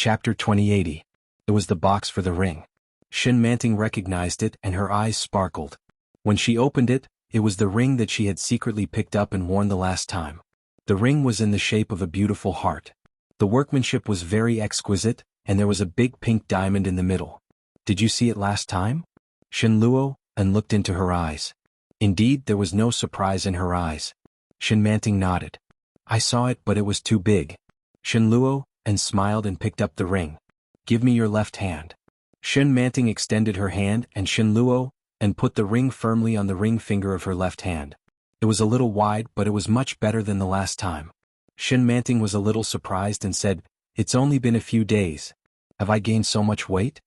Chapter 2080. It was the box for the ring. Shin Manting recognized it and her eyes sparkled. When she opened it, it was the ring that she had secretly picked up and worn the last time. The ring was in the shape of a beautiful heart. The workmanship was very exquisite, and there was a big pink diamond in the middle. Did you see it last time? Shin Luo, and looked into her eyes. Indeed, there was no surprise in her eyes. Shin Manting nodded. I saw it, but it was too big. Shin Luo, and smiled and picked up the ring. Give me your left hand. Shin Manting extended her hand and Shin Luo, and put the ring firmly on the ring finger of her left hand. It was a little wide, but it was much better than the last time. Shin Manting was a little surprised and said, It's only been a few days. Have I gained so much weight?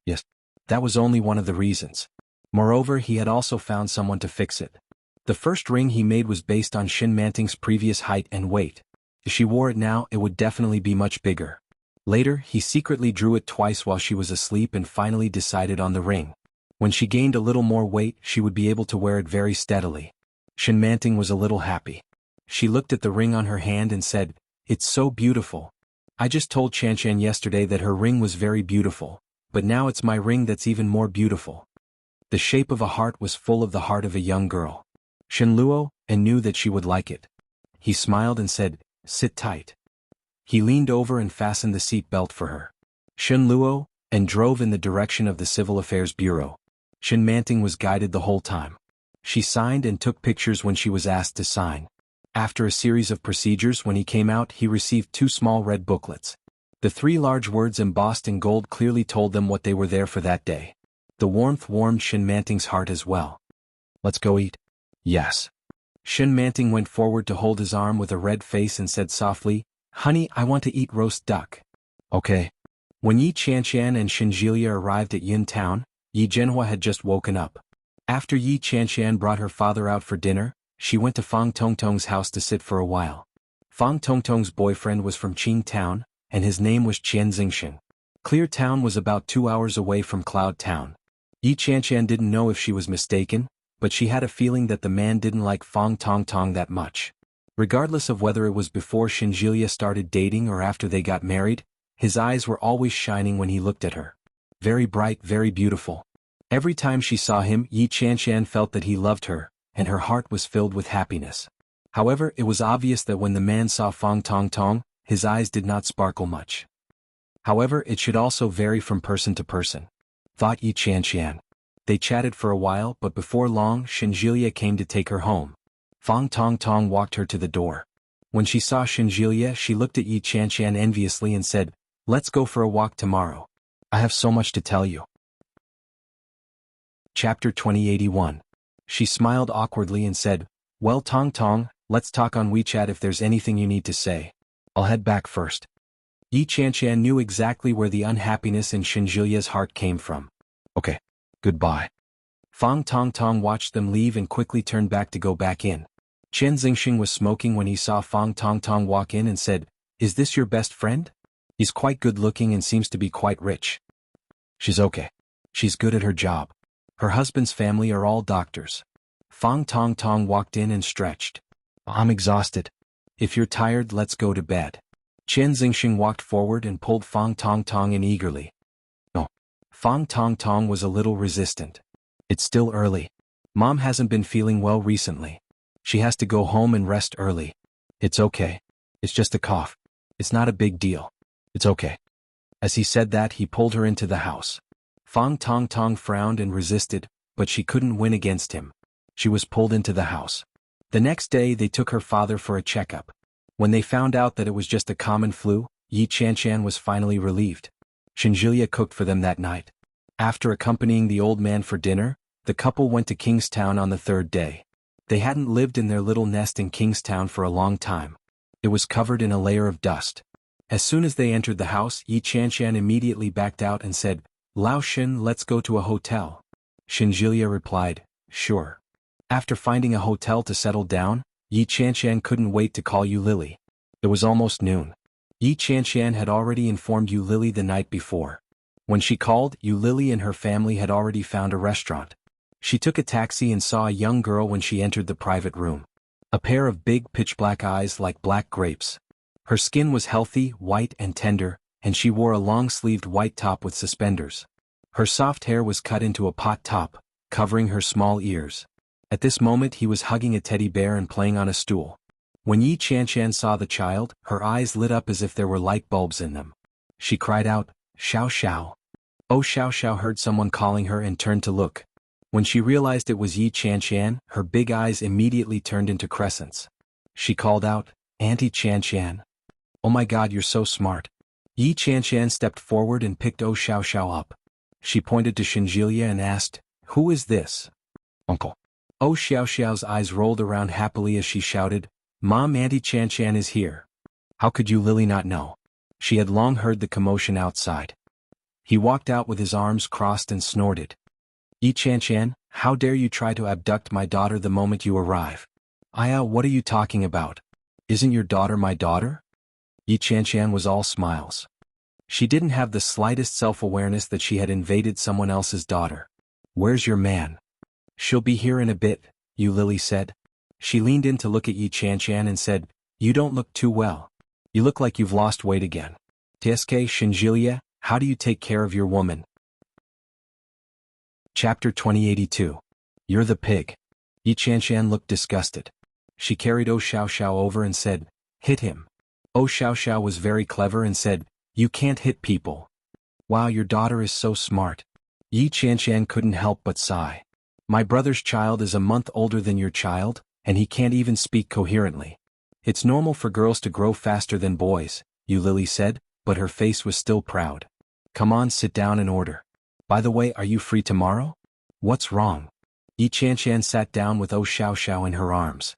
Yes. That was only one of the reasons. Moreover, he had also found someone to fix it. The first ring he made was based on Shin Manting's previous height and weight. If she wore it now, it would definitely be much bigger. Later, he secretly drew it twice while she was asleep and finally decided on the ring. When she gained a little more weight, she would be able to wear it very steadily. Shin Manting was a little happy. She looked at the ring on her hand and said, It's so beautiful. I just told Chanchan yesterday that her ring was very beautiful, but now it's my ring that's even more beautiful. The shape of a heart was full of the heart of a young girl. Shin Luo, and knew that she would like it. He smiled and said, Sit tight. He leaned over and fastened the seat belt for her. Shin Luo, and drove in the direction of the Civil Affairs Bureau. Shin Manting was guided the whole time. She signed and took pictures when she was asked to sign. After a series of procedures, when he came out, he received 2 small red booklets. The 3 large words embossed in gold clearly told them what they were there for that day. The warmth warmed Shin Manting's heart as well. Let's go eat. Yes. Shin Manting went forward to hold his arm with a red face and said softly, Honey, I want to eat roast duck. Okay. When Yi Chanshan and Shin Jielia arrived at Yin Town, Yi Zhenhua had just woken up. After Yi Chanshan brought her father out for dinner, she went to Fang Tongtong's house to sit for a while. Fang Tongtong's boyfriend was from Qing Town, and his name was Qian Zingshan. Clear Town was about 2 hours away from Cloud Town. Yi Chanshan didn't know if she was mistaken, but she had a feeling that the man didn't like Fang Tongtong that much. Regardless of whether it was before Shin Jielia started dating or after they got married, his eyes were always shining when he looked at her. Very bright, very beautiful. Every time she saw him, Yi Chanshan felt that he loved her, and her heart was filled with happiness. However, it was obvious that when the man saw Fang Tongtong, his eyes did not sparkle much. However, it should also vary from person to person, thought Yi Chanshan. They chatted for a while, but before long, Shin Jielia came to take her home. Fang Tongtong walked her to the door. When she saw Shin Jielia, she looked at Yi Chanshan enviously and said, Let's go for a walk tomorrow. I have so much to tell you. Chapter 2081. She smiled awkwardly and said, Well, Tongtong, let's talk on WeChat if there's anything you need to say. I'll head back first. Yi Chanshan knew exactly where the unhappiness in Shin Jielia's heart came from. Okay. Goodbye. Fang Tongtong watched them leave and quickly turned back to go back in. Chen Xingxing was smoking when he saw Fang Tongtong walk in and said, Is this your best friend? He's quite good looking and seems to be quite rich. She's okay. She's good at her job. Her husband's family are all doctors. Fang Tongtong walked in and stretched. I'm exhausted. If you're tired, let's go to bed. Chen Xingxing walked forward and pulled Fang Tongtong in eagerly. No. Fang Tongtong was a little resistant. It's still early. Mom hasn't been feeling well recently. She has to go home and rest early. It's okay. It's just a cough. It's not a big deal. It's okay. As he said that, he pulled her into the house. Fang Tongtong frowned and resisted, but she couldn't win against him. She was pulled into the house. The next day, they took her father for a checkup. When they found out that it was just a common flu, Yi Chanshan was finally relieved. Shin Jielia cooked for them that night. After accompanying the old man for dinner, the couple went to Kingstown on the 3rd day. They hadn't lived in their little nest in Kingstown for a long time. It was covered in a layer of dust. As soon as they entered the house, Yi Chanshan immediately backed out and said, Lao Shin, let's go to a hotel. Shin Jielia replied, Sure. After finding a hotel to settle down, Yi Chanshan couldn't wait to call Yu Lily. It was almost noon. Yi Chanshan had already informed Yu Lily the night before. When she called, Yu Lily and her family had already found a restaurant. She took a taxi and saw a young girl when she entered the private room. A pair of big pitch-black eyes like black grapes. Her skin was healthy, white and tender, and she wore a long-sleeved white top with suspenders. Her soft hair was cut into a pot top, covering her small ears. At this moment he was hugging a teddy bear and playing on a stool. When Yi Qianshan saw the child, her eyes lit up as if there were light bulbs in them. She cried out, "Xiao Xiao." Oh, Xiao Xiao heard someone calling her and turned to look. When she realized it was Yi Qianshan, her big eyes immediately turned into crescents. She called out, "Auntie Qianshan. Oh my God, you're so smart." Yi Qianshan stepped forward and picked Oh Xiao Xiao up. She pointed to Shinjilia and asked, "Who is this?" "Uncle." Oh Xiao Xiao's eyes rolled around happily as she shouted, "Mom, Auntie Qianshan is here." How could you Lily not know? She had long heard the commotion outside. He walked out with his arms crossed and snorted. "Yi Qianshan, how dare you try to abduct my daughter the moment you arrive? Aya, what are you talking about? Isn't your daughter my daughter?" Yi Qianshan was all smiles. She didn't have the slightest self-awareness that she had invaded someone else's daughter. "Where's your man?" "She'll be here in a bit," Yu Lily said. She leaned in to look at Yi Qianshan and said, "You don't look too well. You look like you've lost weight again. Tsk Shinjilia, how do you take care of your woman?" Chapter 2082. You're the pig. Yi Qianshan looked disgusted. She carried Oh Xiao Xiao over and said, "Hit him." Oh Xiao Xiao was very clever and said, "You can't hit people." "Wow, your daughter is so smart." Yi Qianshan couldn't help but sigh. "My brother's child is a month older than your child, and he can't even speak coherently. It's normal for girls to grow faster than boys," Yu Lily said, but her face was still proud. "Come on, sit down and order. By the way, are you free tomorrow?" "What's wrong?" Yi Qianshan sat down with Oh Xiao Xiao in her arms.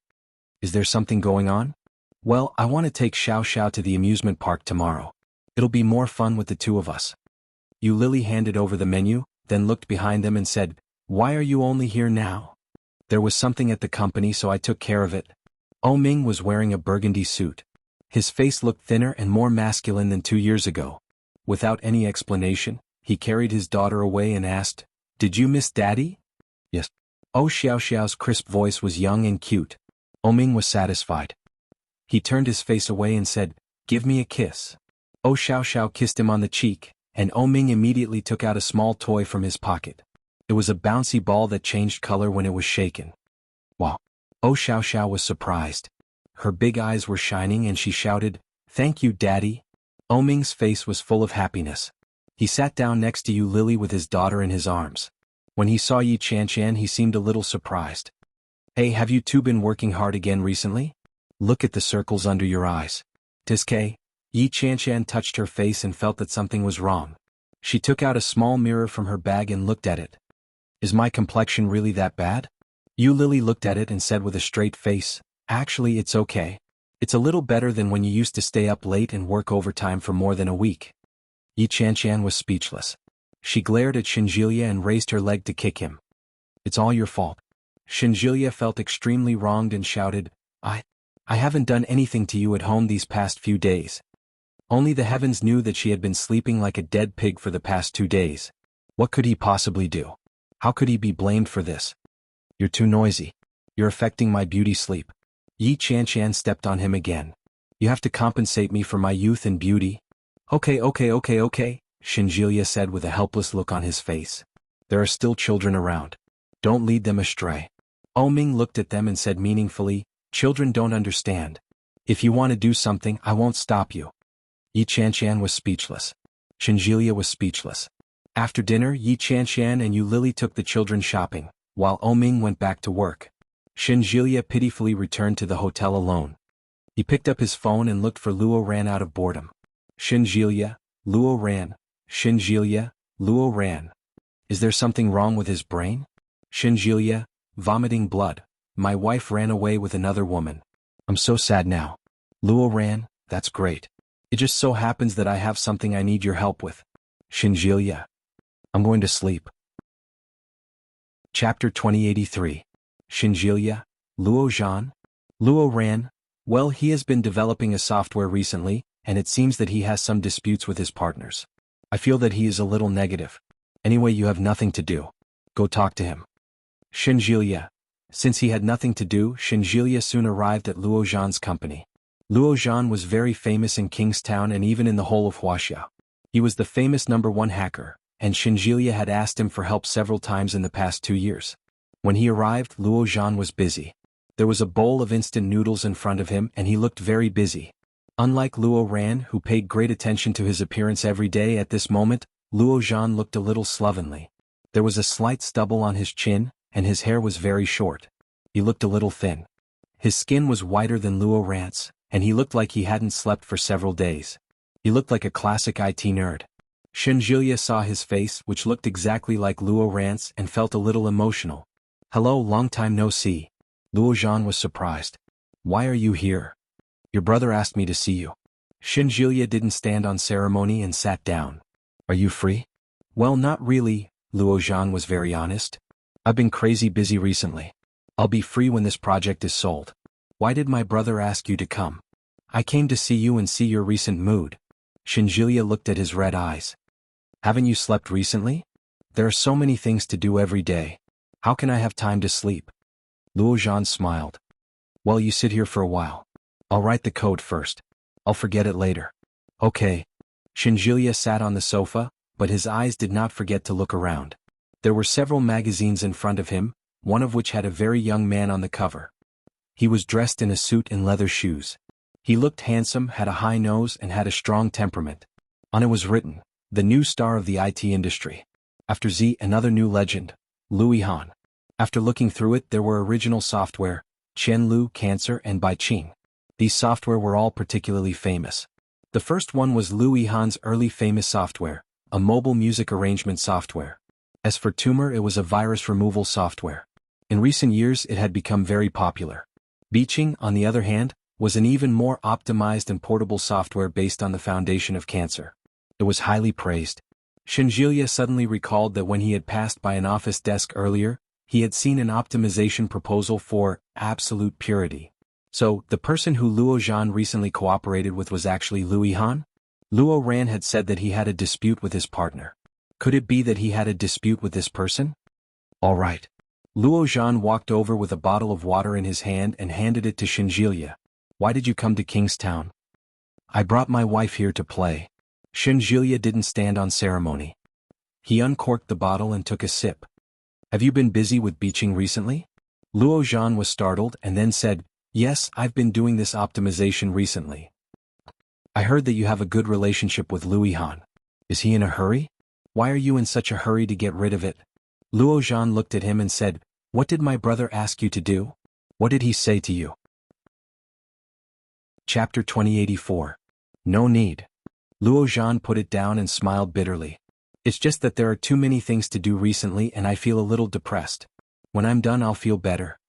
"Is there something going on?" "Well, I want to take Xiao Xiao to the amusement park tomorrow. It'll be more fun with the two of us." Yu Lily handed over the menu, then looked behind them and said, "Why are you only here now?" "There was something at the company so I took care of it." Oh Ming was wearing a burgundy suit. His face looked thinner and more masculine than 2 years ago. Without any explanation, he carried his daughter away and asked, "Did you miss Daddy?" "Yes." Oh Xiao Xiao's crisp voice was young and cute. Oh Ming was satisfied. He turned his face away and said, "Give me a kiss." Oh Xiao Xiao kissed him on the cheek, and Oh Ming immediately took out a small toy from his pocket. It was a bouncy ball that changed color when it was shaken. Wow! Oh Xiao Xiao was surprised. Her big eyes were shining and she shouted, "Thank you, Daddy." Oh Ming's face was full of happiness. He sat down next to Yu Lily with his daughter in his arms. When he saw Yi Qianshan he seemed a little surprised. "Hey, have you two been working hard again recently? Look at the circles under your eyes." "Tsk." Yi Qianshan touched her face and felt that something was wrong. She took out a small mirror from her bag and looked at it. "Is my complexion really that bad?" Yu Lily looked at it and said with a straight face, "Actually, it's okay. It's a little better than when you used to stay up late and work overtime for more than a week." Yi Qianshan was speechless. She glared at Shinjilia and raised her leg to kick him. "It's all your fault." Shinjilia felt extremely wronged and shouted, I haven't done anything to you at home these past few days." Only the heavens knew that she had been sleeping like a dead pig for the past 2 days. What could he possibly do? How could he be blamed for this? "You're too noisy. You're affecting my beauty sleep." Yi Qianshan stepped on him again. "You have to compensate me for my youth and beauty." Okay, Shinjilia said with a helpless look on his face. "There are still children around. Don't lead them astray." Oh Ming looked at them and said meaningfully, "Children don't understand. If you want to do something, I won't stop you." Yi Qianshan was speechless. Shinjilia was speechless. After dinner, Yi Qianshan and Yu Lily took the children shopping, while Oh Ming went back to work. Shinjilia pitifully returned to the hotel alone. He picked up his phone and looked for Luo Ran out of boredom. Shinjilia, Luo Ran, Shinjilia, Luo Ran. Is there something wrong with his brain? Shinjilia, vomiting blood. My wife ran away with another woman. I'm so sad now. Luo Ran, that's great. It just so happens that I have something I need your help with. Shinjilia. I'm going to sleep. Chapter 2083. Shinjilia, Luo Zhan. Luo Ran. Well, he has been developing a software recently, and it seems that he has some disputes with his partners. I feel that he is a little negative. Anyway, you have nothing to do. Go talk to him. Shinjilia. Since he had nothing to do, Shinjilia soon arrived at Luo Zhan's company. Luo Zhan was very famous in Kingstown and even in the whole of Huaxia. He was the famous #1 hacker, and Shinjilia had asked him for help several times in the past 2 years. When he arrived, Luo Zhan was busy. There was a bowl of instant noodles in front of him and he looked very busy. Unlike Luo Ran, who paid great attention to his appearance every day, at this moment, Luo Zhan looked a little slovenly. There was a slight stubble on his chin, and his hair was very short. He looked a little thin. His skin was whiter than Luo Ran's, and he looked like he hadn't slept for several days. He looked like a classic IT nerd. Shinjilia saw his face, which looked exactly like Luo Ran's, and felt a little emotional. "Hello, long time no see." Luo Zhan was surprised. "Why are you here?" "Your brother asked me to see you." Shinjilia didn't stand on ceremony and sat down. "Are you free?" "Well, not really," Luo Zhan was very honest. "I've been crazy busy recently. I'll be free when this project is sold." "Why did my brother ask you to come?" "I came to see you and see your recent mood." Shinjilia looked at his red eyes. "Haven't you slept recently? There are so many things to do every day. How can I have time to sleep?" Luo Zhan smiled. "Well, you sit here for a while. I'll write the code first. I'll forget it later." "Okay." Shinjilia sat on the sofa, but his eyes did not forget to look around. There were several magazines in front of him, one of which had a very young man on the cover. He was dressed in a suit and leather shoes. He looked handsome, had a high nose, and had a strong temperament. On it was written, "The new star of the IT industry. After Z, another new legend, Louis Han." After looking through it, there were original software, Qianlu, Cancer, and Bai Qing. These software were all particularly famous. The first one was Louis Han's early famous software, a mobile music arrangement software. As for Tumor, it was a virus removal software. In recent years it had become very popular. Bai Qing, on the other hand, was an even more optimized and portable software based on the foundation of Cancer. It was highly praised. Shinjilia suddenly recalled that when he had passed by an office desk earlier, he had seen an optimization proposal for absolute purity. So, the person who Luo Zhan recently cooperated with was actually Louis Han? Luo Ran had said that he had a dispute with his partner. Could it be that he had a dispute with this person? All right. Luo Zhan walked over with a bottle of water in his hand and handed it to Shinjilia. "Why did you come to Kingstown?" "I brought my wife here to play." Shinjilia didn't stand on ceremony. He uncorked the bottle and took a sip. "Have you been busy with Bai Qing recently?" Luo Zhan was startled and then said, "Yes, I've been doing this optimization recently." "I heard that you have a good relationship with Louis Han. Is he in a hurry? Why are you in such a hurry to get rid of it?" Luo Zhan looked at him and said, "What did my brother ask you to do? What did he say to you?" Chapter 2084. No need. Luo Zhan put it down and smiled bitterly. "It's just that there are too many things to do recently and I feel a little depressed. When I'm done I'll feel better."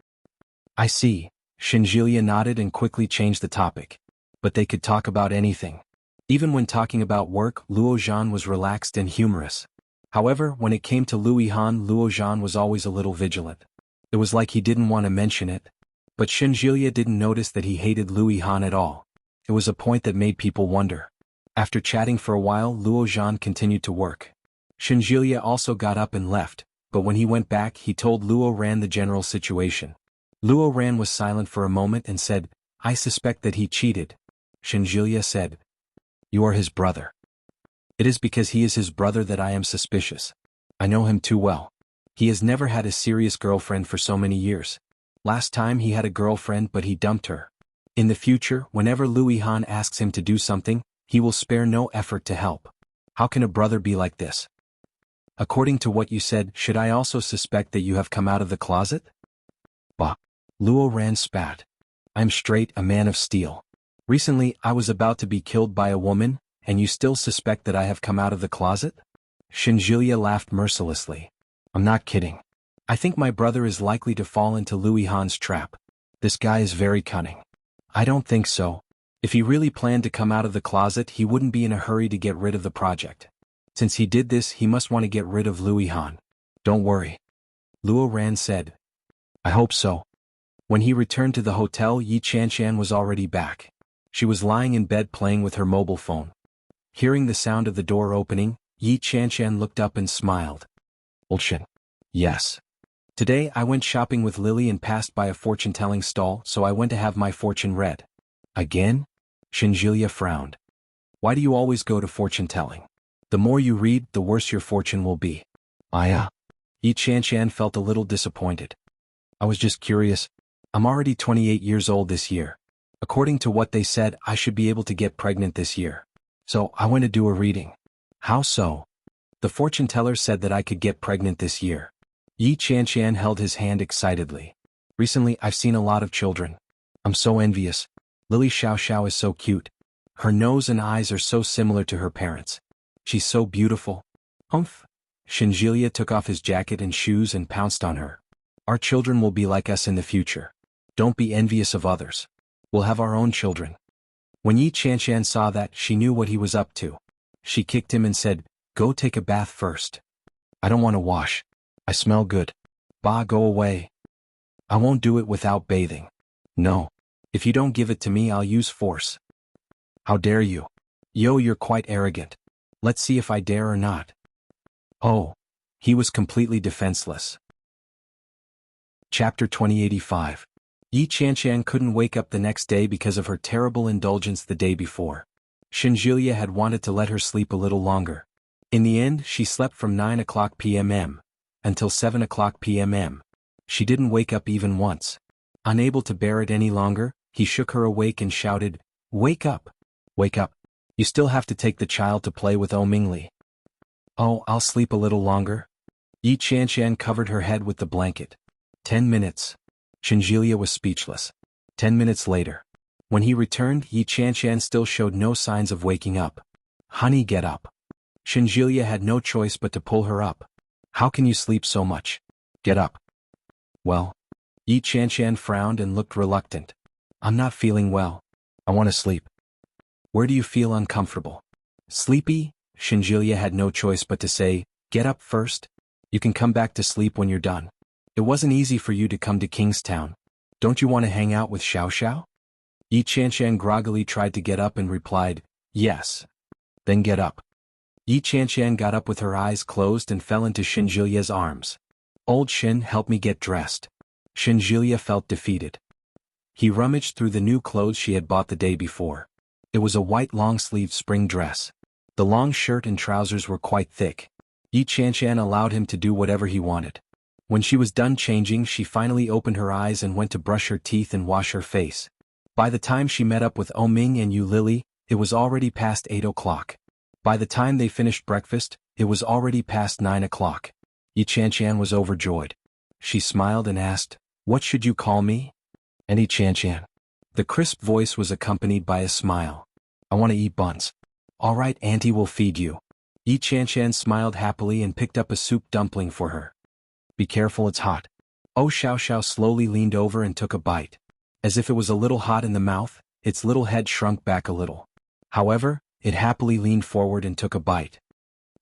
"I see." Shinjilia nodded and quickly changed the topic. But they could talk about anything. Even when talking about work, Luo Zhan was relaxed and humorous. However, when it came to Louis Han, Luo Zhan was always a little vigilant. It was like he didn't want to mention it. But Shinjilia didn't notice that he hated Louis Han at all. It was a point that made people wonder. After chatting for a while, Luo Zhan continued to work. Shinjilia also got up and left, but when he went back he told Luo Ran the general situation. Luo Ran was silent for a moment and said, "I suspect that he cheated." Shinjilia said, "You are his brother." "It is because he is his brother that I am suspicious. I know him too well. He has never had a serious girlfriend for so many years. Last time he had a girlfriend but he dumped her. In the future, whenever Louis Han asks him to do something, he will spare no effort to help. How can a brother be like this?" "According to what you said, should I also suspect that you have come out of the closet?" "Bah." Luo Ran spat. "I'm straight, a man of steel. Recently I was about to be killed by a woman, and you still suspect that I have come out of the closet?" Shinjilia laughed mercilessly. "I'm not kidding. I think my brother is likely to fall into Louis Han's trap. This guy is very cunning." "I don't think so. If he really planned to come out of the closet, he wouldn't be in a hurry to get rid of the project. Since he did this, he must want to get rid of Louis Han. Don't worry." Luo Ran said. "I hope so." When he returned to the hotel, Yi Chanshan was already back. She was lying in bed playing with her mobile phone. Hearing the sound of the door opening, Yi Chanshan looked up and smiled. "Ulshin." "Yes. Today I went shopping with Lily and passed by a fortune-telling stall, so I went to have my fortune read." "Again?" Shinjilia frowned. "Why do you always go to fortune-telling?" The more you read, the worse your fortune will be. Yi Qianshan felt a little disappointed. I was just curious. I'm already 28 years old this year. According to what they said, I should be able to get pregnant this year. So, I went to do a reading. How so? The fortune teller said that I could get pregnant this year. Yi Qianshan held his hand excitedly. Recently, I've seen a lot of children. I'm so envious. Lily Xiaoxiao is so cute. Her nose and eyes are so similar to her parents. She's so beautiful. Humph. Shinjilia took off his jacket and shoes and pounced on her. Our children will be like us in the future. Don't be envious of others. We'll have our own children. When Yi Qianshan saw that, she knew what he was up to. She kicked him and said, "Go take a bath first." "I don't want to wash. I smell good." "Bah, go away." "I won't do it without bathing." "No. If you don't give it to me, I'll use force." "How dare you?" "Yo, you're quite arrogant. Let's see if I dare or not." Oh. He was completely defenseless. Chapter 2085. Yi Qianshan couldn't wake up the next day because of her terrible indulgence the day before. Shinjilia had wanted to let her sleep a little longer. In the end, she slept from 9 o'clock p.m. until 7 o'clock p.m. She didn't wake up even once. Unable to bear it any longer, he shook her awake and shouted, "Wake up! Wake up! You still have to take the child to play with Mingli." "Oh, I'll sleep a little longer." Yi Qianshan covered her head with the blanket. 10 minutes. Shinjilia was speechless. 10 minutes later. When he returned, Yi Qianshan still showed no signs of waking up. "Honey, get up." Shinjilia had no choice but to pull her up. "How can you sleep so much? Get up." "Well." Yi Qianshan frowned and looked reluctant. "I'm not feeling well. I want to sleep." "Where do you feel uncomfortable?" "Sleepy?" Shinjilia had no choice but to say, "Get up first. You can come back to sleep when you're done. It wasn't easy for you to come to Kingstown. Don't you want to hang out with Xiaoxiao?" Yi Qianshan groggily tried to get up and replied, "Yes." "Then get up." Yi Qianshan got up with her eyes closed and fell into Shinjilia's arms. "Old Shin, help me get dressed." Shinjilia felt defeated. He rummaged through the new clothes she had bought the day before. It was a white long-sleeved spring dress. The long shirt and trousers were quite thick. Yi Qianshan allowed him to do whatever he wanted. When she was done changing, she finally opened her eyes and went to brush her teeth and wash her face. By the time she met up with Ming and Yu Lily, it was already past 8 o'clock. By the time they finished breakfast, it was already past 9 o'clock. Yi Qianshan was overjoyed. She smiled and asked, "What should you call me?" "Yi Qianshan." The crisp voice was accompanied by a smile. "I want to eat buns." "All right, Auntie will feed you." Yi Qianshan smiled happily and picked up a soup dumpling for her. "Be careful, it's hot." Xiaoxiao slowly leaned over and took a bite. As if it was a little hot in the mouth, its little head shrunk back a little. However, it happily leaned forward and took a bite.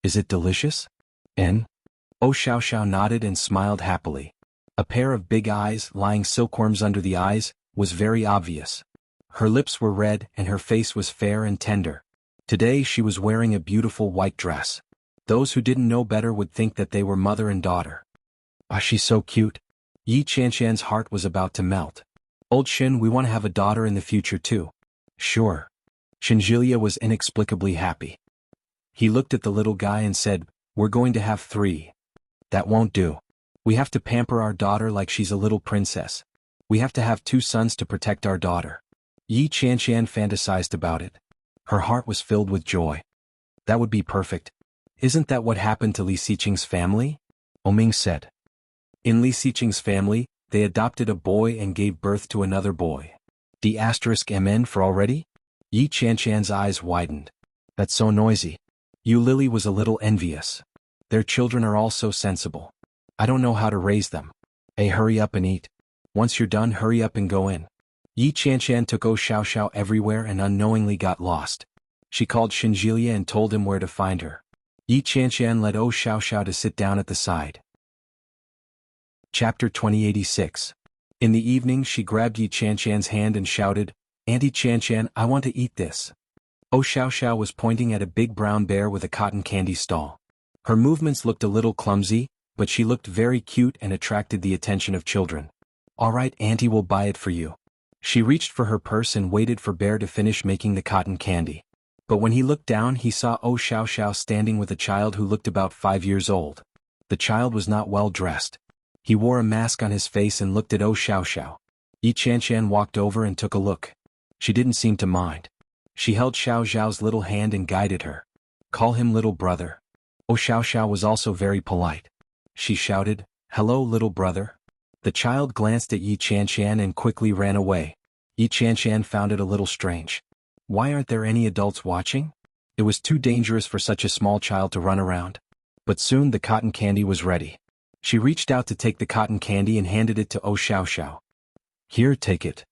"Is it delicious?" Xiaoxiao nodded and smiled happily. A pair of big eyes, lying silkworms under the eyes, was very obvious. Her lips were red and her face was fair and tender. Today she was wearing a beautiful white dress. Those who didn't know better would think that they were mother and daughter. "Ah, she's so cute." Yi Qianshan's heart was about to melt. "Old Shin, we want to have a daughter in the future too." "Sure." Shinjilia was inexplicably happy. He looked at the little guy and said, "We're going to have 3. That won't do. We have to pamper our daughter like she's a little princess. We have to have 2 sons to protect our daughter." Yi Qianshan fantasized about it. Her heart was filled with joy. "That would be perfect. Isn't that what happened to Li Xiqing's family?" Ming said. "In Li Xiqing's family, they adopted a boy and gave birth to another boy. D*MN for already?" Yi Qianshan's eyes widened. "That's so noisy." Yu Lily was a little envious. "Their children are all so sensible. I don't know how to raise them." "Hey, hurry up and eat. Once you're done, hurry up and go in." Yi Qianshan took Xiaoxiao everywhere and unknowingly got lost. She called Shinjilia and told him where to find her. Yi Qianshan led Xiaoxiao to sit down at the side. Chapter 2086. In the evening she grabbed Yi Qianshan's hand and shouted, "Auntie Qianshan, I want to eat this." Xiaoxiao was pointing at a big brown bear with a cotton candy stall. Her movements looked a little clumsy, but she looked very cute and attracted the attention of children. "All right, Auntie will buy it for you." She reached for her purse and waited for Bear to finish making the cotton candy. But when he looked down he saw Oh Xiao Xiao standing with a child who looked about 5 years old. The child was not well dressed. He wore a mask on his face and looked at Oh Xiao Xiao. Yi Qianshan walked over and took a look. She didn't seem to mind. She held Xiao Zhao's little hand and guided her. Call him little brother. Oh Xiao Xiao was also very polite. She shouted, Hello little brother. The child glanced at Yi Qianshan and quickly ran away. Yi Qianshan found it a little strange. Why aren't there any adults watching? It was too dangerous for such a small child to run around. But soon the cotton candy was ready. She reached out to take the cotton candy and handed it to Oh Xiao Xiao. Here, take it.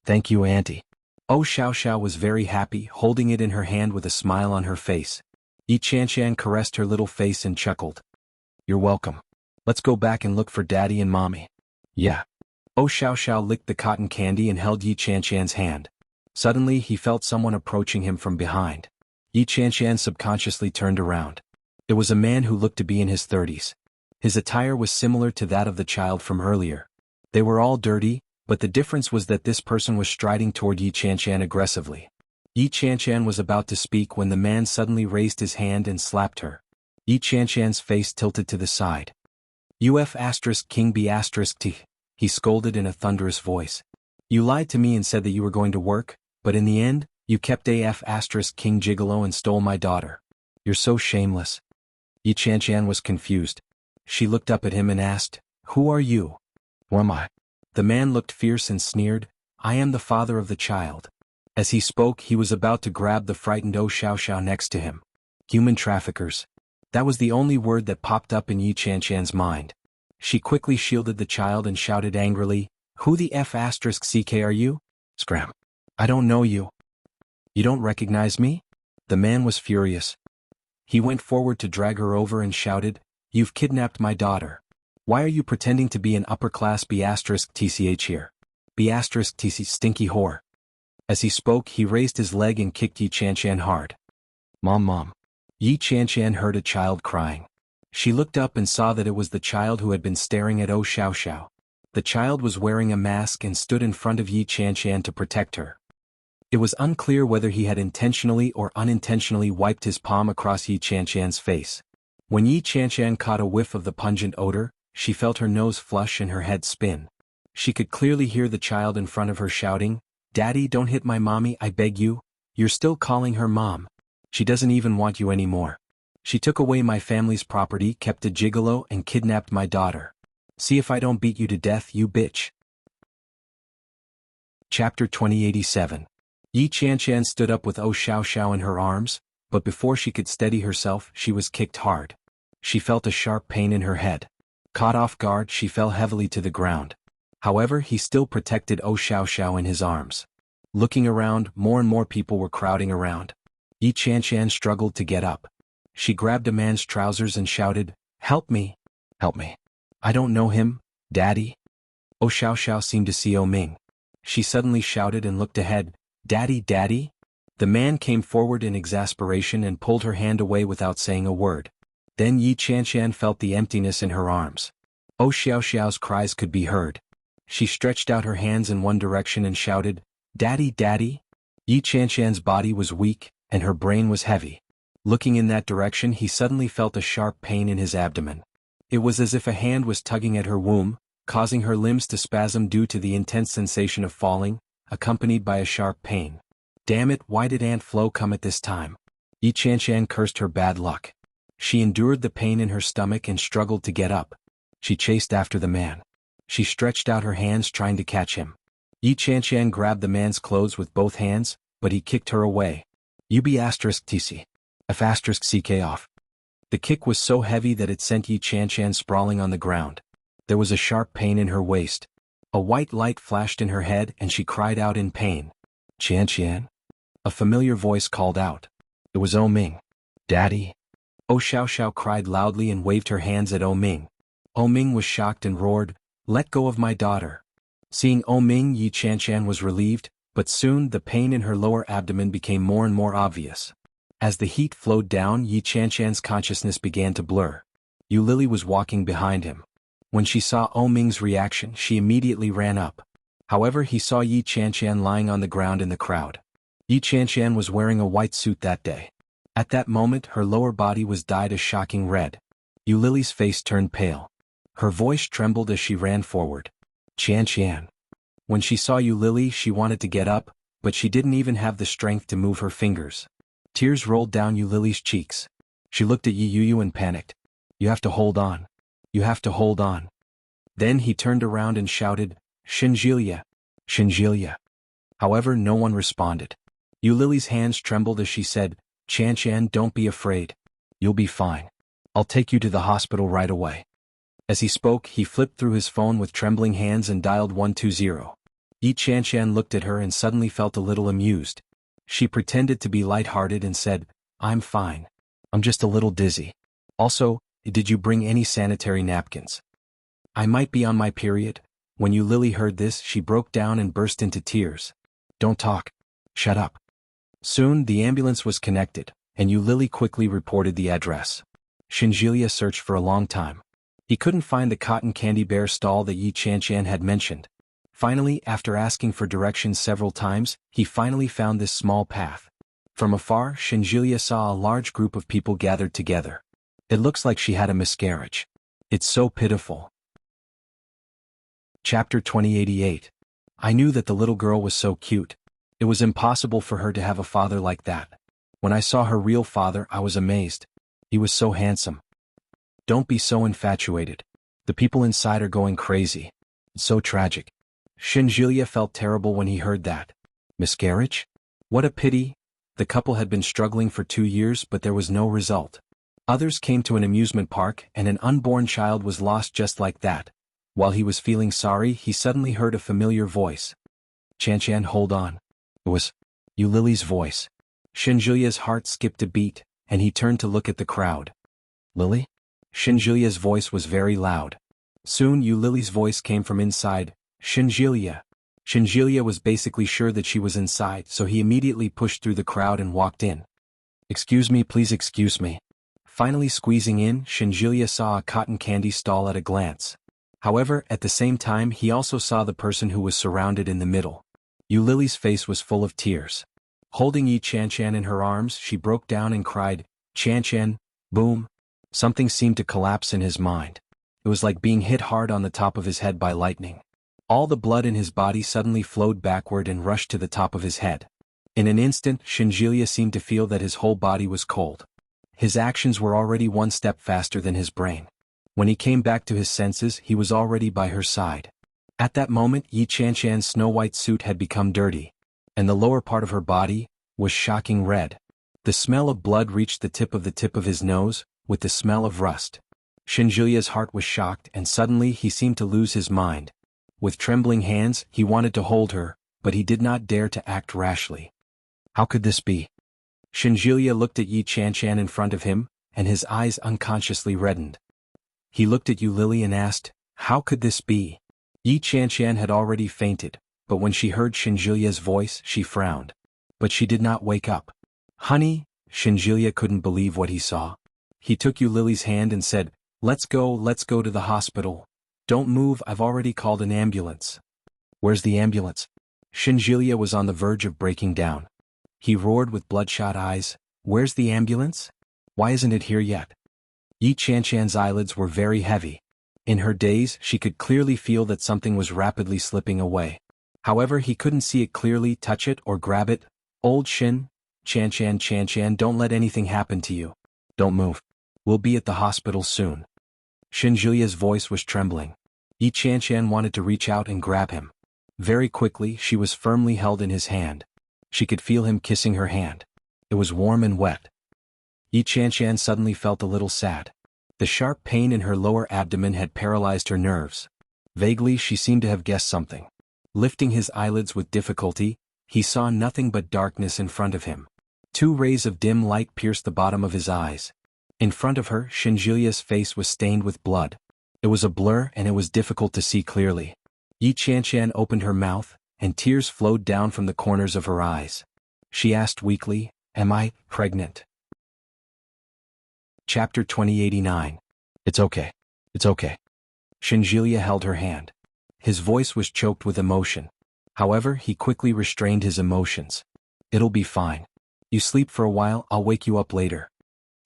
Thank you, Auntie. Oh Xiao Xiao was very happy, holding it in her hand with a smile on her face. Yi Qianshan caressed her little face and chuckled. You're welcome. Let's go back and look for Daddy and Mommy. Yeah. Oh Xiao Xiao licked the cotton candy and held Yi Qianshan's hand. Suddenly he felt someone approaching him from behind. Yi Qianshan subconsciously turned around. It was a man who looked to be in his 30s. His attire was similar to that of the child from earlier. They were all dirty, but the difference was that this person was striding toward Yi Qianshan aggressively. Yi Qianshan was about to speak when the man suddenly raised his hand and slapped her. Yi Qianshan's face tilted to the side. Uf asterisk king b asterisk t, he scolded in a thunderous voice. You lied to me and said that you were going to work, but in the end, you kept af asterisk king gigolo and stole my daughter. You're so shameless. Yi Qianshan was confused. She looked up at him and asked, Who are you? Who am I? The man looked fierce and sneered, I am the father of the child. As he spoke he was about to grab the frightened Oh Xiao Xiao next to him. Human traffickers. That was the only word that popped up in Yi Qianshan's mind. She quickly shielded the child and shouted angrily, Who the F asterisk CK are you? Scram. I don't know you. You don't recognize me? The man was furious. He went forward to drag her over and shouted, You've kidnapped my daughter. Why are you pretending to be an upper-class B asterisk TCH here? B asterisk TC stinky whore. As he spoke he raised his leg and kicked Yi Qianshan hard. Mom. Yi Qianshan heard a child crying. She looked up and saw that it was the child who had been staring at Oh Xiao Xiao. The child was wearing a mask and stood in front of Yi Qianshan to protect her. It was unclear whether he had intentionally or unintentionally wiped his palm across Yi Qianshan's face. When Yi Qianshan caught a whiff of the pungent odor, she felt her nose flush and her head spin. She could clearly hear the child in front of her shouting, Daddy, don't hit my mommy, I beg you. You're still calling her mom. She doesn't even want you anymore. She took away my family's property, kept a gigolo, and kidnapped my daughter. See if I don't beat you to death, you bitch. Chapter 2087. Yi Qianshan stood up with Oh Xiao Xiao in her arms, but before she could steady herself she was kicked hard. She felt a sharp pain in her head. Caught off guard she fell heavily to the ground. However he still protected Oh Xiao Xiao in his arms. Looking around, more and more people were crowding around. Yi Qianshan struggled to get up. She grabbed a man's trousers and shouted, Help me! Help me! I don't know him, Daddy. Oh Xiao Xiao seemed to see Oh Ming. She suddenly shouted and looked ahead, Daddy, Daddy? The man came forward in exasperation and pulled her hand away without saying a word. Then Yi Qianshan felt the emptiness in her arms. Oh Xiao Xiao's cries could be heard. She stretched out her hands in one direction and shouted, Daddy, Daddy? Yi Qianshan's body was weak, and her brain was heavy. Looking in that direction he suddenly felt a sharp pain in his abdomen. It was as if a hand was tugging at her womb, causing her limbs to spasm due to the intense sensation of falling, accompanied by a sharp pain. Damn it, why did Aunt Flo come at this time? Yi Qianshan cursed her bad luck. She endured the pain in her stomach and struggled to get up. She chased after the man. She stretched out her hands trying to catch him. Yi Qianshan grabbed the man's clothes with both hands, but he kicked her away. UB asterisk TC. F asterisk CK off. The kick was so heavy that it sent Yi Qianshan sprawling on the ground. There was a sharp pain in her waist. A white light flashed in her head and she cried out in pain. Qianshan? A familiar voice called out. It was Oh Ming. Daddy? Oh Xiao Xiao cried loudly and waved her hands at Oh Ming. Oh Ming was shocked and roared, Let go of my daughter. Seeing Oh Ming, Yi Qianshan was relieved, but soon the pain in her lower abdomen became more and more obvious. As the heat flowed down, Yi Qianshan's consciousness began to blur. Yu Lily was walking behind him. When she saw Oh Ming's reaction, she immediately ran up. However, he saw Yi Qianshan lying on the ground in the crowd. Yi Qianshan was wearing a white suit that day. At that moment her lower body was dyed a shocking red. Yu Lily's face turned pale. Her voice trembled as she ran forward. Qianshan. When she saw Yu Lily she wanted to get up, but she didn't even have the strength to move her fingers. Tears rolled down Yu Lily's cheeks. She looked at Yi Yu and panicked. You have to hold on. You have to hold on. Then he turned around and shouted, Shinjilia. Shinjilia. However, no one responded. Yu Lily's hands trembled as she said, Qianshan, don't be afraid. You'll be fine. I'll take you to the hospital right away. As he spoke, he flipped through his phone with trembling hands and dialed 120. Yi Qianshan looked at her and suddenly felt a little amused. She pretended to be light-hearted and said, I'm fine. I'm just a little dizzy. Also, did you bring any sanitary napkins? I might be on my period. When Yu Lily heard this, she broke down and burst into tears. Don't talk. Shut up. Soon, the ambulance was connected, and Yu Lily quickly reported the address. Shinjilia searched for a long time. He couldn't find the cotton candy bear stall that Yi Qianshan had mentioned. Finally, after asking for directions several times, he finally found this small path. From afar, Shinjilia saw a large group of people gathered together. It looks like she had a miscarriage. It's so pitiful. Chapter 2088. I knew that the little girl was so cute. It was impossible for her to have a father like that. When I saw her real father, I was amazed. He was so handsome. Don't be so infatuated. The people inside are going crazy. It's so tragic. Shinjilia felt terrible when he heard that. Miscarriage? What a pity. The couple had been struggling for 2 years, but there was no result. Others came to an amusement park and an unborn child was lost just like that. While he was feeling sorry, he suddenly heard a familiar voice. Qianshan, hold on. It was Yu Lily's voice. Shinjilia's heart skipped a beat, and he turned to look at the crowd. Lily? Shinjilia's voice was very loud. Soon Yu Lily's voice came from inside. Shinjilia. Shinjilia was basically sure that she was inside, so he immediately pushed through the crowd and walked in. Excuse me, please excuse me. Finally squeezing in, Shinjilia saw a cotton candy stall at a glance. However, at the same time he also saw the person who was surrounded in the middle. Yu Lily's face was full of tears. Holding Yi Qianshan in her arms, she broke down and cried, Qianshan, boom. Something seemed to collapse in his mind. It was like being hit hard on the top of his head by lightning. All the blood in his body suddenly flowed backward and rushed to the top of his head. In an instant, Shinjilia seemed to feel that his whole body was cold. His actions were already one step faster than his brain. When he came back to his senses, he was already by her side. At that moment, Yi Qianshan's snow-white suit had become dirty, and the lower part of her body was shocking red. The smell of blood reached the tip of his nose, with the smell of rust. Shinjilia's heart was shocked and suddenly he seemed to lose his mind. With trembling hands, he wanted to hold her, but he did not dare to act rashly. How could this be? Shinjilia looked at Yi Qianshan in front of him, and his eyes unconsciously reddened. He looked at Yu Lily and asked, how could this be? Yi Qianshan had already fainted, but when she heard Shinjilia's voice, she frowned. But she did not wake up. Honey, Shinjilia couldn't believe what he saw. He took Yu Lily's hand and said, let's go to the hospital. Don't move, I've already called an ambulance. Where's the ambulance? Shinjilia was on the verge of breaking down. He roared with bloodshot eyes, where's the ambulance? Why isn't it here yet? Yi Qianshan's eyelids were very heavy. In her daze, she could clearly feel that something was rapidly slipping away. However, he couldn't see it clearly, touch it, or grab it. Old Qianshan, don't let anything happen to you. Don't move. We'll be at the hospital soon. Shinjilia's voice was trembling. Yi Qianshan wanted to reach out and grab him. Very quickly, she was firmly held in his hand. She could feel him kissing her hand. It was warm and wet. Yi Qianshan suddenly felt a little sad. The sharp pain in her lower abdomen had paralyzed her nerves. Vaguely, she seemed to have guessed something. Lifting his eyelids with difficulty, he saw nothing but darkness in front of him. 2 rays of dim light pierced the bottom of his eyes. In front of her, Shinjilia's face was stained with blood. It was a blur and it was difficult to see clearly. Yi Qianshan opened her mouth, and tears flowed down from the corners of her eyes. She asked weakly, am I pregnant? Chapter 2089. It's okay. It's okay. Shinjilia held her hand. His voice was choked with emotion. However, he quickly restrained his emotions. It'll be fine. You sleep for a while, I'll wake you up later.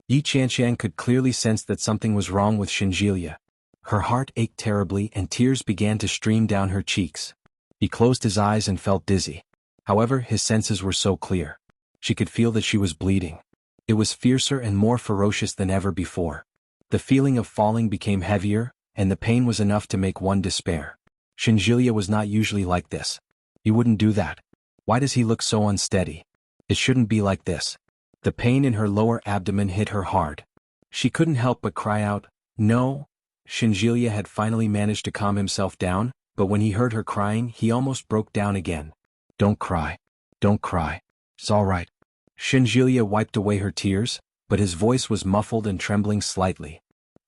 Yi Qianqian could clearly sense that something was wrong with Xinjilia. Her heart ached terribly and tears began to stream down her cheeks. He closed his eyes and felt dizzy. However, his senses were so clear. She could feel that she was bleeding. It was fiercer and more ferocious than ever before. The feeling of falling became heavier, and the pain was enough to make one despair. Xinjilia was not usually like this. He wouldn't do that. Why does he look so unsteady? It shouldn't be like this. The pain in her lower abdomen hit her hard. She couldn't help but cry out, "No!" Xinjilia had finally managed to calm himself down, but when he heard her crying, he almost broke down again. "Don't cry. Don't cry. It's all right." Xinjilia wiped away her tears, but his voice was muffled and trembling slightly.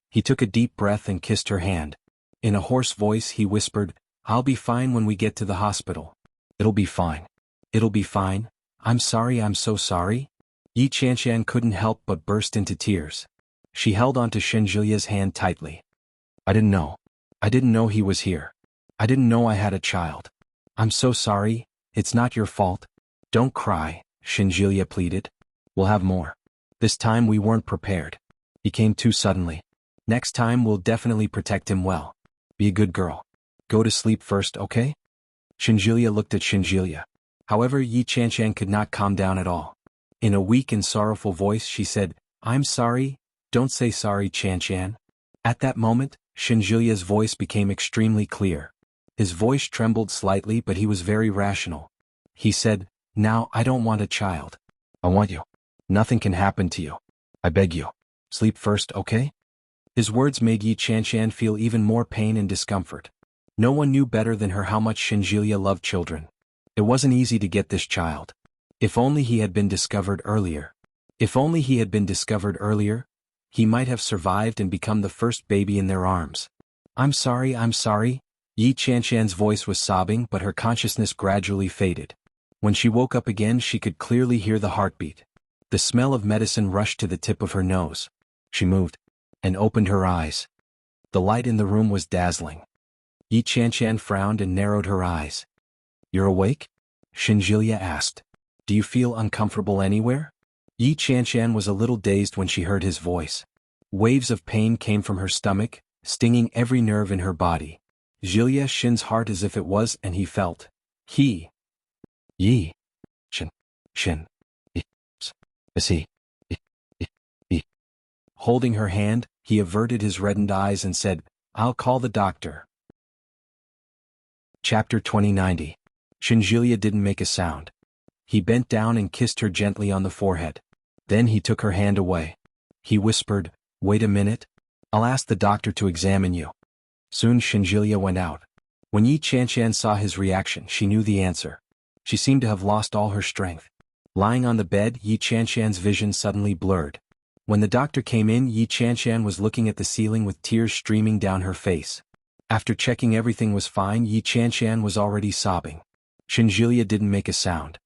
He took a deep breath and kissed her hand. In a hoarse voice he whispered, "I'll be fine when we get to the hospital. It'll be fine. It'll be fine. I'm sorry, I'm so sorry." Yi Qianqian couldn't help but burst into tears. She held onto Xinjilia's hand tightly. "I didn't know. I didn't know he was here. I didn't know I had a child. I'm so sorry, it's not your fault." "Don't cry," Xinjilia pleaded. "We'll have more. This time we weren't prepared. He came too suddenly. Next time we'll definitely protect him well. Be a good girl. Go to sleep first, okay?" Xinjilia looked at Xinjilia. However, Yi Qianqian could not calm down at all. In a weak and sorrowful voice she said, "I'm sorry, don't say sorry, Qianqian." At that moment, Xinjilia's voice became extremely clear. His voice trembled slightly but he was very rational. He said, "Now I don't want a child. I want you. Nothing can happen to you. I beg you. Sleep first, okay?" His words made Yi Qianqian feel even more pain and discomfort. No one knew better than her how much Xinjilia loved children. It wasn't easy to get this child. If only he had been discovered earlier. If only he had been discovered earlier, he might have survived and become the first baby in their arms. I'm sorry. Yi Qianqian's voice was sobbing but her consciousness gradually faded. When she woke up again she could clearly hear the heartbeat. The smell of medicine rushed to the tip of her nose. She moved and opened her eyes. The light in the room was dazzling. Yi Qianqian frowned and narrowed her eyes. "You're awake?" Xinjilia asked. "Do you feel uncomfortable anywhere?" Yi Qianqian was a little dazed when she heard his voice. Waves of pain came from her stomach, stinging every nerve in her body. Jilia Shin's heart as if it was and he felt. Yi Shin. Is he? Holding her hand, he averted his reddened eyes and said, "I'll call the doctor." Chapter 2090. Xinjilia didn't make a sound. He bent down and kissed her gently on the forehead. Then he took her hand away. He whispered, "Wait a minute. I'll ask the doctor to examine you." Soon Xinjilia went out. When Yi Qianqian saw his reaction she knew the answer. She seemed to have lost all her strength. Lying on the bed, Yi Qianqian's vision suddenly blurred. When the doctor came in, Yi Qianqian was looking at the ceiling with tears streaming down her face. After checking everything was fine, Yi Qianqian was already sobbing. Xinjilia didn't make a sound.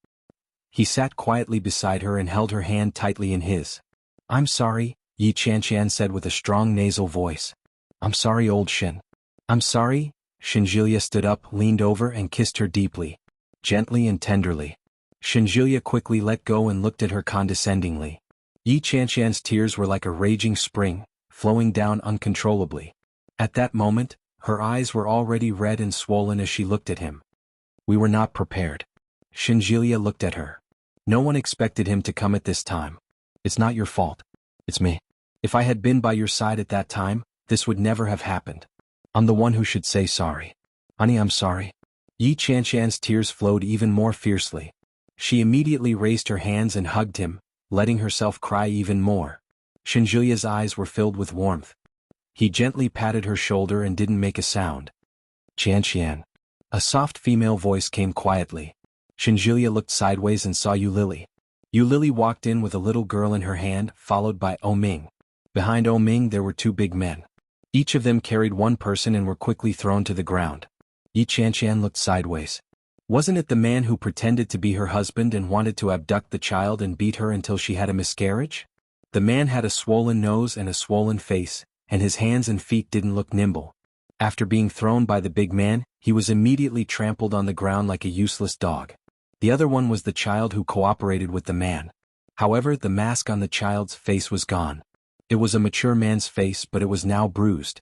He sat quietly beside her and held her hand tightly in his. "I'm sorry," Yi Qianqian said with a strong nasal voice. "I'm sorry, old Xin. I'm sorry." Xinjilia stood up, leaned over and kissed her deeply, gently and tenderly. Xinjilia quickly let go and looked at her condescendingly. Yi Qianqian's tears were like a raging spring, flowing down uncontrollably. At that moment, her eyes were already red and swollen as she looked at him. "We were not prepared." Xinjilia looked at her. "No one expected him to come at this time. It's not your fault. It's me. If I had been by your side at that time, this would never have happened. I'm the one who should say sorry. Honey, I'm sorry." Yi Qianqian's tears flowed even more fiercely. She immediately raised her hands and hugged him, letting herself cry even more. Xinjilia's eyes were filled with warmth. He gently patted her shoulder and didn't make a sound. "Qianqian." A soft female voice came quietly. Xinjilia looked sideways and saw Yu Lily. Yu Lily walked in with a little girl in her hand, followed by O Ming. Behind O Ming there were two big men. Each of them carried one person and were quickly thrown to the ground. Yi Qianqian looked sideways. Wasn't it the man who pretended to be her husband and wanted to abduct the child and beat her until she had a miscarriage? The man had a swollen nose and a swollen face, and his hands and feet didn't look nimble. After being thrown by the big man, he was immediately trampled on the ground like a useless dog. The other one was the child who cooperated with the man. However, the mask on the child's face was gone. It was a mature man's face, but it was now bruised.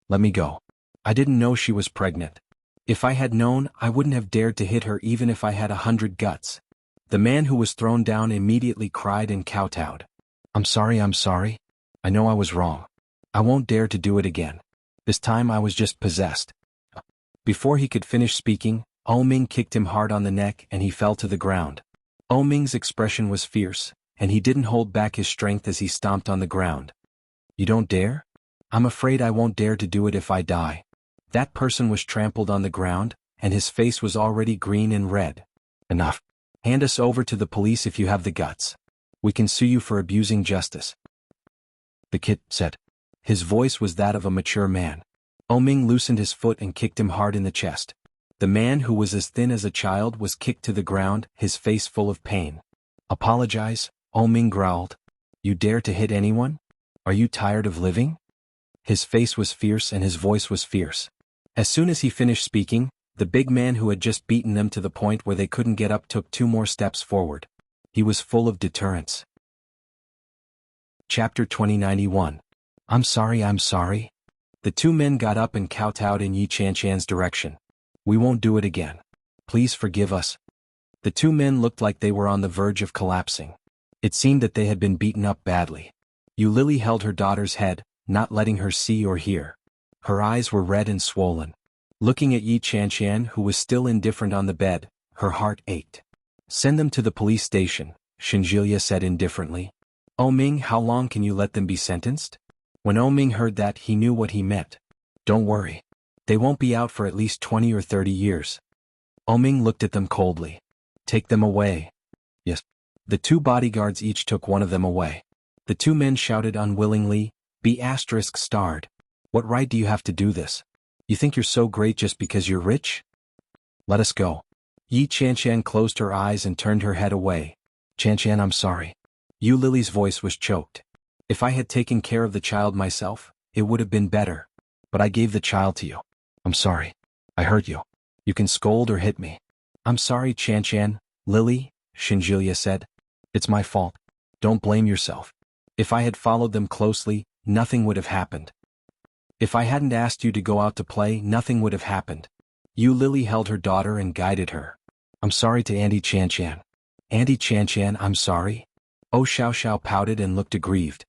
Let me go. I didn't know she was pregnant. If I had known, I wouldn't have dared to hit her even if I had 100 guts. The man who was thrown down immediately cried and kowtowed. I'm sorry. I know I was wrong. I won't dare to do it again. This time I was just possessed. Before he could finish speaking, Ming kicked him hard on the neck and he fell to the ground. Ming's expression was fierce, and he didn't hold back his strength as he stomped on the ground. You don't dare? I'm afraid I won't dare to do it if I die. That person was trampled on the ground, and his face was already green and red. Enough. Hand us over to the police if you have the guts. We can sue you for abusing justice. The kid said. His voice was that of a mature man. Ming loosened his foot and kicked him hard in the chest. The man who was as thin as a child was kicked to the ground, his face full of pain. Apologize, Ming growled. You dare to hit anyone? Are you tired of living? His face was fierce and his voice was fierce. As soon as he finished speaking, the big man who had just beaten them to the point where they couldn't get up took 2 more steps forward. He was full of deterrence. Chapter 2091. I'm sorry. The 2 men got up and kowtowed in Yi Chanchan's direction. We won't do it again. Please forgive us. The 2 men looked like they were on the verge of collapsing. It seemed that they had been beaten up badly. Yu Lily held her daughter's head, not letting her see or hear. Her eyes were red and swollen. Looking at Yi Chanchan, who was still indifferent on the bed, her heart ached. Send them to the police station, Shinjilia said indifferently. Ming, how long can you let them be sentenced? When Ming heard that, he knew what he meant. Don't worry. They won't be out for at least 20 or 30 years. Ming looked at them coldly. Take them away. Yes. The 2 bodyguards each took one of them away. The 2 men shouted unwillingly, be ****. What right do you have to do this? You think you're so great just because you're rich? Let us go. Yi Chanchan closed her eyes and turned her head away. Chanchan, I'm sorry. Yu Lily's voice was choked. If I had taken care of the child myself, it would have been better. But I gave the child to you. I'm sorry. I hurt you. You can scold or hit me. I'm sorry, Chanchan. Lily, Shinjilia said. It's my fault. Don't blame yourself. If I had followed them closely, nothing would have happened. If I hadn't asked you to go out to play, nothing would have happened. Yu Lily held her daughter and guided her. I'm sorry to Auntie Chanchan. Auntie Chanchan, I'm sorry. Xiao Xiao pouted and looked aggrieved.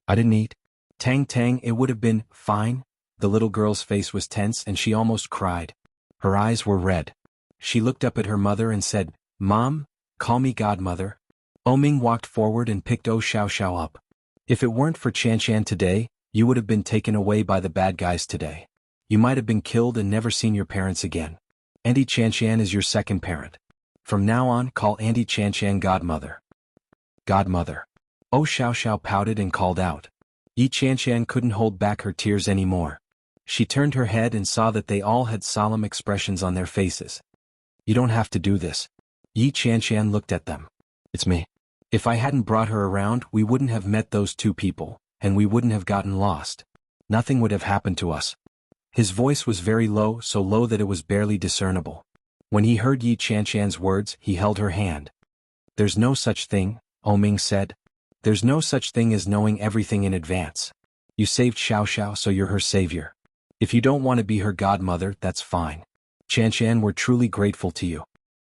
I didn't eat. Tang, it would have been fine. The little girl's face was tense and she almost cried. Her eyes were red. She looked up at her mother and said, Mom, call me godmother. Ming walked forward and picked Xiao Xiao up. If it weren't for Chanchan today, you would have been taken away by the bad guys today. You might have been killed and never seen your parents again. Auntie Chanchan is your second parent. From now on, call Auntie Chanchan godmother. Godmother. Xiao Xiao pouted and called out. Yi Chanchan couldn't hold back her tears anymore. She turned her head and saw that they all had solemn expressions on their faces. You don't have to do this. Yi Chanchan looked at them. It's me. If I hadn't brought her around, we wouldn't have met those 2 people, and we wouldn't have gotten lost. Nothing would have happened to us. His voice was very low, so low that it was barely discernible. When he heard Yi Chanchan's words, he held her hand. There's no such thing, Ming said. There's no such thing as knowing everything in advance. You saved Xiao Xiao, so you're her savior. If you don't want to be her godmother, that's fine. Chanchan, we're truly grateful to you.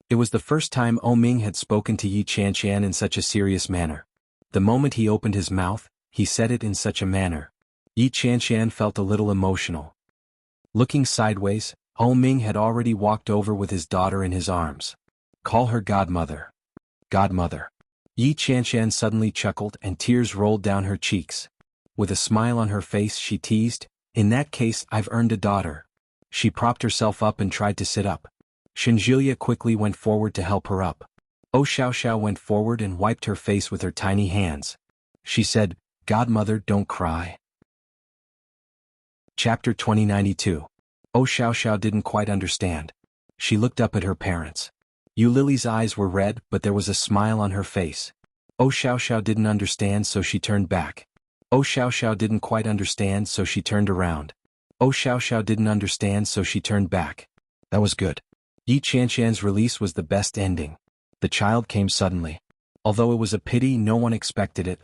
It was the first time Ming had spoken to Yi Chanchan in such a serious manner. The moment he opened his mouth, he said it in such a manner. Yi Chanchan felt a little emotional. Looking sideways, Ming had already walked over with his daughter in his arms. Call her godmother. Godmother. Yi Chanchan suddenly chuckled and tears rolled down her cheeks. With a smile on her face she teased, in that case I've earned a daughter. She propped herself up and tried to sit up. Shinjilia quickly went forward to help her up. Xiao Xiao went forward and wiped her face with her tiny hands. She said, Godmother, don't cry. Chapter 2092. Xiao Xiao didn't quite understand. She looked up at her parents. Yu Lily's eyes were red, but there was a smile on her face. Xiao Xiao didn't understand, so she turned back. Xiao Xiao didn't quite understand, so she turned around. Xiao Xiao didn't understand, so she turned back. That was good. Yi Qianshan's release was the best ending. The child came suddenly. Although it was a pity no one expected it.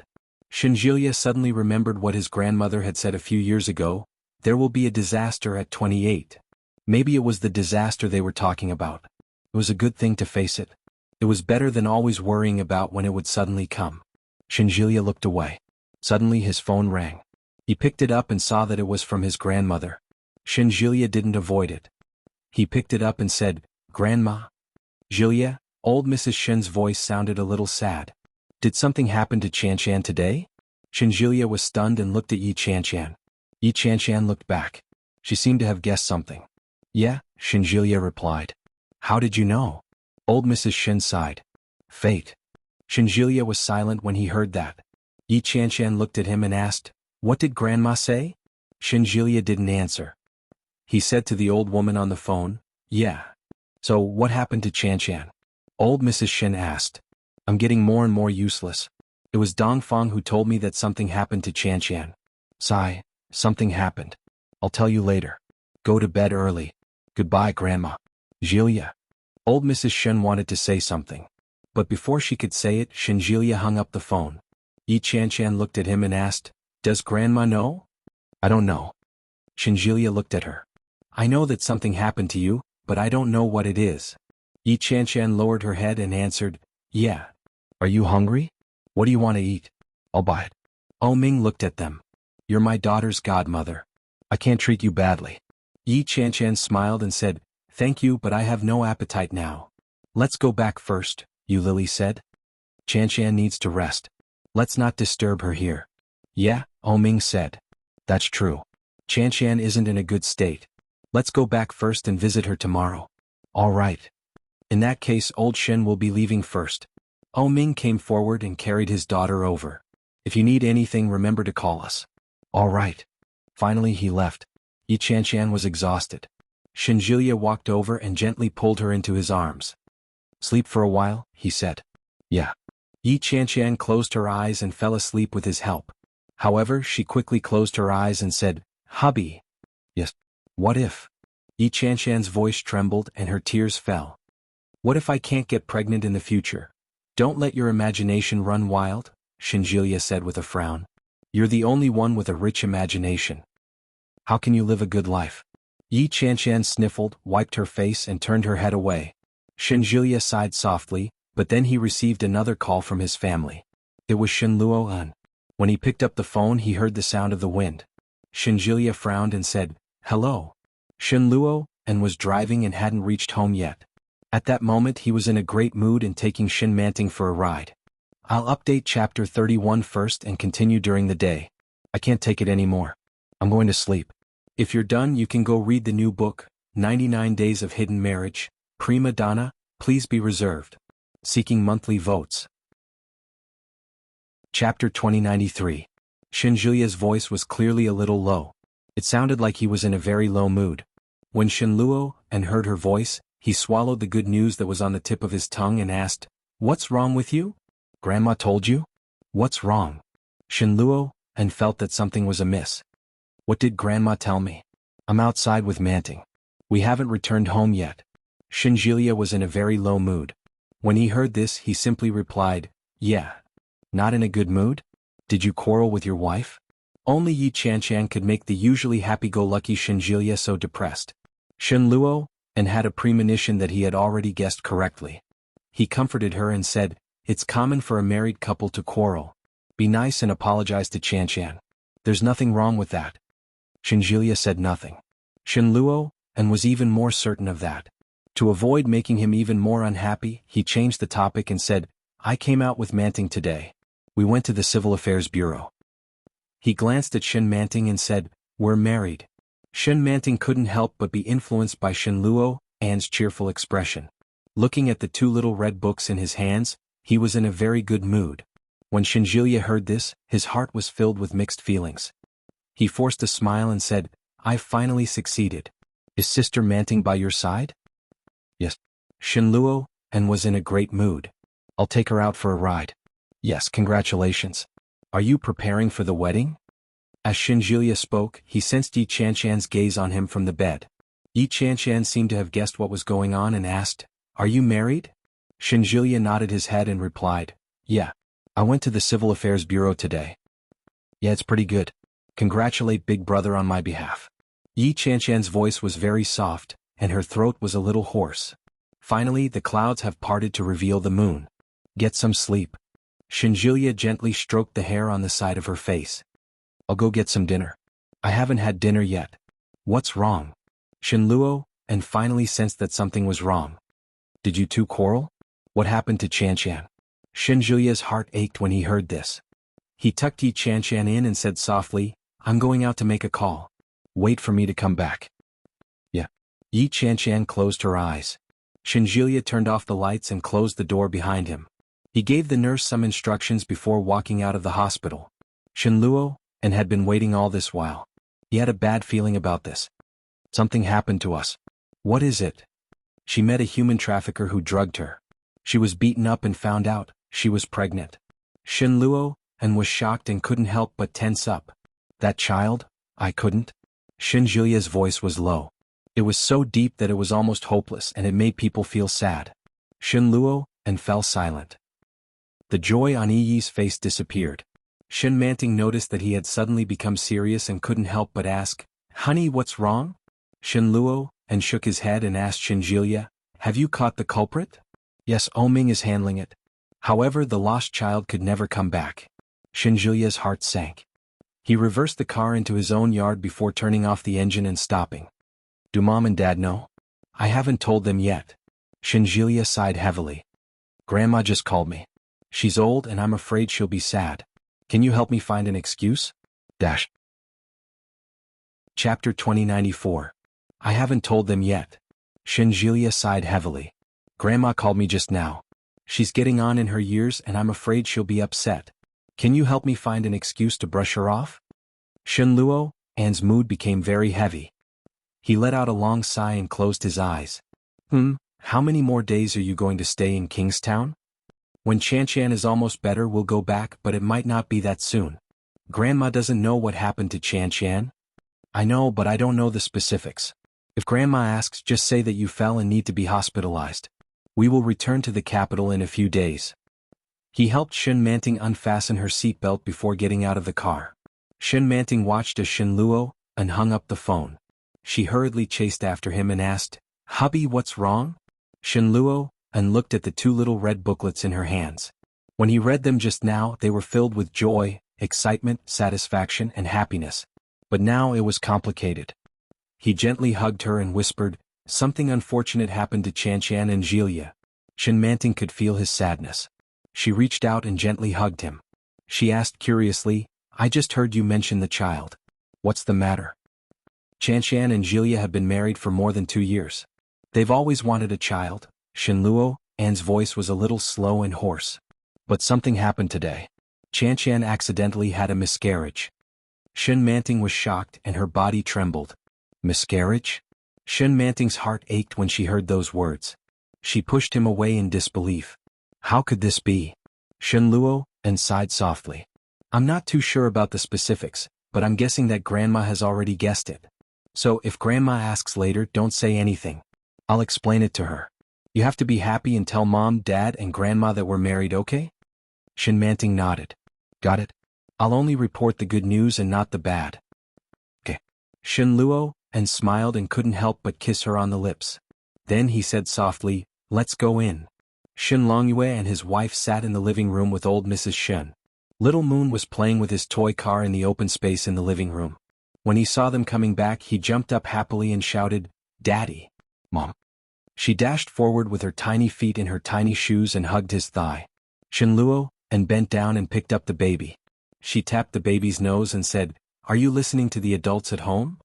Shinjilia suddenly remembered what his grandmother had said a few years ago, there will be a disaster at 28. Maybe it was the disaster they were talking about. It was a good thing to face it. It was better than always worrying about when it would suddenly come. Shinjilia looked away. Suddenly his phone rang. He picked it up and saw that it was from his grandmother. Shinjilia didn't avoid it. He picked it up and said, "Grandma?" "Jilia?" Old Mrs. Shin's voice sounded a little sad. "Did something happen to Qianshan today?" Shinjilia was stunned and looked at Yi Qianshan. Yi Qianshan looked back. She seemed to have guessed something. "Yeah," Shinjilia replied. "How did you know?" Old Mrs. Shin sighed. "Fate." Shinjilia was silent when he heard that. Yi Qianshan looked at him and asked, "What did Grandma say?" Shinjilia didn't answer. He said to the old woman on the phone, "Yeah. So what happened to Qianshan?" Old Mrs. Shin asked. "I'm getting more and more useless. It was Dongfang who told me that something happened to Qianshan." "Sigh, something happened. I'll tell you later. Go to bed early. Goodbye, Grandma." "Jilia." Old Mrs. Shin wanted to say something. But before she could say it, Shinjilia hung up the phone. Yi Qianshan looked at him and asked, "Does Grandma know?" "I don't know." Shinjilia looked at her. "I know that something happened to you, but I don't know what it is." Yi Qianshan lowered her head and answered, "Yeah." "Are you hungry? What do you want to eat? I'll buy it." Oh Ming looked at them. "You're my daughter's godmother. I can't treat you badly." Yi Qianshan smiled and said, "Thank you, but I have no appetite now." "Let's go back first," Yu Lily said. "Qianshan needs to rest. Let's not disturb her here." "Yeah," Oh Ming said. "That's true. Qianshan isn't in a good state. Let's go back first and visit her tomorrow." "All right. In that case old Shin will be leaving first." Oh Ming came forward and carried his daughter over. "If you need anything remember to call us." "All right." Finally he left. Yi Qianshan was exhausted. Shinjilia walked over and gently pulled her into his arms. "Sleep for a while," he said. "Yeah." Yi Qianshan closed her eyes and fell asleep with his help. However, she quickly closed her eyes and said, "Hubby." "Yes." "What if?" Yi Qianshan's voice trembled and her tears fell. "What if I can't get pregnant in the future?" "Don't let your imagination run wild," Shinjilia said with a frown. "You're the only one with a rich imagination. How can you live a good life?" Yi Qianshan sniffled, wiped her face and turned her head away. Shinjilia sighed softly, but then he received another call from his family. It was Shinluo. When he picked up the phone he heard the sound of the wind. Shinjilia frowned and said, "Hello." Shinluo was driving and hadn't reached home yet. At that moment he was in a great mood and taking Shin Manting for a ride. I'll update chapter 31 first and continue during the day. I can't take it anymore. I'm going to sleep. If you're done you can go read the new book, 99 Days of Hidden Marriage. Prima Donna, please be reserved. Seeking monthly votes. Chapter 2093. Shinjulia's voice was clearly a little low. It sounded like he was in a very low mood. When Shinluo heard her voice, he swallowed the good news that was on the tip of his tongue and asked, "What's wrong with you? Grandma told you?" "What's wrong?" Shinluo felt that something was amiss. "What did Grandma tell me?" "I'm outside with Manting. We haven't returned home yet." Shinjilia was in a very low mood. When he heard this he simply replied, "Yeah." "Not in a good mood? Did you quarrel with your wife?" Only Yi Qianshan could make the usually happy-go-lucky Shinjilia so depressed. Shinluo had a premonition that he had already guessed correctly. He comforted her and said, "It's common for a married couple to quarrel. Be nice and apologize to Qianshan. There's nothing wrong with that." Shinjilia said nothing. Shinluo was even more certain of that. To avoid making him even more unhappy, he changed the topic and said, "I came out with Manting today. We went to the Civil Affairs Bureau." He glanced at Shin Manting and said, "We're married." Shin Manting couldn't help but be influenced by Shinluo's cheerful expression. Looking at the two little red books in his hands, he was in a very good mood. When Shinjilia heard this, his heart was filled with mixed feelings. He forced a smile and said, "I've finally succeeded. Is Sister Manting by your side?" "Yes." Shinluo was in a great mood. "I'll take her out for a ride." "Yes, congratulations. Are you preparing for the wedding?" As Shinjilia spoke, he sensed Yi Qianshan's gaze on him from the bed. Yi Qianshan seemed to have guessed what was going on and asked, "Are you married?" Shinjulia nodded his head and replied, "Yeah. I went to the Civil Affairs Bureau today." "Yeah, it's pretty good. Congratulate Big Brother on my behalf." Yi Qianshan's voice was very soft, and her throat was a little hoarse. "Finally, the clouds have parted to reveal the moon. Get some sleep." Shinjulia gently stroked the hair on the side of her face. "I'll go get some dinner. I haven't had dinner yet." "What's wrong?" Shinluo, and finally sensed that something was wrong. "Did you two quarrel? What happened to Qianshan?" Shinjulia's heart ached when he heard this. He tucked Yi Qianshan in and said softly, "I'm going out to make a call. Wait for me to come back." "Yeah." Yi Qianshan closed her eyes. Shinjulia turned off the lights and closed the door behind him. He gave the nurse some instructions before walking out of the hospital. Shinluo, and had been waiting all this while. He had a bad feeling about this. "Something happened to us." "What is it?" "She met a human trafficker who drugged her. She was beaten up and found out she was pregnant." Shinluo, and was shocked and couldn't help but tense up. "That child? I couldn't." Shinjulia's voice was low. It was so deep that it was almost hopeless and it made people feel sad. Shinluo, and fell silent. The joy on Yi's face disappeared. Shin Manting noticed that he had suddenly become serious and couldn't help but ask, "Honey, what's wrong?" Shinluo, and shook his head and asked Shinjulia, "Have you caught the culprit?" "Yes, Oming is handling it. However, the lost child could never come back." Shinjulia's heart sank. He reversed the car into his own yard before turning off the engine and stopping. "Do Mom and Dad know?" "I haven't told them yet." Shinjulia sighed heavily. "Grandma just called me. She's old and I'm afraid she'll be sad. Can you help me find an excuse?" Chapter 2094. I haven't told them yet. Shinjulia sighed heavily. "Grandma called me just now. She's getting on in her years and I'm afraid she'll be upset. Can you help me find an excuse to brush her off?" Shinluo, An's mood became very heavy. He let out a long sigh and closed his eyes. How many more days are you going to stay in Kingstown?" "When Qianshan is almost better we'll go back, but it might not be that soon. Grandma doesn't know what happened to Qianshan." "I know, but I don't know the specifics. If Grandma asks, just say that you fell and need to be hospitalized. We will return to the capital in a few days." He helped Shin Manting unfasten her seatbelt before getting out of the car. Shin Manting watched as Shinluo, and hung up the phone. She hurriedly chased after him and asked, "Hubby, what's wrong?" Shinluo, and looked at the two little red booklets in her hands. When he read them just now, they were filled with joy, excitement, satisfaction, and happiness. But now it was complicated. He gently hugged her and whispered, "Something unfortunate happened to Qianshan and Jilia." Shin Manting could feel his sadness. She reached out and gently hugged him. She asked curiously, "I just heard you mention the child. What's the matter?" "Qianshan and Jilia have been married for more than 2 years. They've always wanted a child." Shinluo, An's voice was a little slow and hoarse. "But something happened today. Qianshan accidentally had a miscarriage." Shin Manting was shocked and her body trembled. "Miscarriage?" Shin Manting's heart ached when she heard those words. She pushed him away in disbelief. "How could this be?" Shinluo, and sighed softly. "I'm not too sure about the specifics, but I'm guessing that Grandma has already guessed it. So if Grandma asks later, don't say anything. I'll explain it to her. You have to be happy and tell Mom, Dad, and Grandma that we're married, okay?" Shin Manting nodded. "Got it. I'll only report the good news and not the bad." "Okay." Shinluo, and smiled and couldn't help but kiss her on the lips. Then he said softly, "Let's go in." Shin Longyue and his wife sat in the living room with old Mrs. Shin. Little Moon was playing with his toy car in the open space in the living room. When he saw them coming back, he jumped up happily and shouted, "Daddy! Mom!" She dashed forward with her tiny feet in her tiny shoes and hugged his thigh. Shinluo, and bent down and picked up the baby. She tapped the baby's nose and said, "Are you listening to the adults at home?"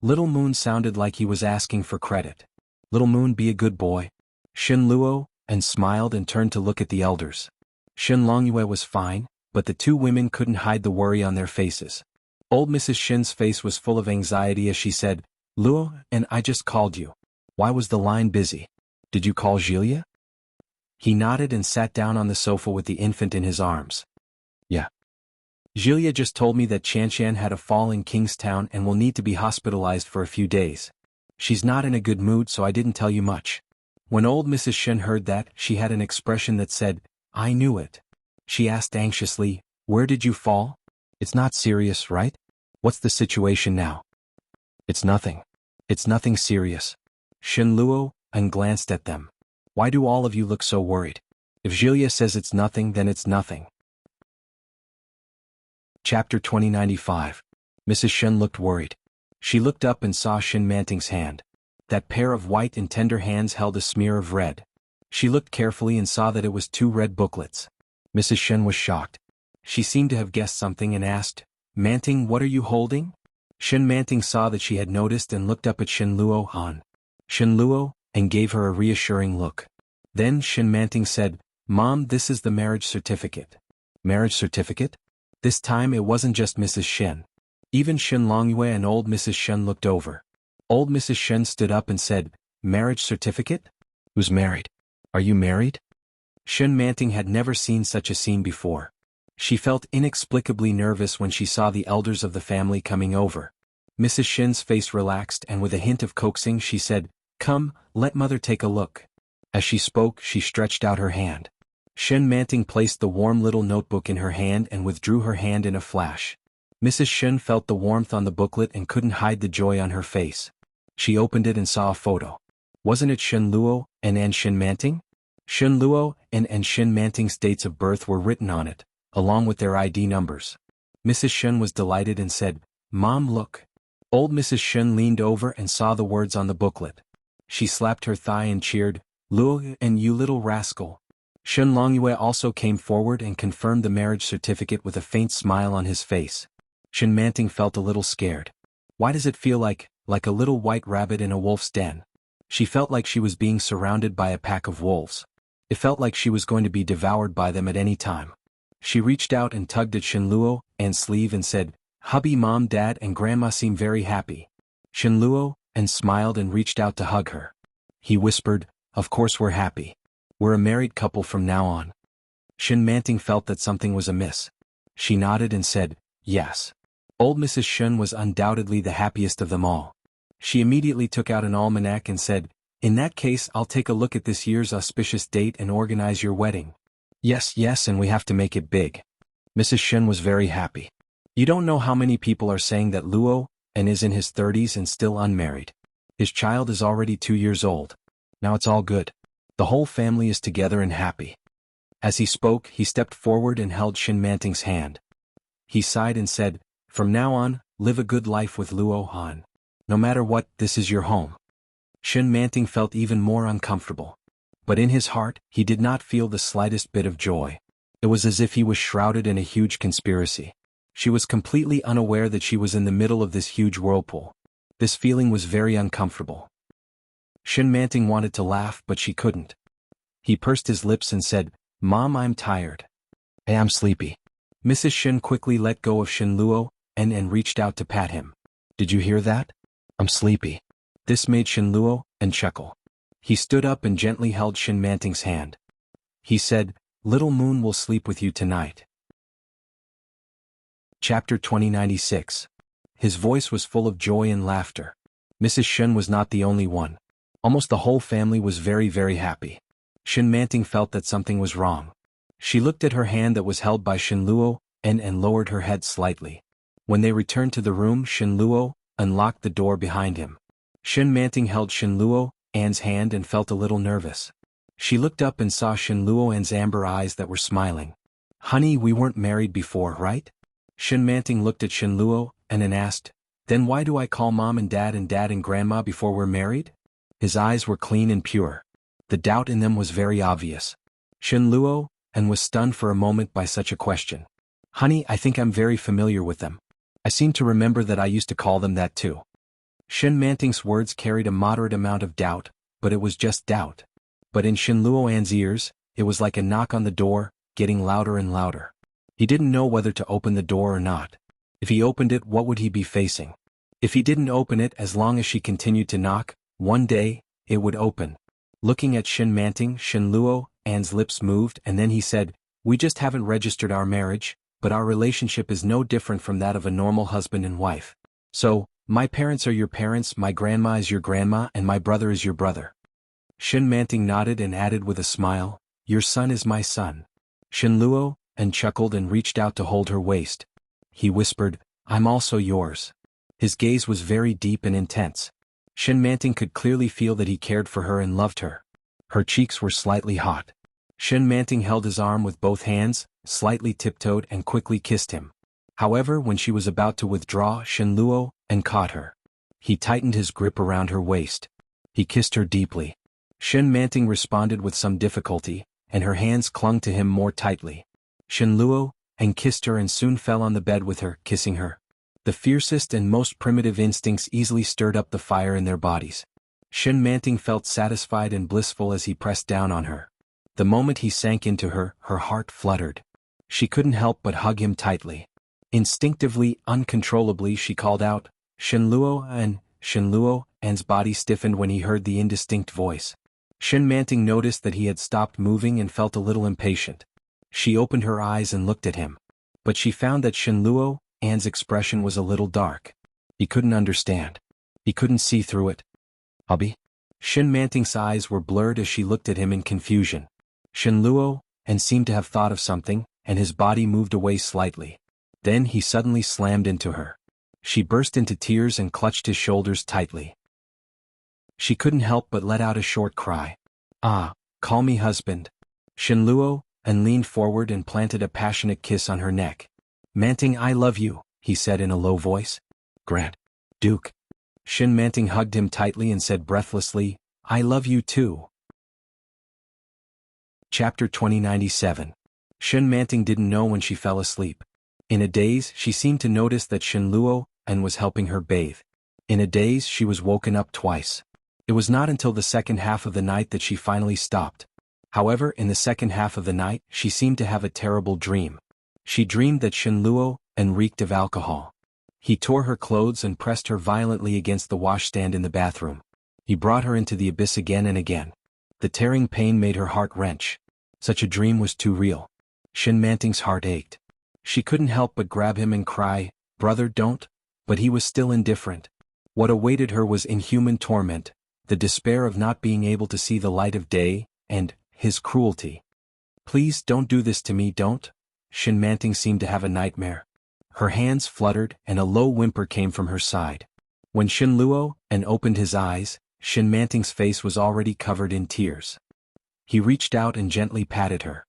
Little Moon sounded like he was asking for credit. "Little Moon, be a good boy." Shinluo, and smiled and turned to look at the elders. Shin Longyue was fine, but the two women couldn't hide the worry on their faces. Old Mrs. Shin's face was full of anxiety as she said, "Luo, and I just called you. Why was the line busy? Did you call Jilia?" He nodded and sat down on the sofa with the infant in his arms. "Yeah. Jilia just told me that Qianshan had a fall in Kingstown and will need to be hospitalized for a few days. She's not in a good mood, so I didn't tell you much. When old Mrs. Shen heard that, she had an expression that said, I knew it. She asked anxiously, where did you fall? It's not serious, right? What's the situation now? It's nothing. It's nothing serious. Shen Luo and glanced at them. Why do all of you look so worried? If Julia says it's nothing, then it's nothing. Chapter 2095. Mrs. Shen looked worried. She looked up and saw Shin Manting's hand. That pair of white and tender hands held a smear of red. She looked carefully and saw that it was 2 red booklets. Mrs. Shen was shocked. She seemed to have guessed something and asked, Manting, what are you holding? Shin Manting saw that she had noticed and looked up at Shin Luo Han. Shin Luo, and gave her a reassuring look. Then Shin Manting said, Mom, this is the marriage certificate. Marriage certificate? This time it wasn't just Mrs. Shen. Even Shin Longyue and old Mrs. Shen looked over. Old Mrs. Shen stood up and said, Marriage certificate? Who's married? Are you married? Shin Manting had never seen such a scene before. She felt inexplicably nervous when she saw the elders of the family coming over. Mrs. Shen's face relaxed and with a hint of coaxing she said, Come, let mother take a look. As she spoke, she stretched out her hand. Shin Manting placed the warm little notebook in her hand and withdrew her hand in a flash. Mrs. Shen felt the warmth on the booklet and couldn't hide the joy on her face. She opened it and saw a photo. Wasn't it Shin Luo and Shin Manting? Shin Luo and Shin Manting's dates of birth were written on it, along with their ID numbers. Mrs. Shen was delighted and said, Mom, look. Old Mrs. Shen leaned over and saw the words on the booklet. She slapped her thigh and cheered, Luo, and you little rascal. Shen Longyue also came forward and confirmed the marriage certificate with a faint smile on his face. Shin Manting felt a little scared. Why does it feel like a little white rabbit in a wolf's den? She felt like she was being surrounded by a pack of wolves. It felt like she was going to be devoured by them at any time. She reached out and tugged at Shin Luo and sleeve and said, Hubby, Mom, Dad, and Grandma seem very happy. Shin Luo and smiled and reached out to hug her. He whispered, Of course we're happy. We're a married couple from now on. Shin Manting felt that something was amiss. She nodded and said, Yes. Old Mrs. Shen was undoubtedly the happiest of them all. She immediately took out an almanac and said, In that case, I'll take a look at this year's auspicious date and organize your wedding. Yes, and we have to make it big. Mrs. Shen was very happy. You don't know how many people are saying that Luo and is in his 30s and still unmarried. His child is already 2 years old. Now it's all good. The whole family is together and happy. As he spoke, he stepped forward and held Shin Manting's hand. He sighed and said, From now on, live a good life with Luo Han. No matter what, this is your home. Shin Manting felt even more uncomfortable. But in his heart, he did not feel the slightest bit of joy. It was as if he was shrouded in a huge conspiracy. She was completely unaware that she was in the middle of this huge whirlpool. This feeling was very uncomfortable. Shin Manting wanted to laugh, but she couldn't. He pursed his lips and said, Mom, I'm tired. Hey, I'm sleepy. Mrs. Shen quickly let go of Shin Luo and reached out to pat him. Did you hear that? I'm sleepy. This made Shin Luo and chuckle. He stood up and gently held Shin Manting's hand. He said, Little Moon will sleep with you tonight. Chapter 2096. His voice was full of joy and laughter. Mrs. Shen was not the only one. Almost the whole family was very, very happy. Shin Manting felt that something was wrong. She looked at her hand that was held by Shin Luo and lowered her head slightly. When they returned to the room, Shin Luo unlocked the door behind him. Shin Manting held Shin Luo An's hand and felt a little nervous. She looked up and saw Shin Luo An's amber eyes that were smiling. Honey, we weren't married before, right? Shin Manting looked at Shin Luo and asked, Then why do I call Mom and Dad and Grandma before we're married? His eyes were clean and pure. The doubt in them was very obvious. Shin Luo and was stunned for a moment by such a question. Honey, I think I'm very familiar with them. I seem to remember that I used to call them that too. Shin Manting's words carried a moderate amount of doubt, but it was just doubt. But in Shin Luo An's ears, it was like a knock on the door, getting louder and louder. He didn't know whether to open the door or not. If he opened it, what would he be facing? If he didn't open it, as long as she continued to knock, one day, it would open. Looking at Shin Manting, Shin Luo An's lips moved and then he said, We just haven't registered our marriage, but our relationship is no different from that of a normal husband and wife. So, My parents are your parents, my grandma is your grandma, and my brother is your brother. Shin Manting nodded and added with a smile, your son is my son. Shin Luo, and chuckled and reached out to hold her waist. He whispered, I'm also yours. His gaze was very deep and intense. Shin Manting could clearly feel that he cared for her and loved her. Her cheeks were slightly hot. Shin Manting held his arm with both hands, slightly tiptoed and quickly kissed him. However, when she was about to withdraw, Shin Luo and caught her. He tightened his grip around her waist. He kissed her deeply. Shin Manting responded with some difficulty, and her hands clung to him more tightly. Shin Luo and kissed her and soon fell on the bed with her, kissing her. The fiercest and most primitive instincts easily stirred up the fire in their bodies. Shin Manting felt satisfied and blissful as he pressed down on her. The moment he sank into her, her heart fluttered. She couldn't help but hug him tightly. Instinctively, uncontrollably, she called out, Shin Luo, and Shin Luo, An's body stiffened when he heard the indistinct voice. Shin Manting noticed that he had stopped moving and felt a little impatient. She opened her eyes and looked at him. But she found that Shin Luo, An's expression was a little dark. He couldn't understand. He couldn't see through it. Hubby? Shin Manting's eyes were blurred as she looked at him in confusion. Shin Luo, An seemed to have thought of something, and his body moved away slightly. Then he suddenly slammed into her. She burst into tears and clutched his shoulders tightly. She couldn't help but let out a short cry. Ah, call me husband. Shin Luo, An leaned forward and planted a passionate kiss on her neck. Manting, I love you, he said in a low voice. Grant. Duke. Shin Manting hugged him tightly and said breathlessly, I love you too. Chapter 2097. Shin Manting didn't know when she fell asleep. In a daze, she seemed to notice that Shin Luo An was helping her bathe. In a daze, she was woken up twice. It was not until the second half of the night that she finally stopped. However, in the second half of the night, she seemed to have a terrible dream. She dreamed that Shin Luo An reeked of alcohol. He tore her clothes and pressed her violently against the washstand in the bathroom. He brought her into the abyss again and again. The tearing pain made her heart wrench. Such a dream was too real. Shin Manting's heart ached. She couldn't help but grab him and cry, Brother, don't. But he was still indifferent. What awaited her was inhuman torment, the despair of not being able to see the light of day, and his cruelty. Please don't do this to me, don't. Shin Manting seemed to have a nightmare. Her hands fluttered and a low whimper came from her side. When Shin Luo An opened his eyes, Shin Manting's face was already covered in tears. He reached out and gently patted her.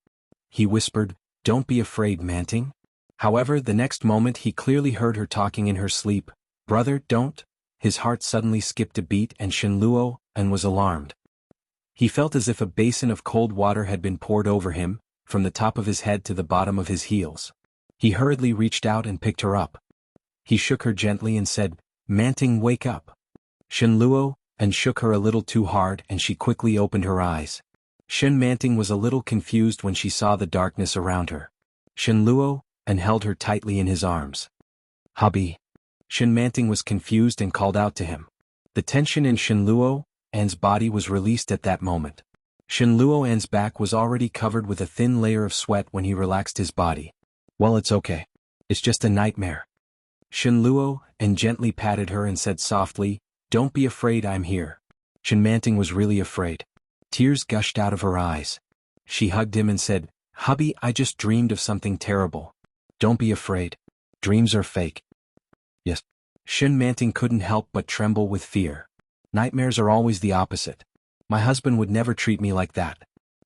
He whispered, Don't be afraid, Manting. However, the next moment he clearly heard her talking in her sleep. Brother, don't. His heart suddenly skipped a beat and Shin Luo An was alarmed. He felt as if a basin of cold water had been poured over him, from the top of his head to the bottom of his heels. He hurriedly reached out and picked her up. He shook her gently and said, Manting, wake up. Shin Luo An shook her a little too hard and she quickly opened her eyes. Shin Manting was a little confused when she saw the darkness around her. Shin Luo An held her tightly in his arms. Hubby. Shin Manting was confused and called out to him. The tension in Shin Luo An's body was released at that moment. Shin Luo An's back was already covered with a thin layer of sweat when he relaxed his body. Well, it's okay. It's just a nightmare. Shin Luo An gently patted her and said softly, Don't be afraid, I'm here. Shin Manting was really afraid. Tears gushed out of her eyes. She hugged him and said, Hubby, I just dreamed of something terrible. Don't be afraid. Dreams are fake. Yes. Shin Manting couldn't help but tremble with fear. Nightmares are always the opposite. My husband would never treat me like that.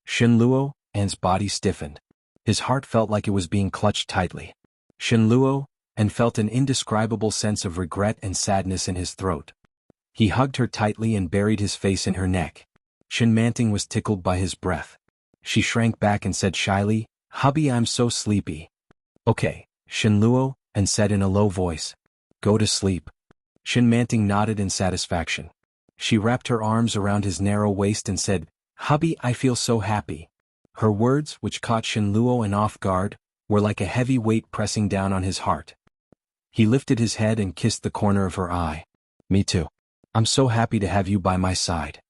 Shin Luo An's body stiffened. His heart felt like it was being clutched tightly. Shin Luo An felt an indescribable sense of regret and sadness in his throat. He hugged her tightly and buried his face in her neck. Shin Manting was tickled by his breath. She shrank back and said shyly, Hubby, I'm so sleepy. Okay, Shin Luo An said in a low voice. Go to sleep. Shin Manting nodded in satisfaction. She wrapped her arms around his narrow waist and said, Hubby, I feel so happy. Her words, which caught Shin Luo An off guard, were like a heavy weight pressing down on his heart. He lifted his head and kissed the corner of her eye. Me too. I'm so happy to have you by my side.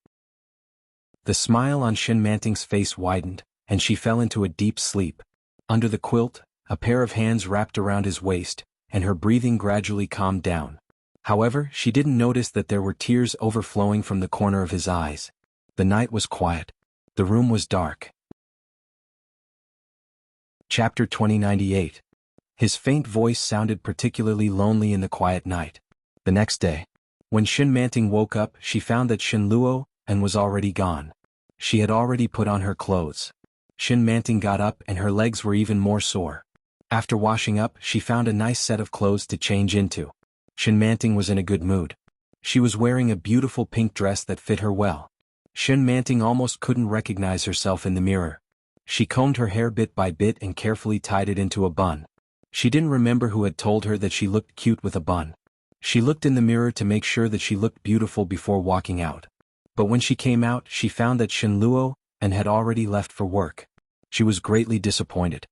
The smile on Shin Manting's face widened, and she fell into a deep sleep. Under the quilt, a pair of hands wrapped around his waist, and her breathing gradually calmed down. However, she didn't notice that there were tears overflowing from the corner of his eyes. The night was quiet. The room was dark. Chapter 2098. His faint voice sounded particularly lonely in the quiet night. The next day, when Shin Manting woke up, she found that Shin Luo and was already gone. She had already put on her clothes. Shin Manting got up and her legs were even more sore. After washing up, she found a nice set of clothes to change into. Shin Manting was in a good mood. She was wearing a beautiful pink dress that fit her well. Shin Manting almost couldn't recognize herself in the mirror. She combed her hair bit by bit and carefully tied it into a bun. She didn't remember who had told her that she looked cute with a bun. She looked in the mirror to make sure that she looked beautiful before walking out. But when she came out, she found that Shin Luo and had already left for work. She was greatly disappointed.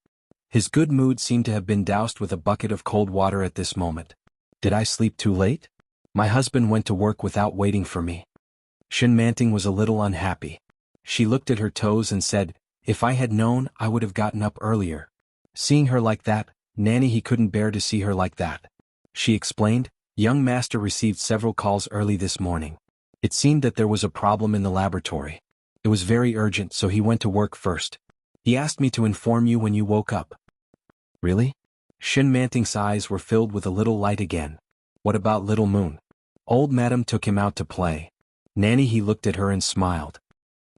His good mood seemed to have been doused with a bucket of cold water at this moment. Did I sleep too late? My husband went to work without waiting for me. Shin Manting was a little unhappy. She looked at her toes and said, "If I had known, I would have gotten up earlier." Seeing her like that, Nanny, he couldn't bear to see her like that. She explained, "Young master received several calls early this morning. It seemed that there was a problem in the laboratory. It was very urgent, so he went to work first. He asked me to inform you when you woke up." Really? Shin Manting's eyes were filled with a little light again. What about little Moon? Old Madam took him out to play. Nanny, he looked at her and smiled.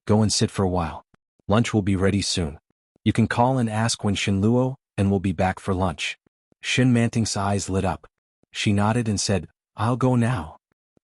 "Go and sit for a while. Lunch will be ready soon. You can call and ask when Shin Luo and we'll be back for lunch." Shin Manting's eyes lit up. She nodded and said, "I'll go now."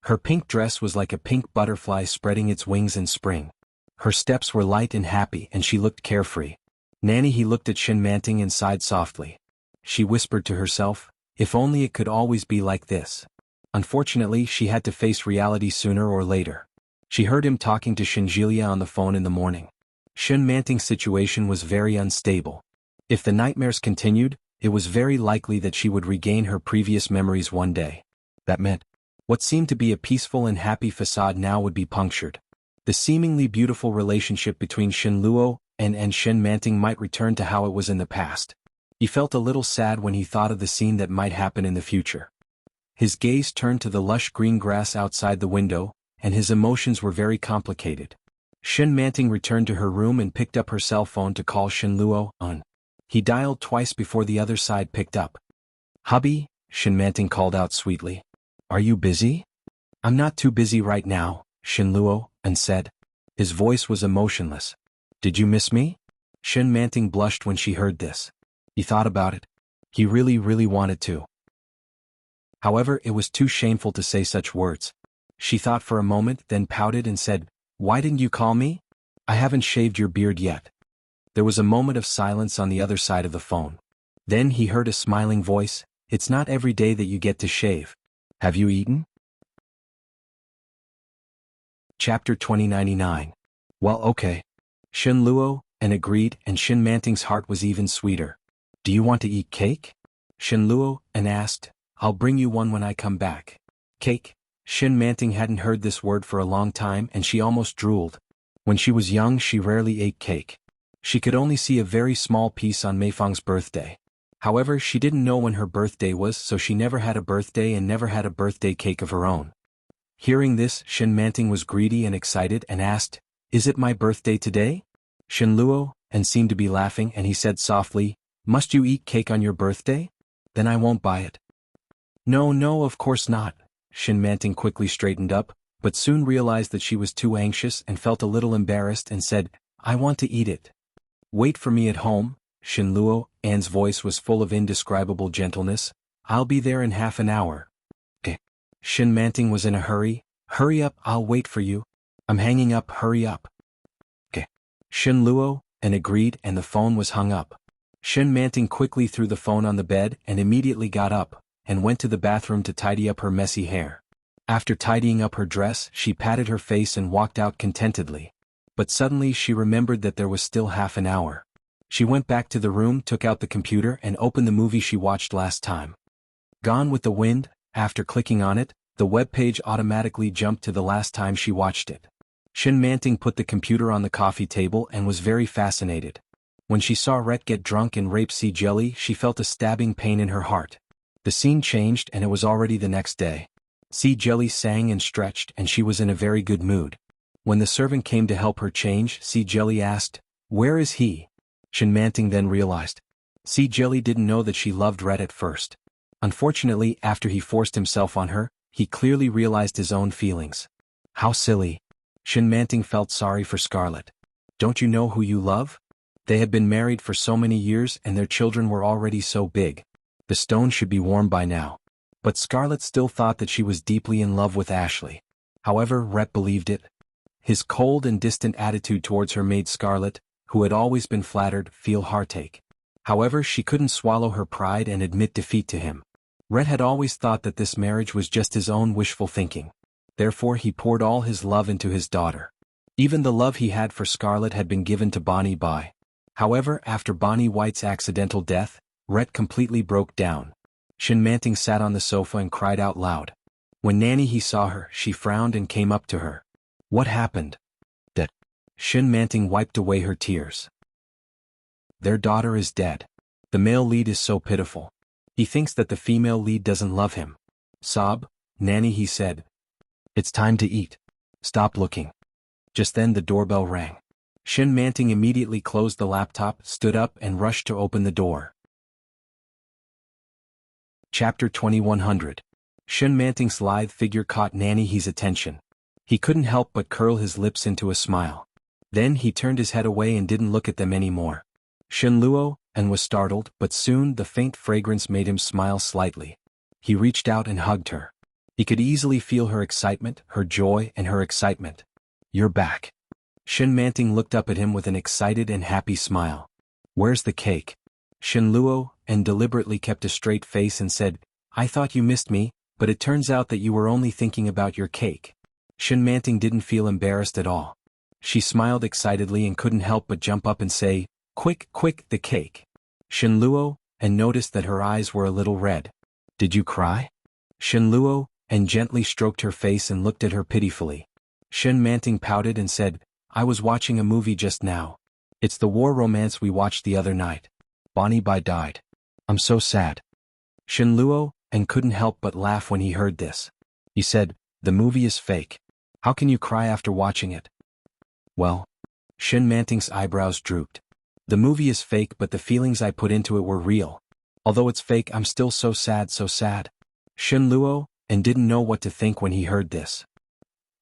Her pink dress was like a pink butterfly spreading its wings in spring. Her steps were light and happy and she looked carefree. Nanny, he looked at Shin Manting and sighed softly. She whispered to herself, "If only it could always be like this." Unfortunately, she had to face reality sooner or later. She heard him talking to Shinjilia on the phone in the morning. Shin Manting's situation was very unstable. If the nightmares continued, it was very likely that she would regain her previous memories one day. That meant, what seemed to be a peaceful and happy facade now would be punctured. The seemingly beautiful relationship between Shin Luo and Shin Manting might return to how it was in the past. He felt a little sad when he thought of the scene that might happen in the future. His gaze turned to the lush green grass outside the window, and his emotions were very complicated. Shin Manting returned to her room and picked up her cell phone to call Shin Luo on. He dialed twice before the other side picked up. "Hubby," Shin Manting called out sweetly. "Are you busy?" "I'm not too busy right now," Shin Luo said. His voice was emotionless. "Did you miss me?" Shin Manting blushed when she heard this. He thought about it. He really wanted to. However, it was too shameful to say such words. She thought for a moment, then pouted and said, "Why didn't you call me? I haven't shaved your beard yet." There was a moment of silence on the other side of the phone. Then he heard a smiling voice, "It's not every day that you get to shave. Have you eaten?" Chapter 2099. "Well, okay." Shin Luo agreed, and Shin Manting's heart was even sweeter. "Do you want to eat cake?" Shin Luo asked. "I'll bring you one when I come back." Cake? Shin Manting hadn't heard this word for a long time and she almost drooled. When she was young, she rarely ate cake. She could only see a very small piece on Meifeng's birthday. However, she didn't know when her birthday was, so she never had a birthday and never had a birthday cake of her own. Hearing this, Shin Manting was greedy and excited and asked, "Is it my birthday today?" Shin Luo seemed to be laughing and he said softly, "Must you eat cake on your birthday? Then I won't buy it." No, of course not." Shin Manting quickly straightened up, but soon realized that she was too anxious and felt a little embarrassed and said, "I want to eat it." "Wait for me at home," Shin Luo's voice was full of indescribable gentleness. "I'll be there in half an hour." "Eh." Shin Manting was in a hurry. "Hurry up, I'll wait for you. I'm hanging up, hurry up." "Okay." Shin Luo agreed and the phone was hung up. Shin Manting quickly threw the phone on the bed and immediately got up and went to the bathroom to tidy up her messy hair. After tidying up her dress, she patted her face and walked out contentedly. But suddenly she remembered that there was still half an hour. She went back to the room, took out the computer and opened the movie she watched last time. Gone with the Wind. After clicking on it, the web page automatically jumped to the last time she watched it. Shin Manting put the computer on the coffee table and was very fascinated. When she saw Rhett get drunk and rape sea jelly, she felt a stabbing pain in her heart. The scene changed and it was already the next day. Sea Jelly sang and stretched, and she was in a very good mood. When the servant came to help her change, Sea Jelly asked, "Where is he?" Shin Manting then realized. Sea Jelly didn't know that she loved Red at first. Unfortunately, after he forced himself on her, he clearly realized his own feelings. How silly. Shin Manting felt sorry for Scarlet. Don't you know who you love? They had been married for so many years and their children were already so big. The stone should be warm by now. But Scarlet still thought that she was deeply in love with Ashley. However, Rhett believed it. His cold and distant attitude towards her made Scarlet, who had always been flattered, feel heartache. However, she couldn't swallow her pride and admit defeat to him. Rhett had always thought that this marriage was just his own wishful thinking. Therefore he poured all his love into his daughter. Even the love he had for Scarlet had been given to Bonnie by. However, after Bonnie White's accidental death, Rhett completely broke down. Shin Manting sat on the sofa and cried out loud. When Nanny saw her, she frowned and came up to her. What happened? That. Shin Manting wiped away her tears. Their daughter is dead. The male lead is so pitiful. He thinks that the female lead doesn't love him. Sob, Nanny, he said. It's time to eat. Stop looking. Just then the doorbell rang. Shin Manting immediately closed the laptop, stood up and rushed to open the door. Chapter 2100. Shin Manting's lithe figure caught Nanny's attention. He couldn't help but curl his lips into a smile. Then he turned his head away and didn't look at them anymore. Shin Luo and was startled, but soon the faint fragrance made him smile slightly. He reached out and hugged her. He could easily feel her excitement, her joy and her excitement. You're back. Shin Manting looked up at him with an excited and happy smile. Where's the cake? Shin Luo and deliberately kept a straight face and said, I thought you missed me, but it turns out that you were only thinking about your cake. Shin Manting didn't feel embarrassed at all. She smiled excitedly and couldn't help but jump up and say, Quick, quick, the cake. Shin Luo and noticed that her eyes were a little red. Did you cry? Shin Luo and gently stroked her face and looked at her pitifully. Shin Manting pouted and said, I was watching a movie just now. It's the war romance we watched the other night. Bonnie Bai died. I'm so sad. Shin Luo and couldn't help but laugh when he heard this. He said, the movie is fake. How can you cry after watching it? Well, Shin Manting's eyebrows drooped. The movie is fake, but the feelings I put into it were real. Although it's fake, I'm still so sad, so sad. Shin Luo and didn't know what to think when he heard this.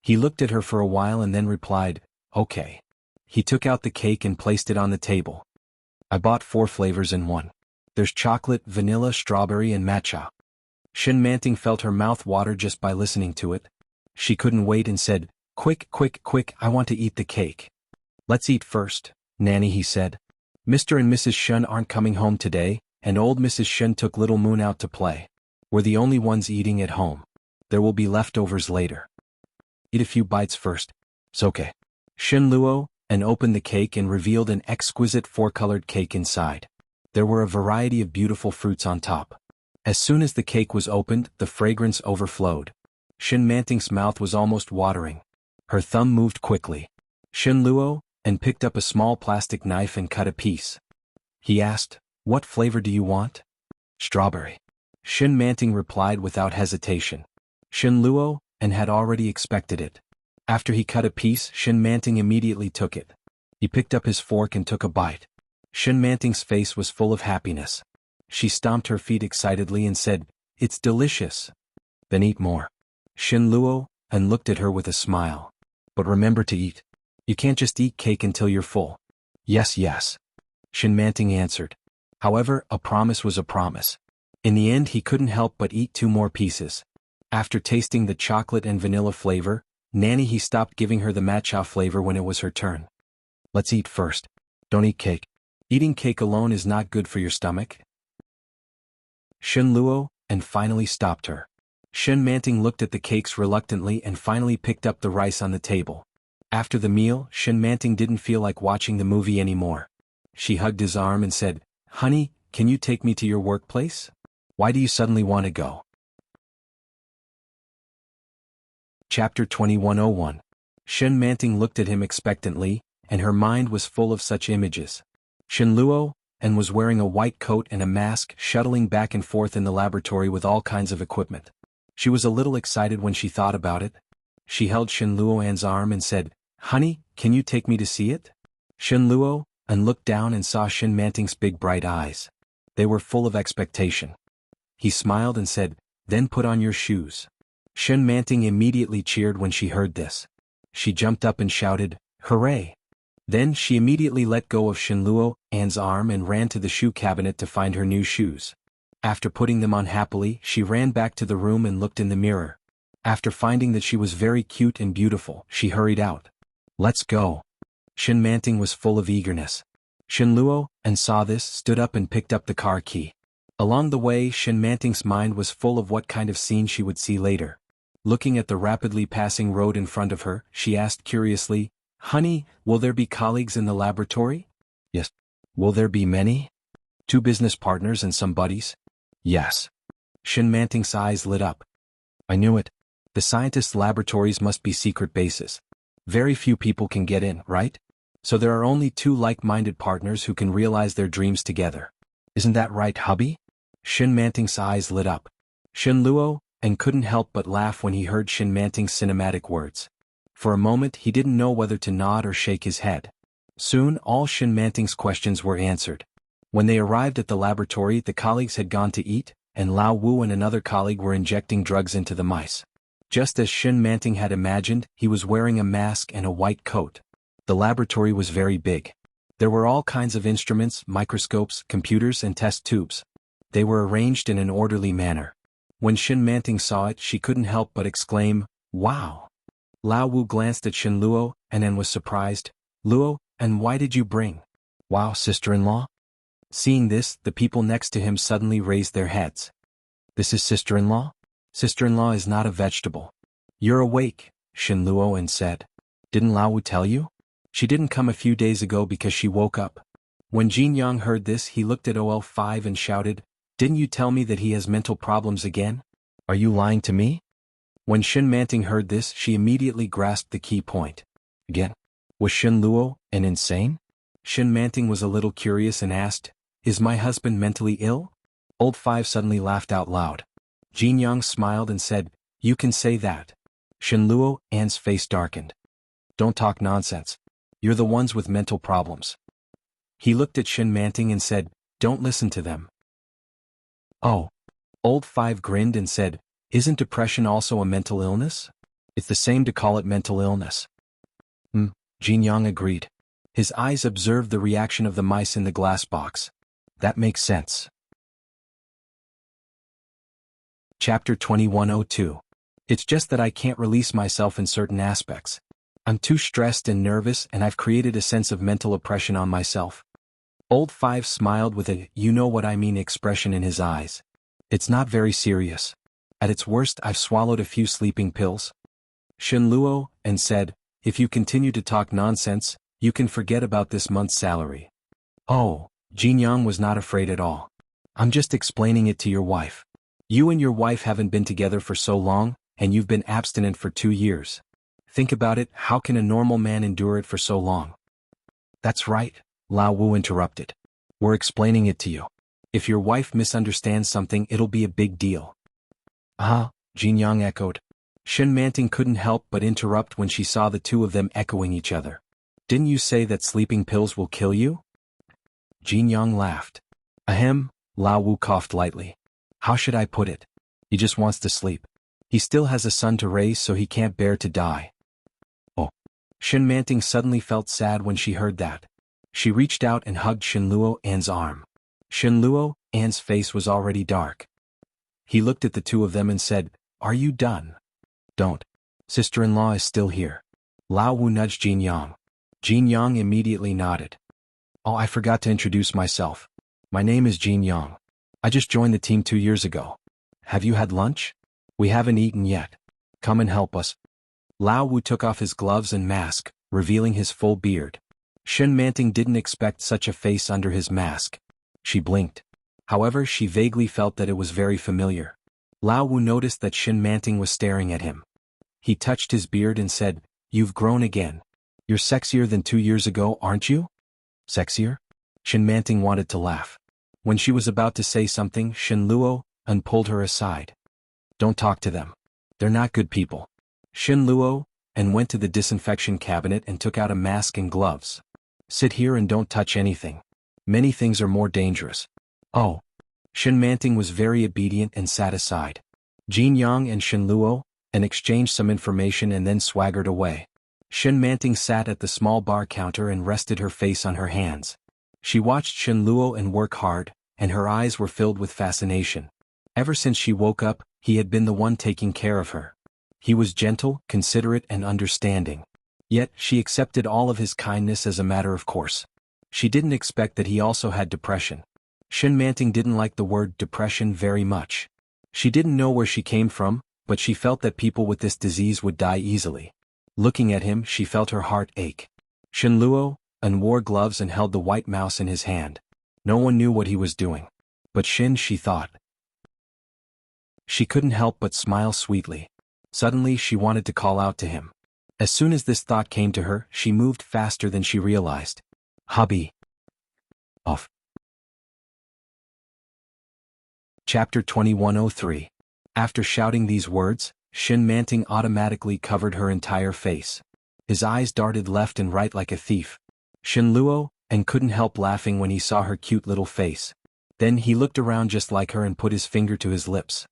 He looked at her for a while and then replied, okay. He took out the cake and placed it on the table. I bought 4 flavors in one. There's chocolate, vanilla, strawberry and matcha. Shin Manting felt her mouth water just by listening to it. She couldn't wait and said, quick, quick, quick, I want to eat the cake. Let's eat first, Nanny, he said. Mr. and Mrs. Shun aren't coming home today, and old Mrs. Shun took little Moon out to play. We're the only ones eating at home. There will be leftovers later. Eat a few bites first. It's okay. Shin Luo and opened the cake and revealed an exquisite 4-colored cake inside. There were a variety of beautiful fruits on top. As soon as the cake was opened, the fragrance overflowed. Shin Manting's mouth was almost watering. Her thumb moved quickly. Shin Luo and picked up a small plastic knife and cut a piece. He asked, what flavor do you want? Strawberry. Shin Manting replied without hesitation. Shin Luo and had already expected it. After he cut a piece, Shin Manting immediately took it. He picked up his fork and took a bite. Shin Manting's face was full of happiness. She stomped her feet excitedly and said, it's delicious. Then eat more. Shin Luo and looked at her with a smile. But remember to eat. You can't just eat cake until you're full. Yes, yes. Shin Manting answered. However, a promise was a promise. In the end, he couldn't help but eat 2 more pieces. After tasting the chocolate and vanilla flavor, Nanny stopped giving her the matcha flavor when it was her turn. Let's eat first. Don't eat cake. Eating cake alone is not good for your stomach. Shin Luo and finally stopped her. Shin Manting looked at the cakes reluctantly and finally picked up the rice on the table. After the meal, Shin Manting didn't feel like watching the movie anymore. She hugged his arm and said, honey, can you take me to your workplace? Why do you suddenly want to go? Chapter 2101. Shin Manting looked at him expectantly, and her mind was full of such images. Shin Luo and was wearing a white coat and a mask, shuttling back and forth in the laboratory with all kinds of equipment. She was a little excited when she thought about it. She held Shen Luoan's arm and said, "Honey, can you take me to see it?" Shen Luoan looked down and saw Shen Manting's big bright eyes. They were full of expectation. He smiled and said, "Then put on your shoes." Shen Manting immediately cheered when she heard this. She jumped up and shouted, "Hooray!" Then she immediately let go of Shen Luoan's arm and ran to the shoe cabinet to find her new shoes. After putting them on happily, she ran back to the room and looked in the mirror. After finding that she was very cute and beautiful, she hurried out. "Let's go." Shen Manting was full of eagerness. Shen Luoan saw this, stood up and picked up the car key. Along the way, Shen Manting's mind was full of what kind of scene she would see later. Looking at the rapidly passing road in front of her, she asked curiously, "Honey, will there be colleagues in the laboratory?" "Yes." "Will there be many?" "2 business partners and some buddies?" "Yes." Shen Manting's eyes lit up. "I knew it. The scientists' laboratories must be secret bases. Very few people can get in, right? So there are only 2 like-minded partners who can realize their dreams together. Isn't that right, hubby?" Shen Manting's eyes lit up. Shen Luoan couldn't help but laugh when he heard Shen Manting's cinematic words. For a moment he didn't know whether to nod or shake his head. Soon all Shen Manting's questions were answered. When they arrived at the laboratory, the colleagues had gone to eat, and Lao Wu and another colleague were injecting drugs into the mice. Just as Shen Manting had imagined, he was wearing a mask and a white coat. The laboratory was very big. There were all kinds of instruments, microscopes, computers and test tubes. They were arranged in an orderly manner. When Shen Manting saw it, she couldn't help but exclaim, "Wow!" Lao Wu glanced at Shen Luoan and was surprised. "Luo, and why did you bring? Wow, sister-in-law?" Seeing this, the people next to him suddenly raised their heads. "This is sister-in-law? Sister-in-law is not a vegetable." "You're awake," Shen Luoan said. "Didn't Lao Wu tell you? She didn't come a few days ago because she woke up." When Jin Yang heard this, he looked at OL5 and shouted, "Didn't you tell me that he has mental problems again? Are you lying to me?" When Shen Manting heard this, she immediately grasped the key point. Again? Was Shen Luoan insane? Shen Manting was a little curious and asked, "Is my husband mentally ill?" Old Five suddenly laughed out loud. Jin Yang smiled and said, "You can say that." Shen Luoan's face darkened. "Don't talk nonsense. You're the ones with mental problems." He looked at Shen Manting and said, "Don't listen to them." "Oh." Old Five grinned and said, "Isn't depression also a mental illness? It's the same to call it mental illness." Jin Yang agreed. His eyes observed the reaction of the mice in the glass box. That makes sense. Chapter 2102. It's just that I can't release myself in certain aspects. I'm too stressed and nervous and I've created a sense of mental oppression on myself. Old Five smiled with a you-know-what-I-mean expression in his eyes. It's not very serious. At its worst, I've swallowed a few sleeping pills. Shen Luoan said, "If you continue to talk nonsense, you can forget about this month's salary." Oh, Jin Yang was not afraid at all. "I'm just explaining it to your wife. You and your wife haven't been together for so long, and you've been abstinent for 2 years. Think about it, how can a normal man endure it for so long?" "That's right," Lao Wu interrupted. "We're explaining it to you. If your wife misunderstands something, it'll be a big deal." "Ah," Jin Yang echoed. Shen Manting couldn't help but interrupt when she saw the two of them echoing each other. "Didn't you say that sleeping pills will kill you?" Jin Yang laughed. "Ahem," Lao Wu coughed lightly. "How should I put it? He just wants to sleep. He still has a son to raise, so he can't bear to die." Oh. Shen Manting suddenly felt sad when she heard that. She reached out and hugged Shen Luoan's arm. Shen Luoan's face was already dark. He looked at the two of them and said, "Are you done?" "Don't. Sister-in-law is still here." Lao Wu nudged Jin Yang. Jin Yang immediately nodded. "Oh, I forgot to introduce myself. My name is Jin Yang. I just joined the team 2 years ago. Have you had lunch? We haven't eaten yet. Come and help us." Lao Wu took off his gloves and mask, revealing his full beard. Shen Manting didn't expect such a face under his mask. She blinked. However, she vaguely felt that it was very familiar. Lao Wu noticed that Shen Manting was staring at him. He touched his beard and said, "You've grown again. You're sexier than 2 years ago, aren't you?" "Sexier?" Shen Manting wanted to laugh. When she was about to say something, Shen Luoan pulled her aside. Don't talk to them. They're not good people. Shin Luo, and went to the disinfection cabinet and took out a mask and gloves. Sit here and don't touch anything. Many things are more dangerous. Oh. Shin Manting was very obedient and sat aside. Jin Yang and Shin Luo, and exchanged some information and then swaggered away. Shin Manting sat at the small bar counter and rested her face on her hands. She watched Shin Luo and work hard, and her eyes were filled with fascination. Ever since she woke up, he had been the one taking care of her. He was gentle, considerate and understanding. Yet, she accepted all of his kindness as a matter of course. She didn't expect that he also had depression. Shin Manting didn't like the word depression very much. She didn't know where she came from, but she felt that people with this disease would die easily. Looking at him, she felt her heart ache. Shin Luo, wore gloves and held the white mouse in his hand. No one knew what he was doing. But Shin, she thought. She couldn't help but smile sweetly. Suddenly she wanted to call out to him. As soon as this thought came to her, she moved faster than she realized. Hubby. Off. Chapter 2103. After shouting these words, Shin Manting automatically covered her entire face. His eyes darted left and right like a thief. Shin Luo, and couldn't help laughing when he saw her cute little face. Then he looked around just like her and put his finger to his lips.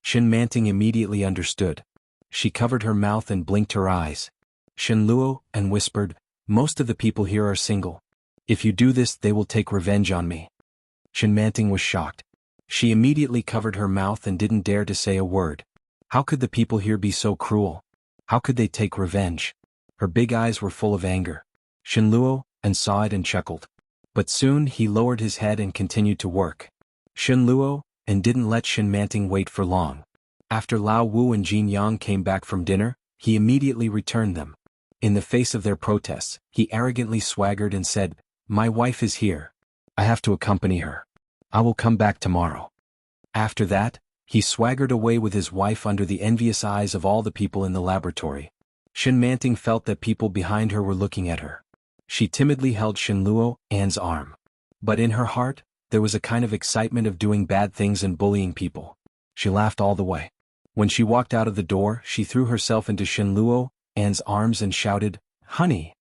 Shin Manting immediately understood. She covered her mouth and blinked her eyes. Shin Luo, and whispered, "Most of the people here are single. If you do this, they will take revenge on me." Shin Manting was shocked. She immediately covered her mouth and didn't dare to say a word. How could the people here be so cruel? How could they take revenge? Her big eyes were full of anger. Shin Luo, and saw it and chuckled. But soon he lowered his head and continued to work. Shin Luo, and didn't let Shin Manting wait for long. After Lao Wu and Jin Yang came back from dinner, he immediately returned them. In the face of their protests, he arrogantly swaggered and said, "My wife is here. I have to accompany her. I will come back tomorrow." After that, he swaggered away with his wife under the envious eyes of all the people in the laboratory. Shin Manting felt that people behind her were looking at her. She timidly held Shin Luo, Anne's arm. But in her heart, there was a kind of excitement of doing bad things and bullying people. She laughed all the way. When she walked out of the door, she threw herself into Shin Luo, Anne's arms and shouted, "Honey!"